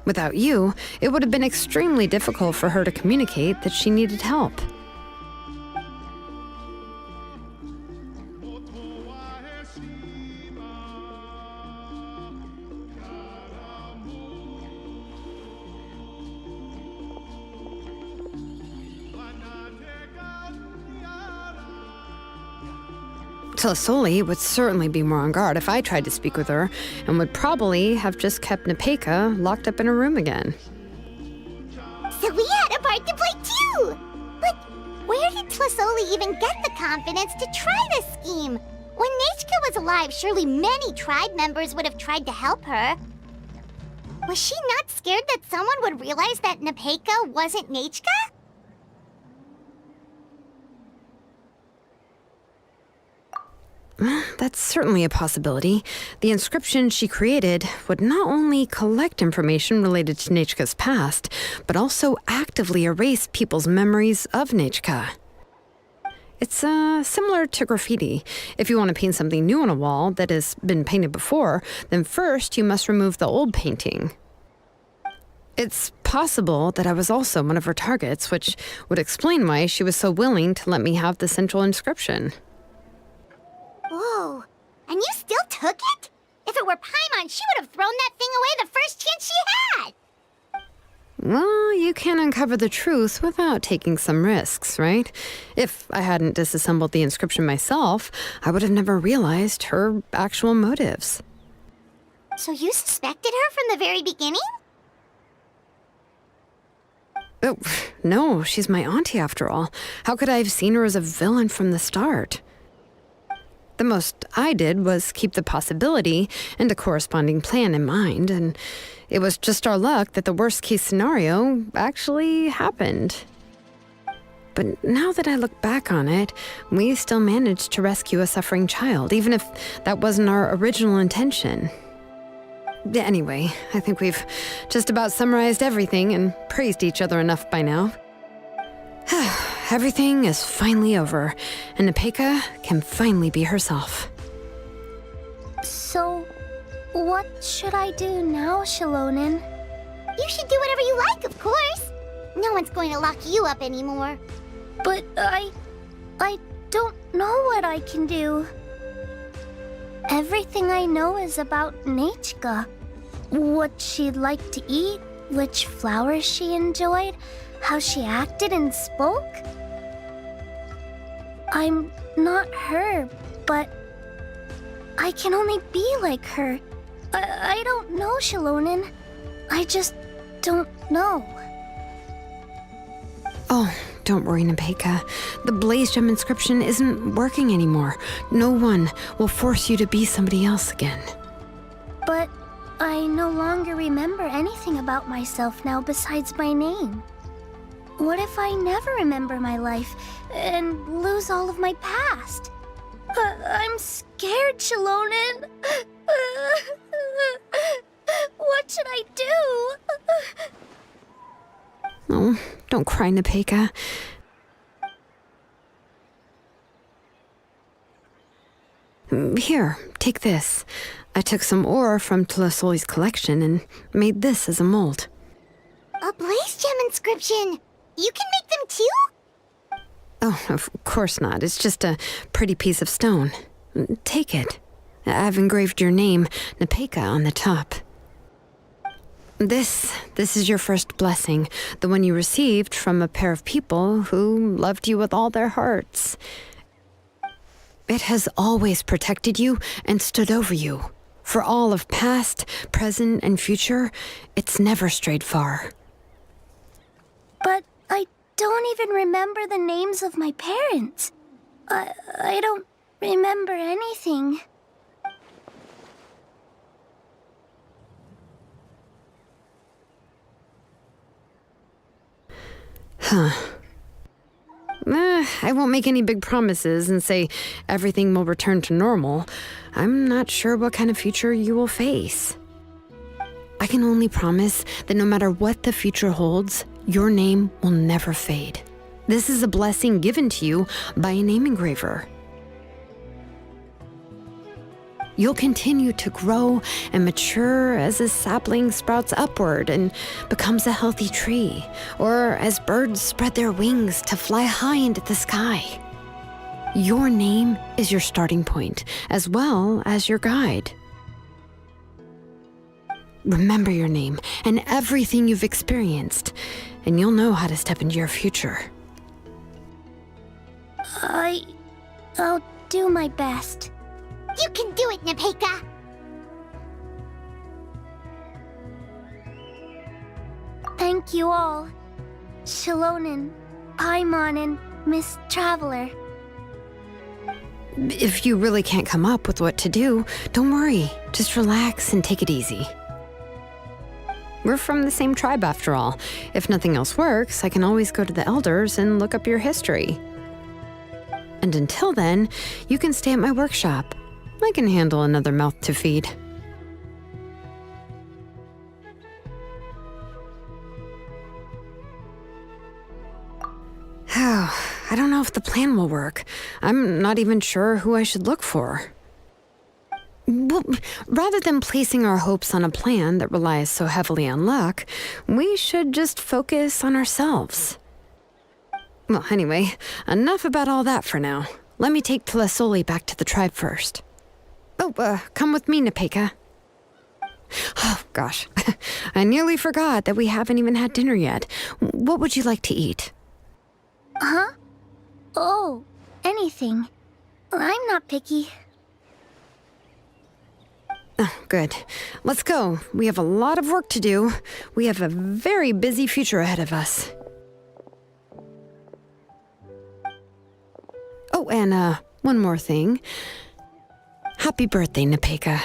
Without you, it would have been extremely difficult for her to communicate that she needed help. Tlazolli would certainly be more on guard if I tried to speak with her, and would probably have just kept Nepeka locked up in her room again. So we had a part to play too! But where did Tlazolli even get the confidence to try this scheme? When Nechka was alive, surely many tribe members would have tried to help her. Was she not scared that someone would realize that Nepeka wasn't Nechka? That's certainly a possibility. The inscription she created would not only collect information related to Nechka's past, but also actively erase people's memories of Nechka. It's similar to graffiti. If you want to paint something new on a wall that has been painted before, then first you must remove the old painting. It's possible that I was also one of her targets, which would explain why she was so willing to let me have the central inscription. Whoa, and you still took it? If it were Paimon, she would have thrown that thing away the first chance she had! Well, you can't uncover the truth without taking some risks, right? If I hadn't disassembled the inscription myself, I would have never realized her actual motives. So you suspected her from the very beginning? Oh, no, she's my auntie after all. How could I have seen her as a villain from the start? The most I did was keep the possibility and a corresponding plan in mind, and it was just our luck that the worst-case scenario actually happened. But now that I look back on it, we still managed to rescue a suffering child, even if that wasn't our original intention. Anyway, I think we've just about summarized everything and praised each other enough by now. Everything is finally over, and Nepeka can finally be herself. So, what should I do now, Shilonen? You should do whatever you like, of course. No one's going to lock you up anymore. But I don't know what I can do. Everything I know is about Nechka. What she'd like to eat, which flowers she enjoyed, how she acted and spoke. I'm not her, but I can only be like her. I don't know, Shilonen. I just don't know. Oh, don't worry, Nepeka. The Blaze Gem inscription isn't working anymore. No one will force you to be somebody else again. But I no longer remember anything about myself now besides my name. What if I never remember my life and lose all of my past? I'm scared, Shilonen. What should I do? Oh, don't cry, Nepeka. Here, take this. I took some ore from Tlazolli's collection and made this as a mold. A Blaze Gem inscription! You can make them too? Oh, of course not. It's just a pretty piece of stone. Take it. I've engraved your name, Nepeka, on the top. This is your first blessing, the one you received from a pair of people who loved you with all their hearts. It has always protected you and stood over you. For all of past, present, and future, it's never strayed far. But I don't even remember the names of my parents. I don't remember anything. Huh. I won't make any big promises and say everything will return to normal. I'm not sure what kind of future you will face. I can only promise that no matter what the future holds, your name will never fade. This is a blessing given to you by a name engraver. You'll continue to grow and mature as a sapling sprouts upward and becomes a healthy tree, or as birds spread their wings to fly high into the sky. Your name is your starting point, as well as your guide. Remember your name and everything you've experienced, and you'll know how to step into your future. I'll do my best. You can do it, Nepeka! Thank you all. Shilonen, Paimon, and Miss Traveler. If you really can't come up with what to do, don't worry. Just relax and take it easy. We're from the same tribe after all. If nothing else works, I can always go to the elders and look up your history. And until then, you can stay at my workshop. I can handle another mouth to feed. I don't know if the plan will work. I'm not even sure who I should look for. Well, rather than placing our hopes on a plan that relies so heavily on luck, we should just focus on ourselves. Well, anyway, enough about all that for now. Let me take Tlazolli back to the tribe first. Oh, come with me, Nepeka. Oh, gosh. I nearly forgot that we haven't even had dinner yet. What would you like to eat? Huh? Oh, anything. I'm not picky. Oh, good. Let's go. We have a lot of work to do. We have a very busy future ahead of us. Oh, and one more thing. Happy birthday, Nepeka.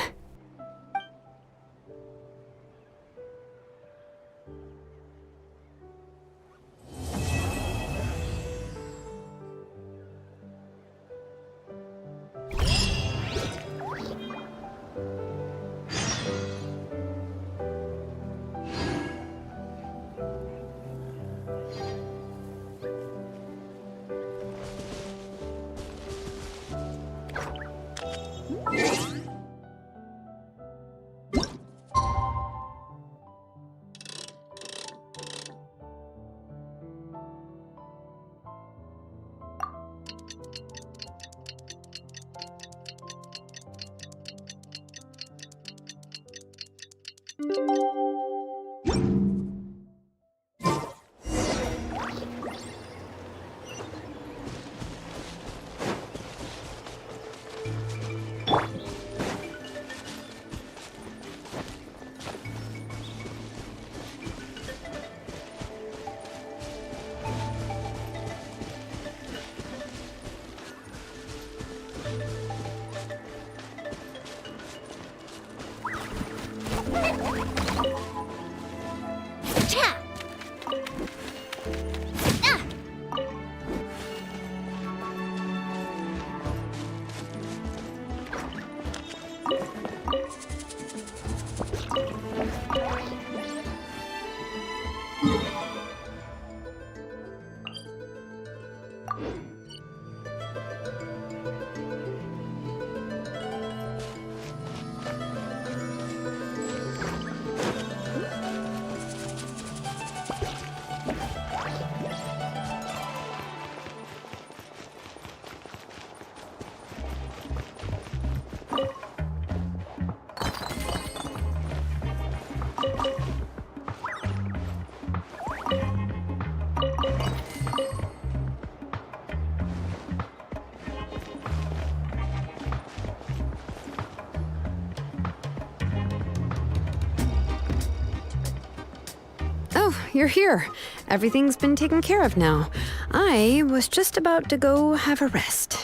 Oh, you're here. Everything's been taken care of now. I was just about to go have a rest.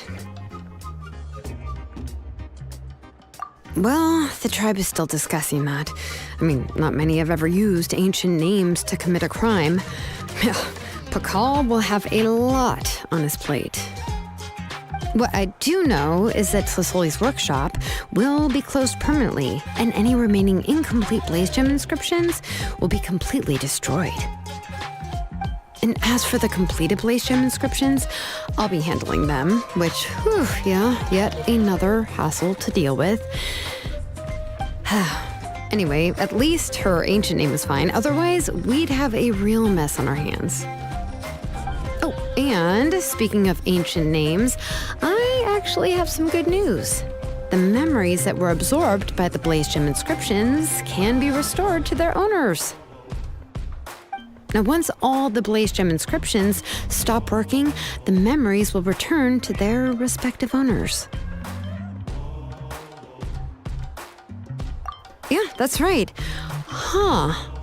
Well, the tribe is still discussing that. I mean, not many have ever used ancient names to commit a crime. Pakal will have a lot on his plate. What I do know is that Tlazolli's workshop will be closed permanently, and any remaining incomplete Blaze Gem inscriptions will be completely destroyed. And as for the completed Blaze Gem inscriptions, I'll be handling them, which, yet another hassle to deal with. Anyway, at least her ancient name is fine. Otherwise, we'd have a real mess on our hands. Oh, and speaking of ancient names, I actually have some good news. The memories that were absorbed by the Blaze Gem inscriptions can be restored to their owners. Now, once all the Blaze Gem inscriptions stop working, the memories will return to their respective owners. Yeah, that's right.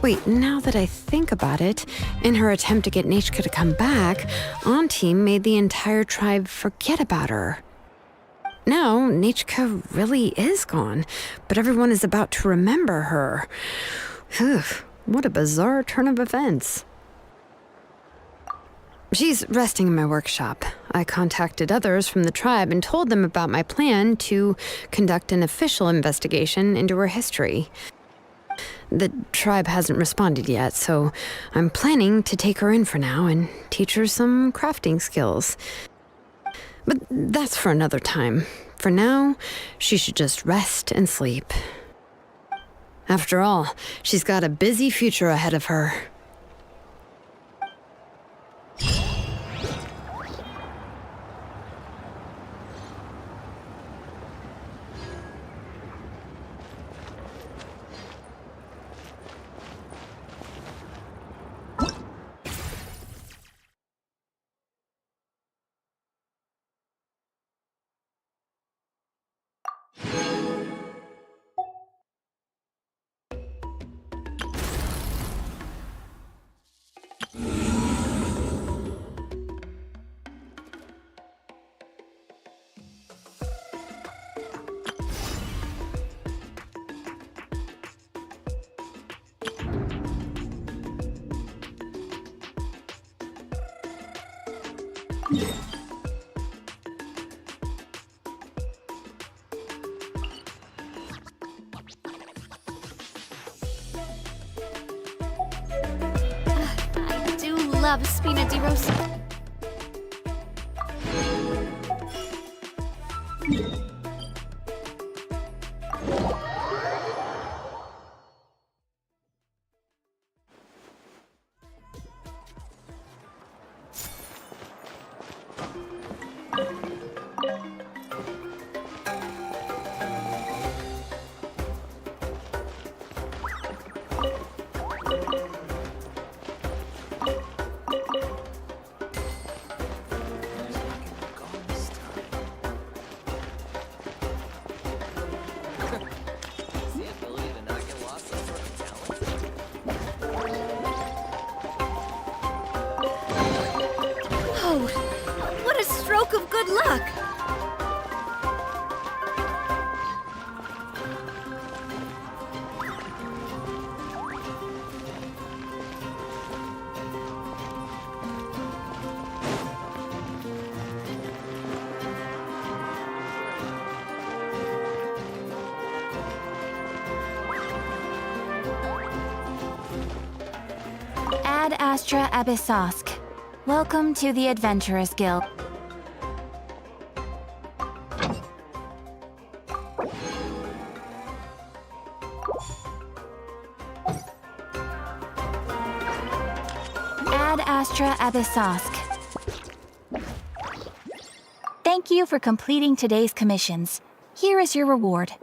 Wait, now that I think about it, in her attempt to get Nyanyian to come back, Auntie made the entire tribe forget about her. Now, Nyanyian really is gone, but everyone is about to remember her. What a bizarre turn of events. She's resting in my workshop. I contacted others from the tribe and told them about my plan to conduct an official investigation into her history. The tribe hasn't responded yet, so I'm planning to take her in for now and teach her some crafting skills. But that's for another time. For now, she should just rest and sleep. After all, she's got a busy future ahead of her. I do love Spina di Rosa. What a stroke of good luck! Ad Astra Abyssosk. Welcome to the Adventurers Guild. Ad Astra Abyssosk. Thank you for completing today's commissions. Here is your reward.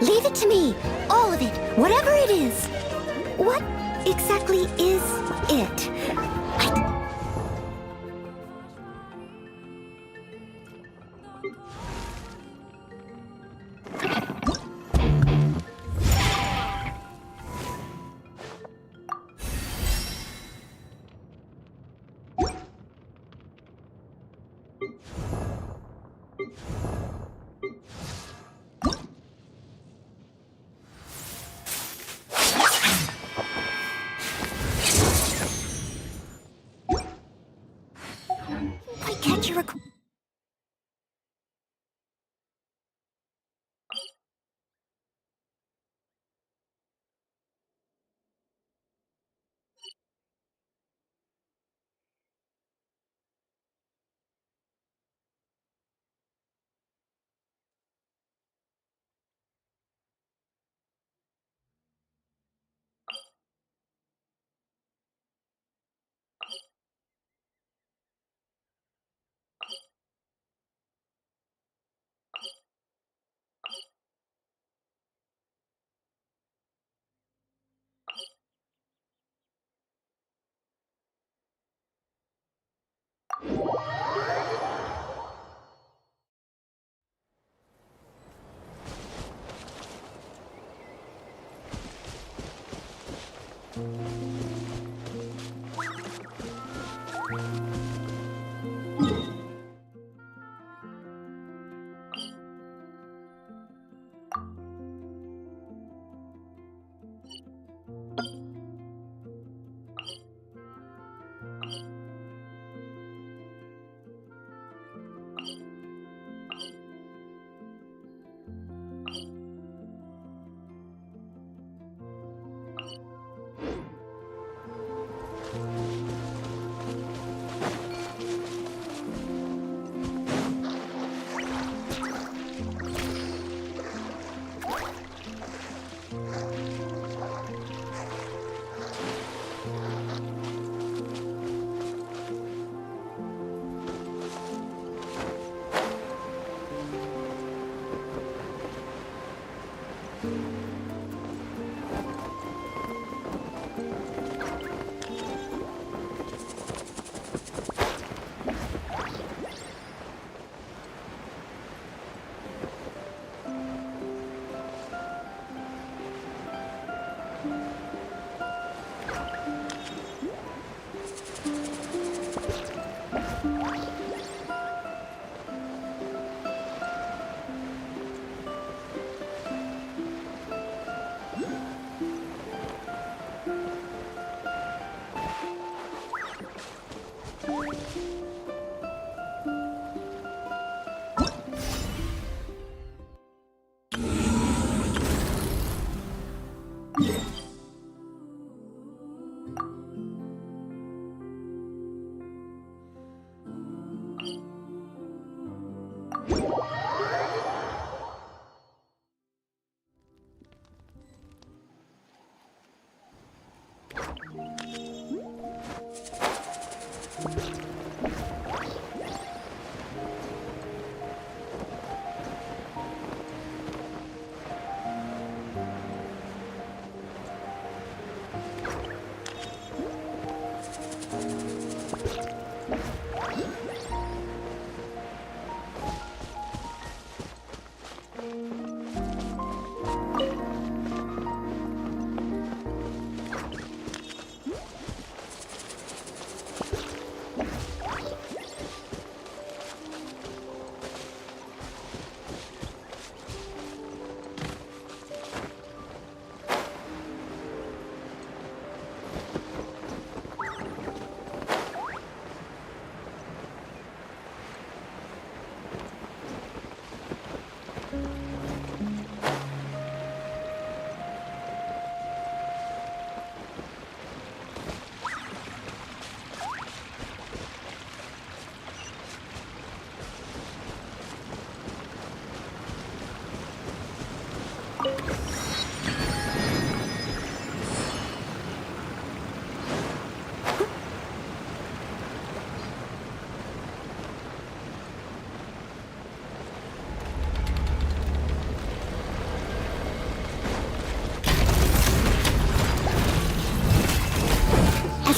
Leave it to me. All of it. Whatever it is. What exactly is it? Why can't you record?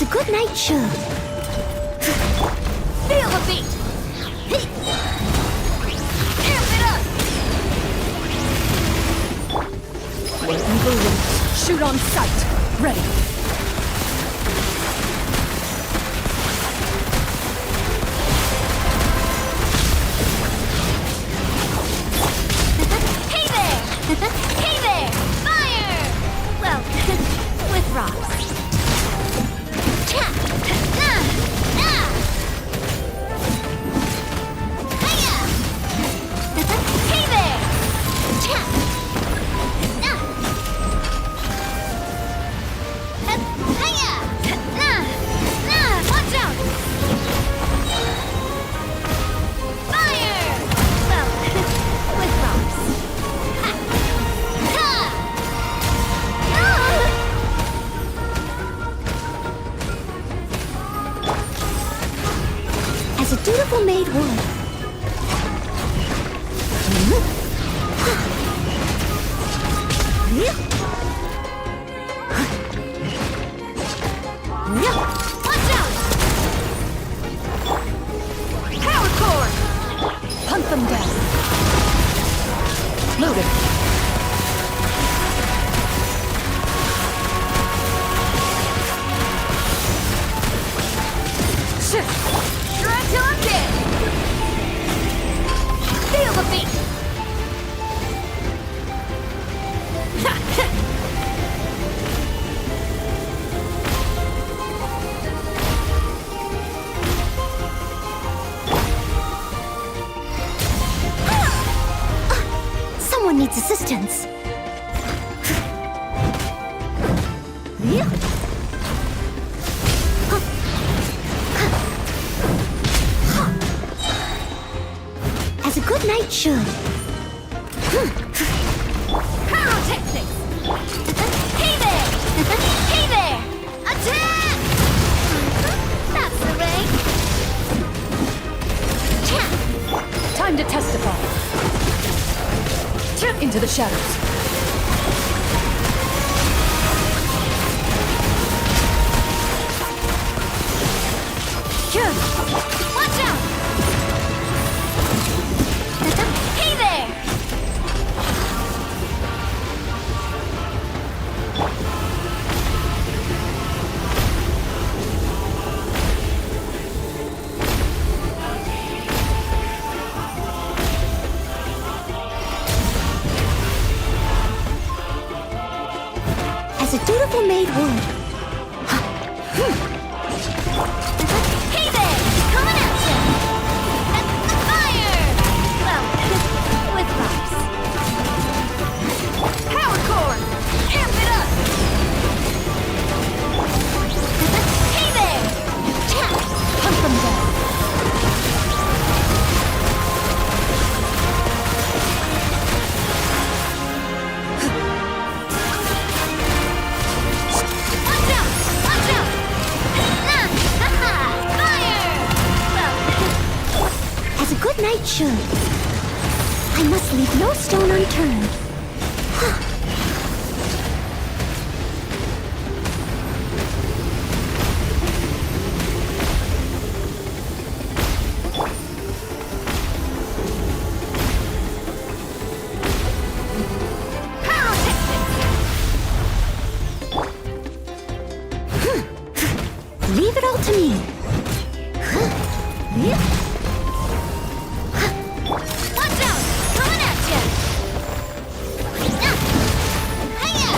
good night should. Feel the beat! Amp it up! Where evil lurks, shoot on sight. Ready. Hey there! Hey there! Fire! Well, with rocks. Cha! Na! Na! Hiya! Hey there! Cha! Na! Hiya! Na! Na! Watch out! Fire! Well, with rocks. Ha! Ha! As a dutiful maid would. Watch out! Power core! Hunt them down. Loaded. Shift! Try till I'm dead! Feel the beat! Someone needs assistance. As a good knight should. Pyrotechnics! Hey there! Hey there! Attack! That's the way! Time to testify. Into the shadows. Watch out! Hey there! As a dutiful maid would. Hey there! Coming at ya! Fire! Well, with rocks. Power core! Amp it up! Hey there! Hunt them down. Watch out! Watch out! Fire! Well, As a good knight should. I must leave no stone unturned. Leave it all to me. watch out! Coming at ya! Hiya!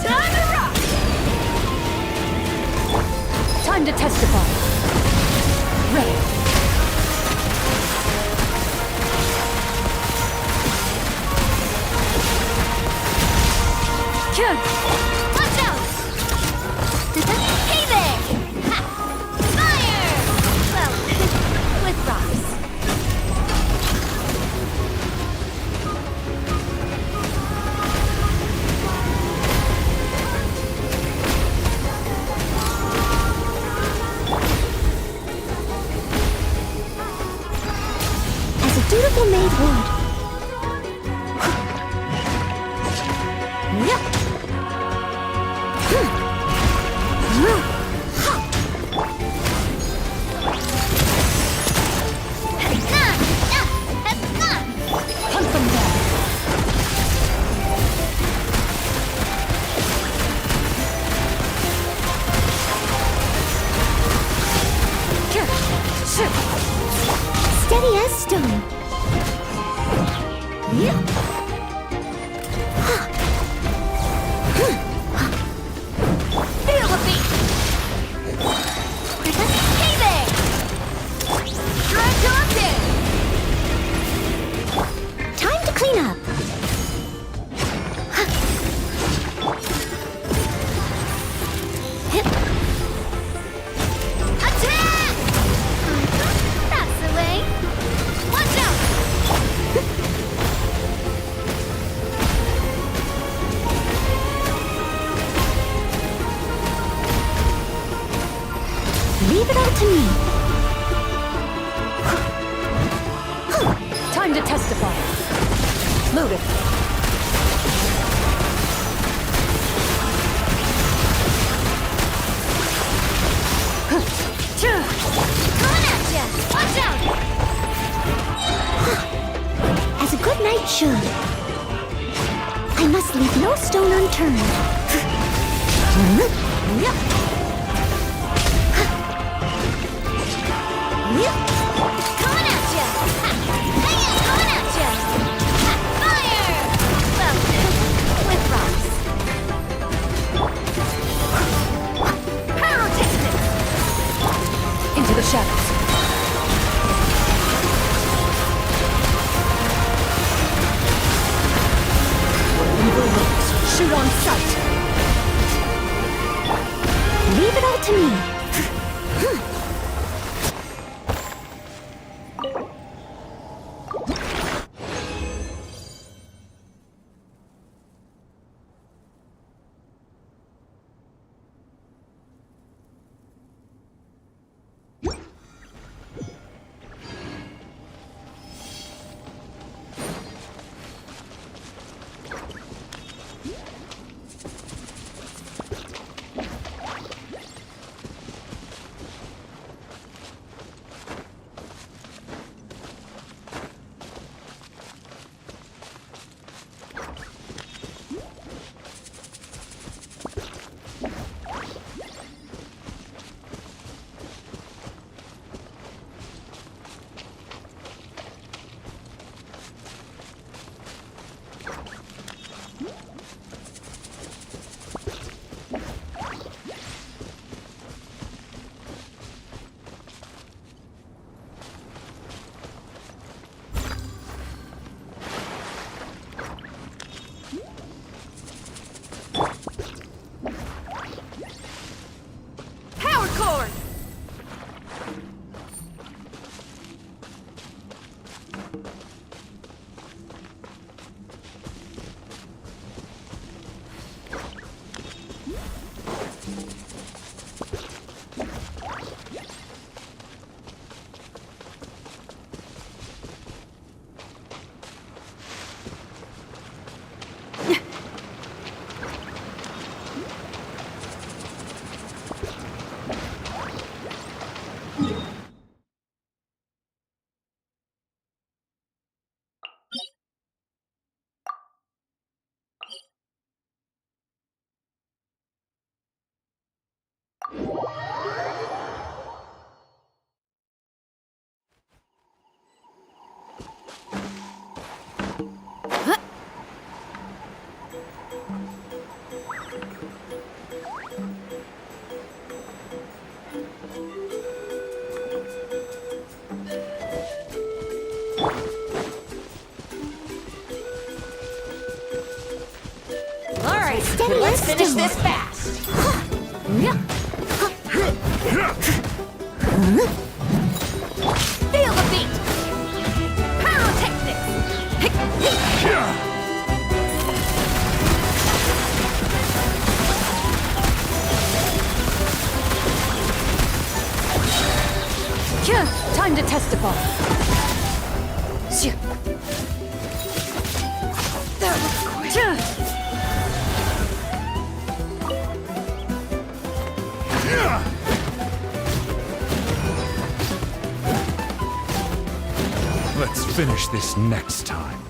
Time to rock! Time to testify. Ready. Watch out! Hey there! Ha! Fire! Well, with rocks. As a dutiful maid would. Feel the beat! Hey there! Try to update! Time to clean up. Attack! That's the way. Watch out! Leave it all to me. Time to testify. Loaded. Coming at ya! Watch out! As a good knight should. I must leave no stone unturned. Coming at ya! Hey, coming at ya! Fire! Well, with rocks. Pyrotechnics! Into the shadows. Evil rose. Shoot on sight. Leave it all to me. Let's finish this fast. Feel the beat! Pyrotechnics! Time to testify. That was quick. Let's finish this next time.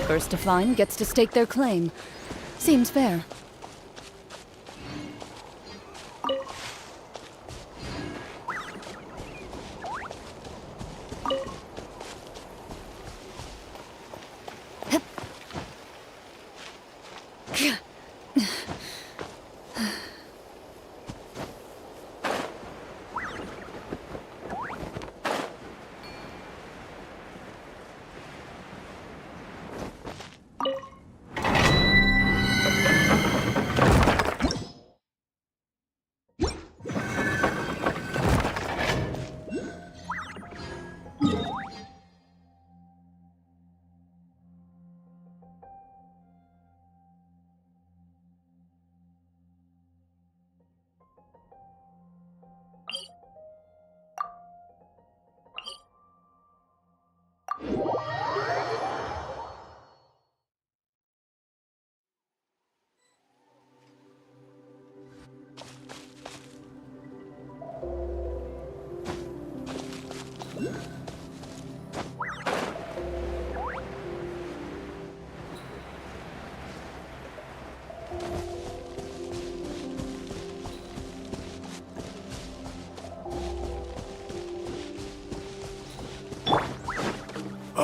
First to find gets to stake their claim. Seems fair.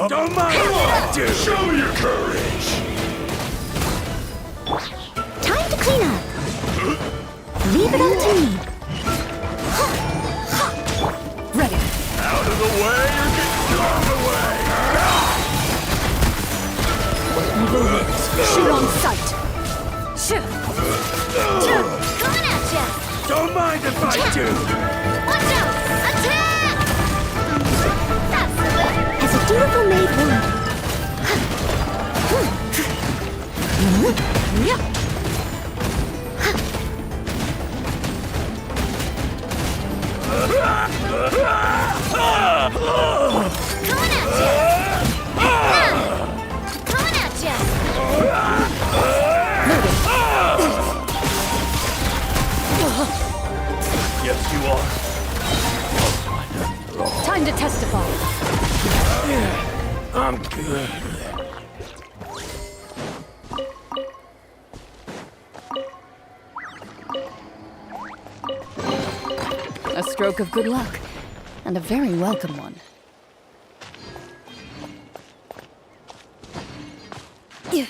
Don't mind what I do! Show your courage! Time to clean up. Leave it all to me. Ready. Out of the way or get drawn away! Shoot on sight. Coming at ya! Don't mind if I do! Watch out! Attack! That's the way. As a dutiful maid would. Coming at ya! Coming at ya! Yes, you are. Time to testify. I'm good. A stroke of good luck, and a very welcome one. Yeah.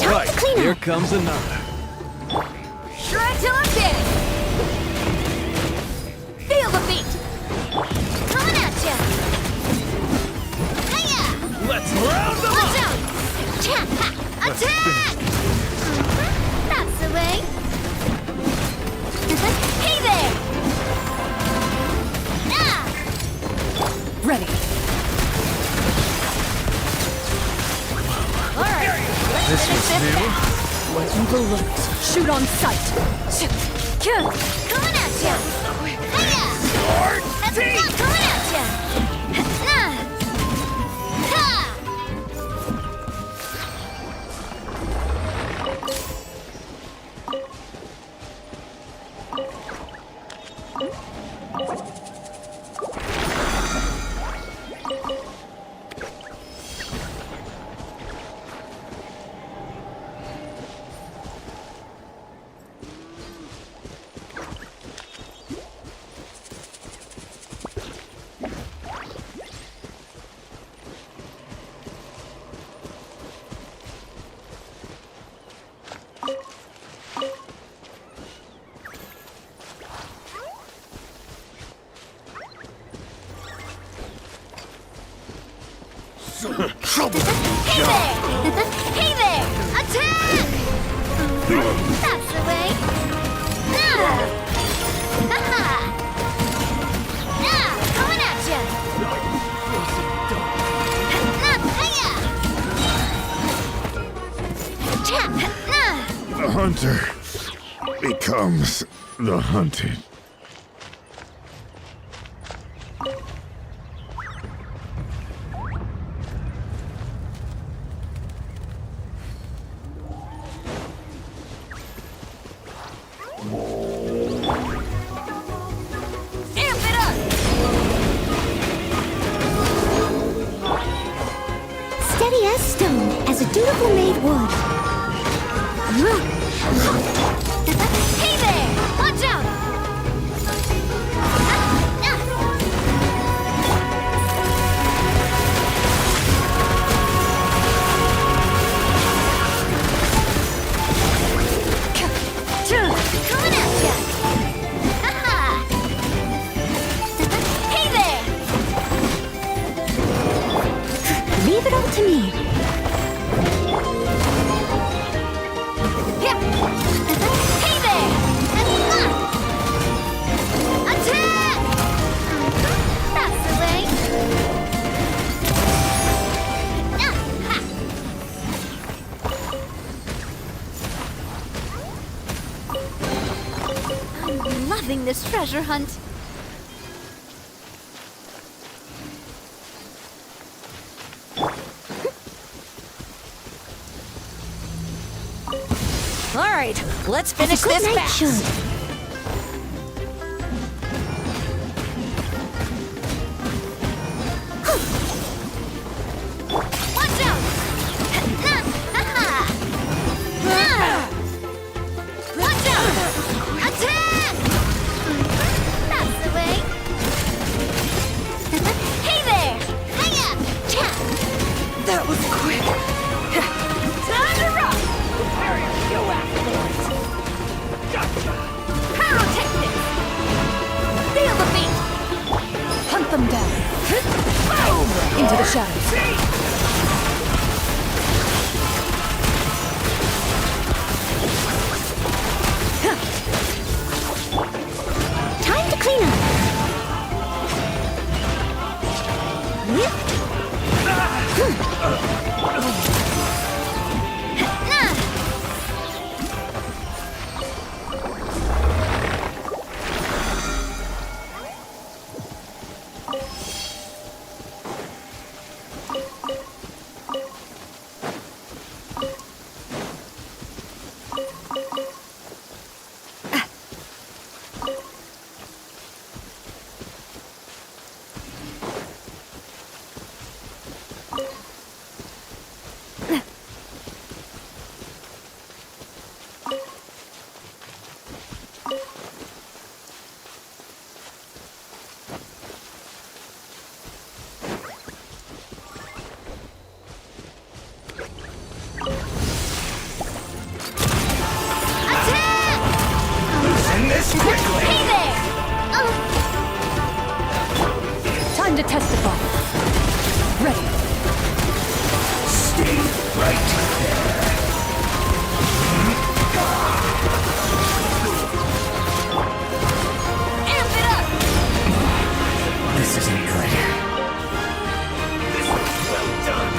Right, here comes another. Shred till I'm dead! Feel the beat! Coming at ya! Hiya! Let's round them Watch up! out! Cha! Ha! Attack! That's the way. Hey there! Ah! Ready. This was new. Overlooked. Shoot on sight. Coming at ya! Hiya! That's not coming at ya! Ha! Hey there! Hey there! Attack! That's the way. Ha-ha! Coming at ya! Hiya! The hunter becomes the hunted. Steady as stone, as a dutiful maid would. Hey there! Watch out! Coming at ya! Ha-ha! Hey there! Leave it all to me. Hey there! Attack! That's the way. this treasure hunt. All right, let's finish Good this night, fast. Shun. Watch out! Watch out! Attack! That's the way. Hey there! Hiya! That was quick. Time to rock! You afterwards. Pyrotechnics! Feel the beat! Hunt them down. Into the shadows. Time to clean up. Time to testify. Ready. Stay right there. Amp it up! This isn't good. This was well done.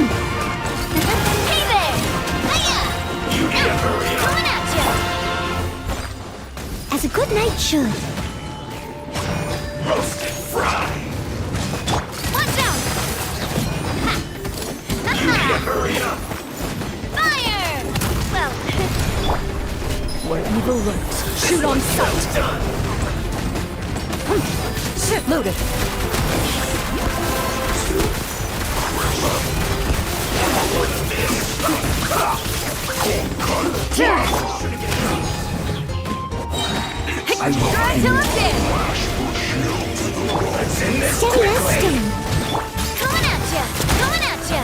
Hey there! Hiya! You need to hurry up. Coming at ya! As a good knight should. Roasted fry. Watch out! You need to hurry up. Fire! Well, Where evil lurks, shoot on sight. Done. Shit loaded. I will try till I'm dead! Let's end this Steady as quickly. Stan. Coming at ya! Coming at ya!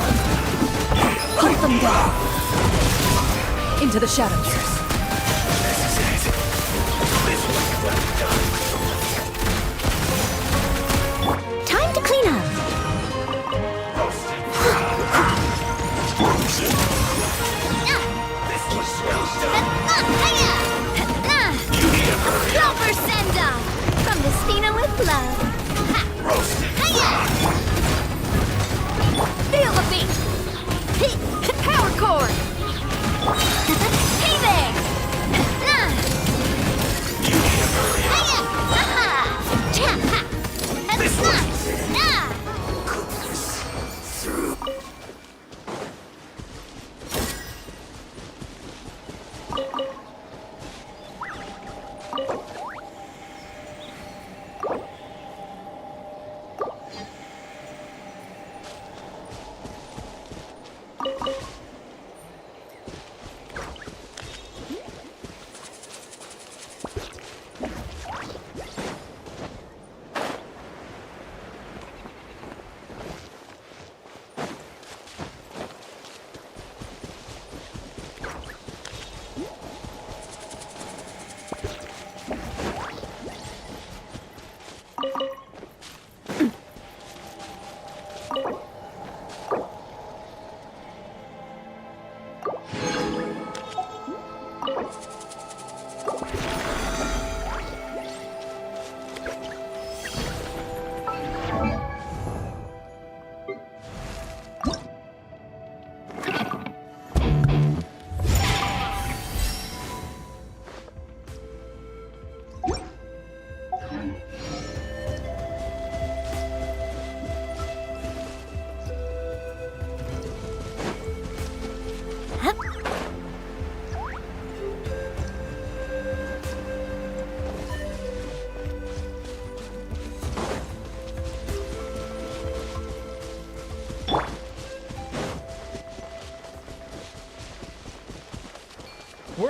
Hunt them down. Into the shadows. This is it. This was well done. Time to clean up. Roasted fry. This was well done. Hiya! You need to hurry Go up. for send-off! From the Spina with love. Roasted Hiya! Feel the beat! Power chord! Hey there!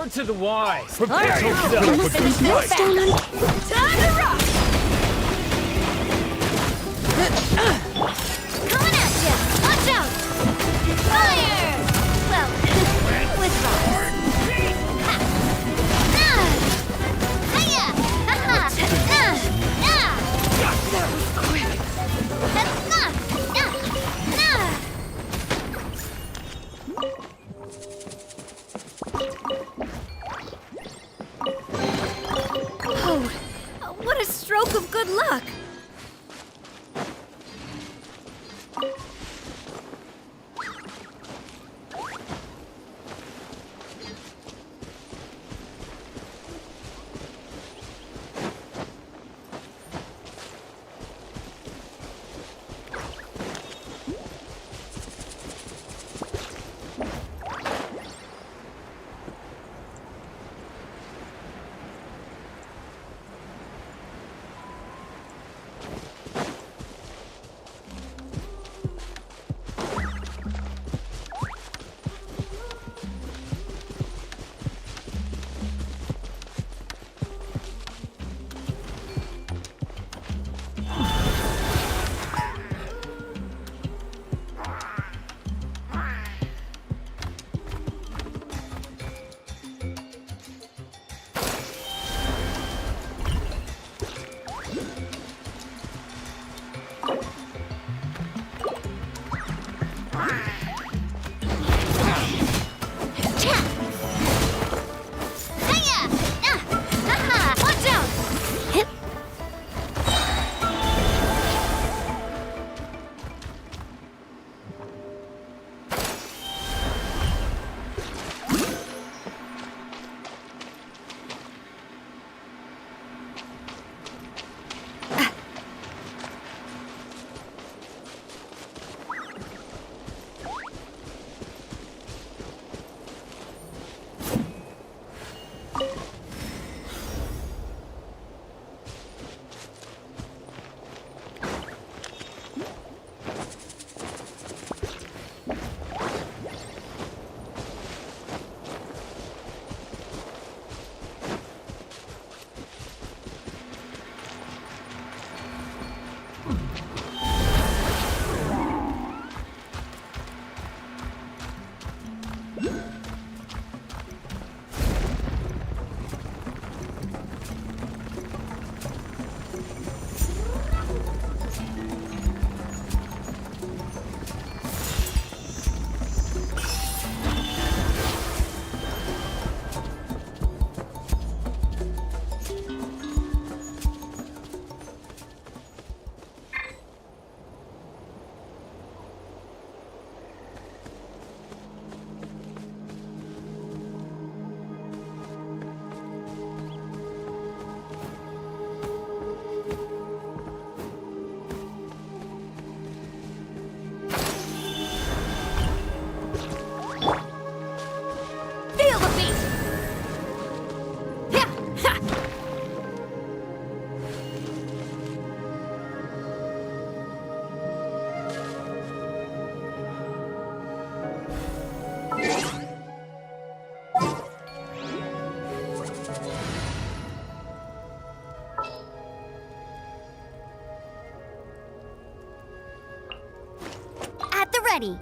Word to the wise. Prepare yourself for this fight. Time to rock! Coming at ya! Watch out! Fire! Well, with rocks. Ha! Nah! Hiya! Ha-ha! Nah! Nah! That was quick. Nah! Nah! Nah! Oh, what a stroke of good luck! Ready.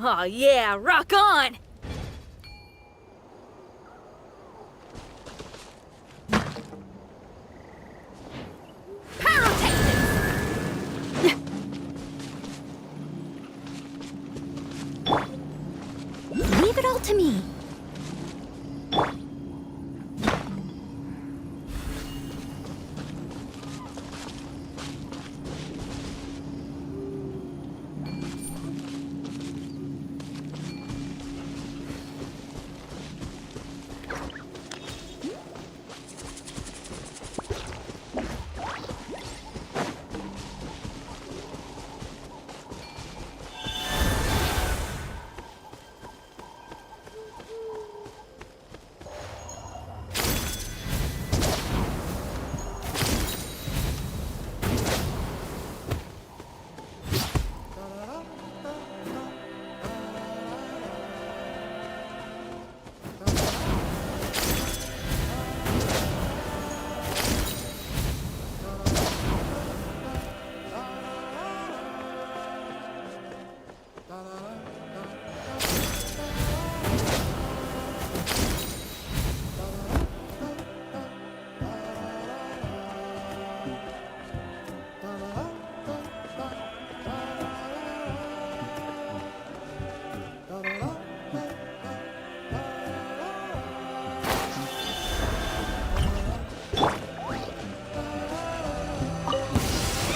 Oh yeah, rock on! Leave it all to me.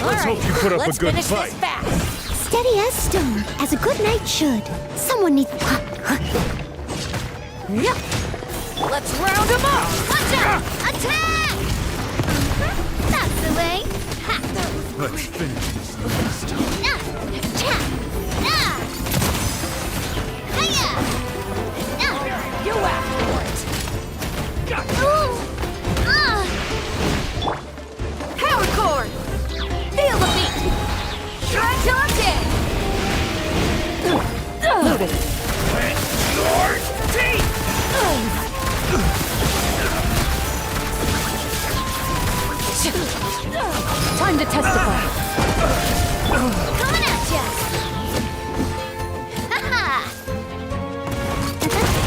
Let's hope you put up a good fight. Steady as stone, as a good knight should. Someone needs... Let's round them up! Watch out! Attack! That's the way. Ha! Let's finish this. You asked for it! Power chord! Feel the beat! Shrek Dante! Loaded. Wet your teeth! Time to testify. Coming at ya! Ha-ha!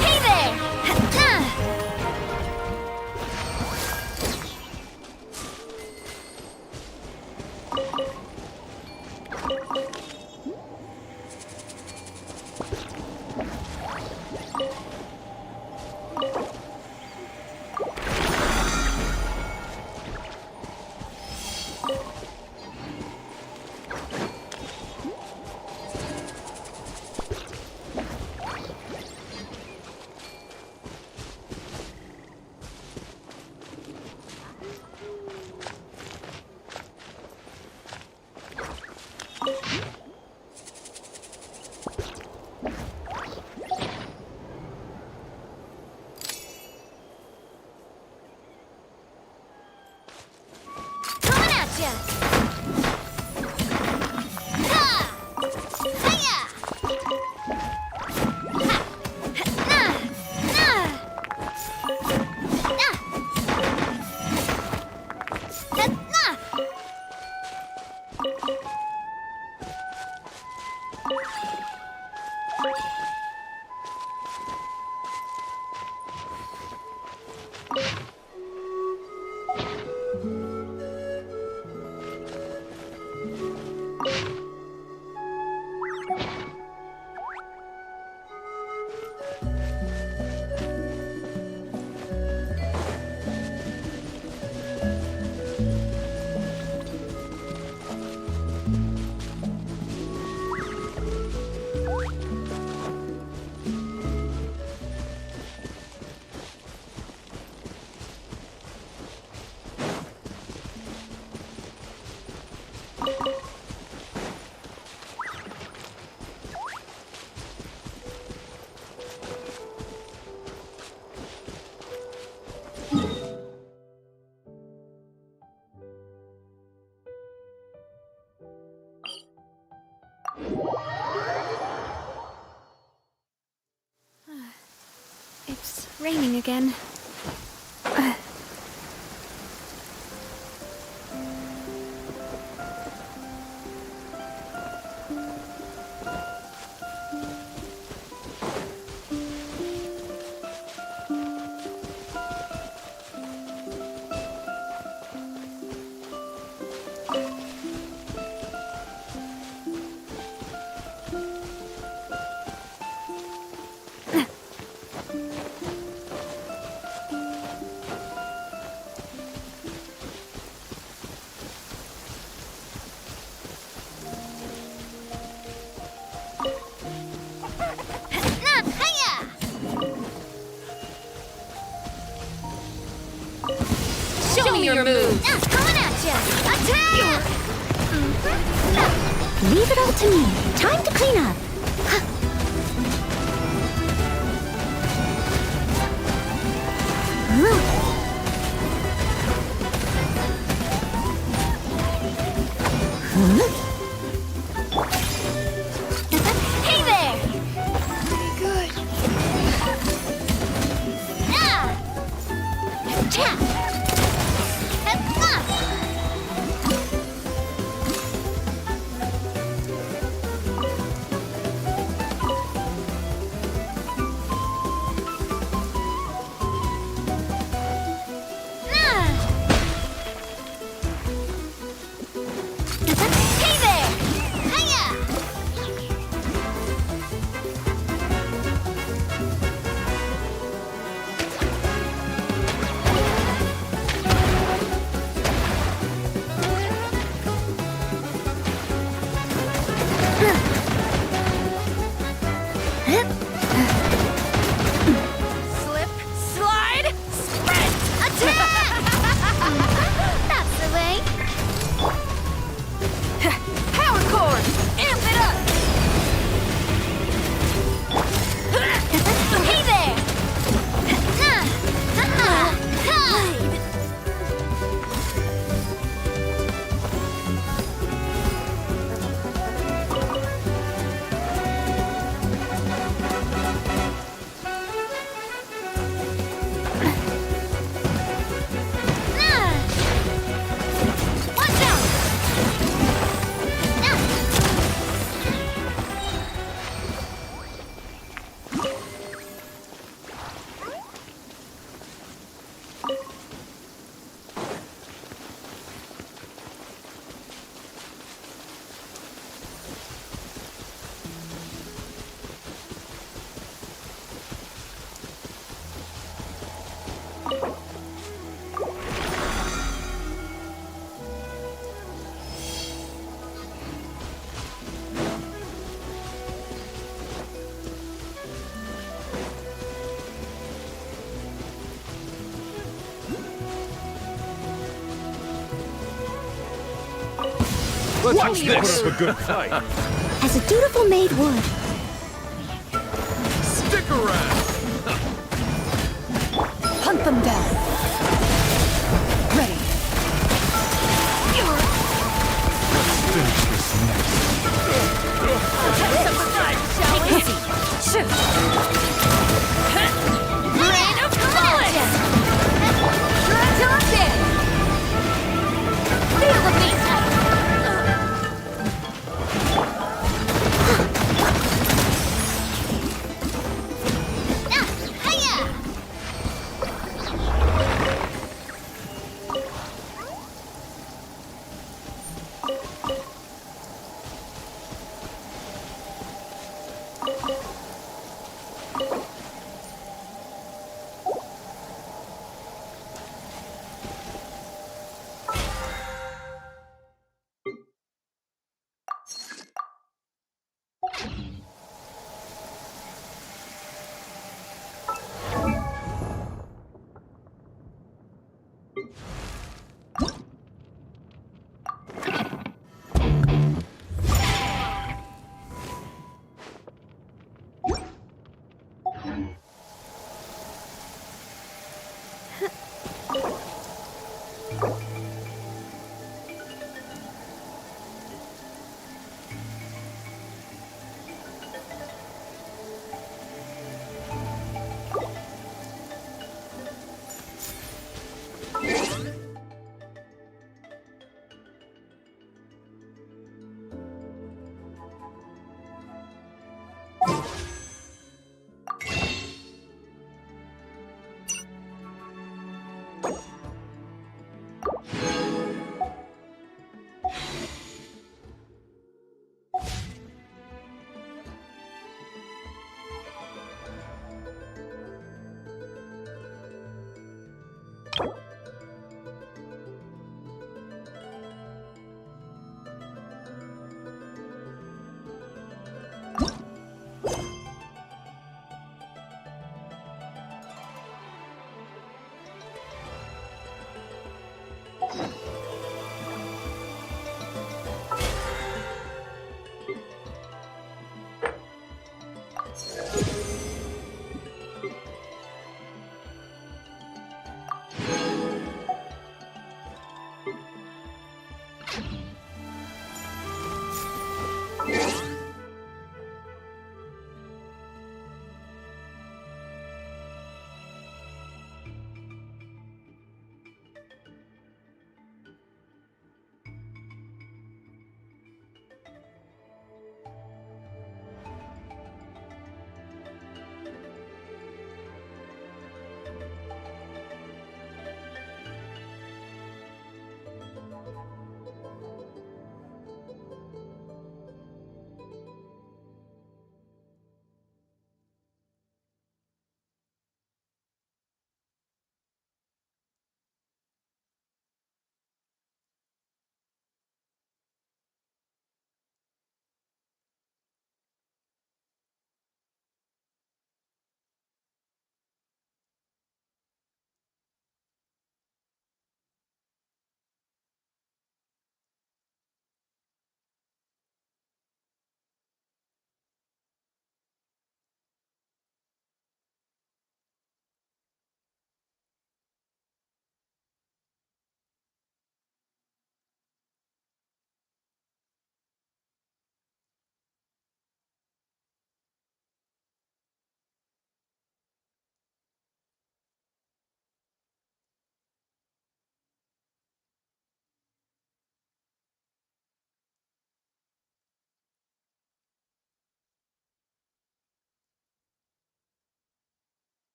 Hey there! It's raining again. your moves! Coming at ya! Attack! Leave it all to me. Time to clean up. Hey there! Pretty good. Attack! Hey there! Hiya! Slip, slide, sprint! Attack! That's the way. Power chord! Amp it up! Hey there! Watch out! Watch this! Put up a good fight. As a dutiful maid would. Stick around! Hunt them down.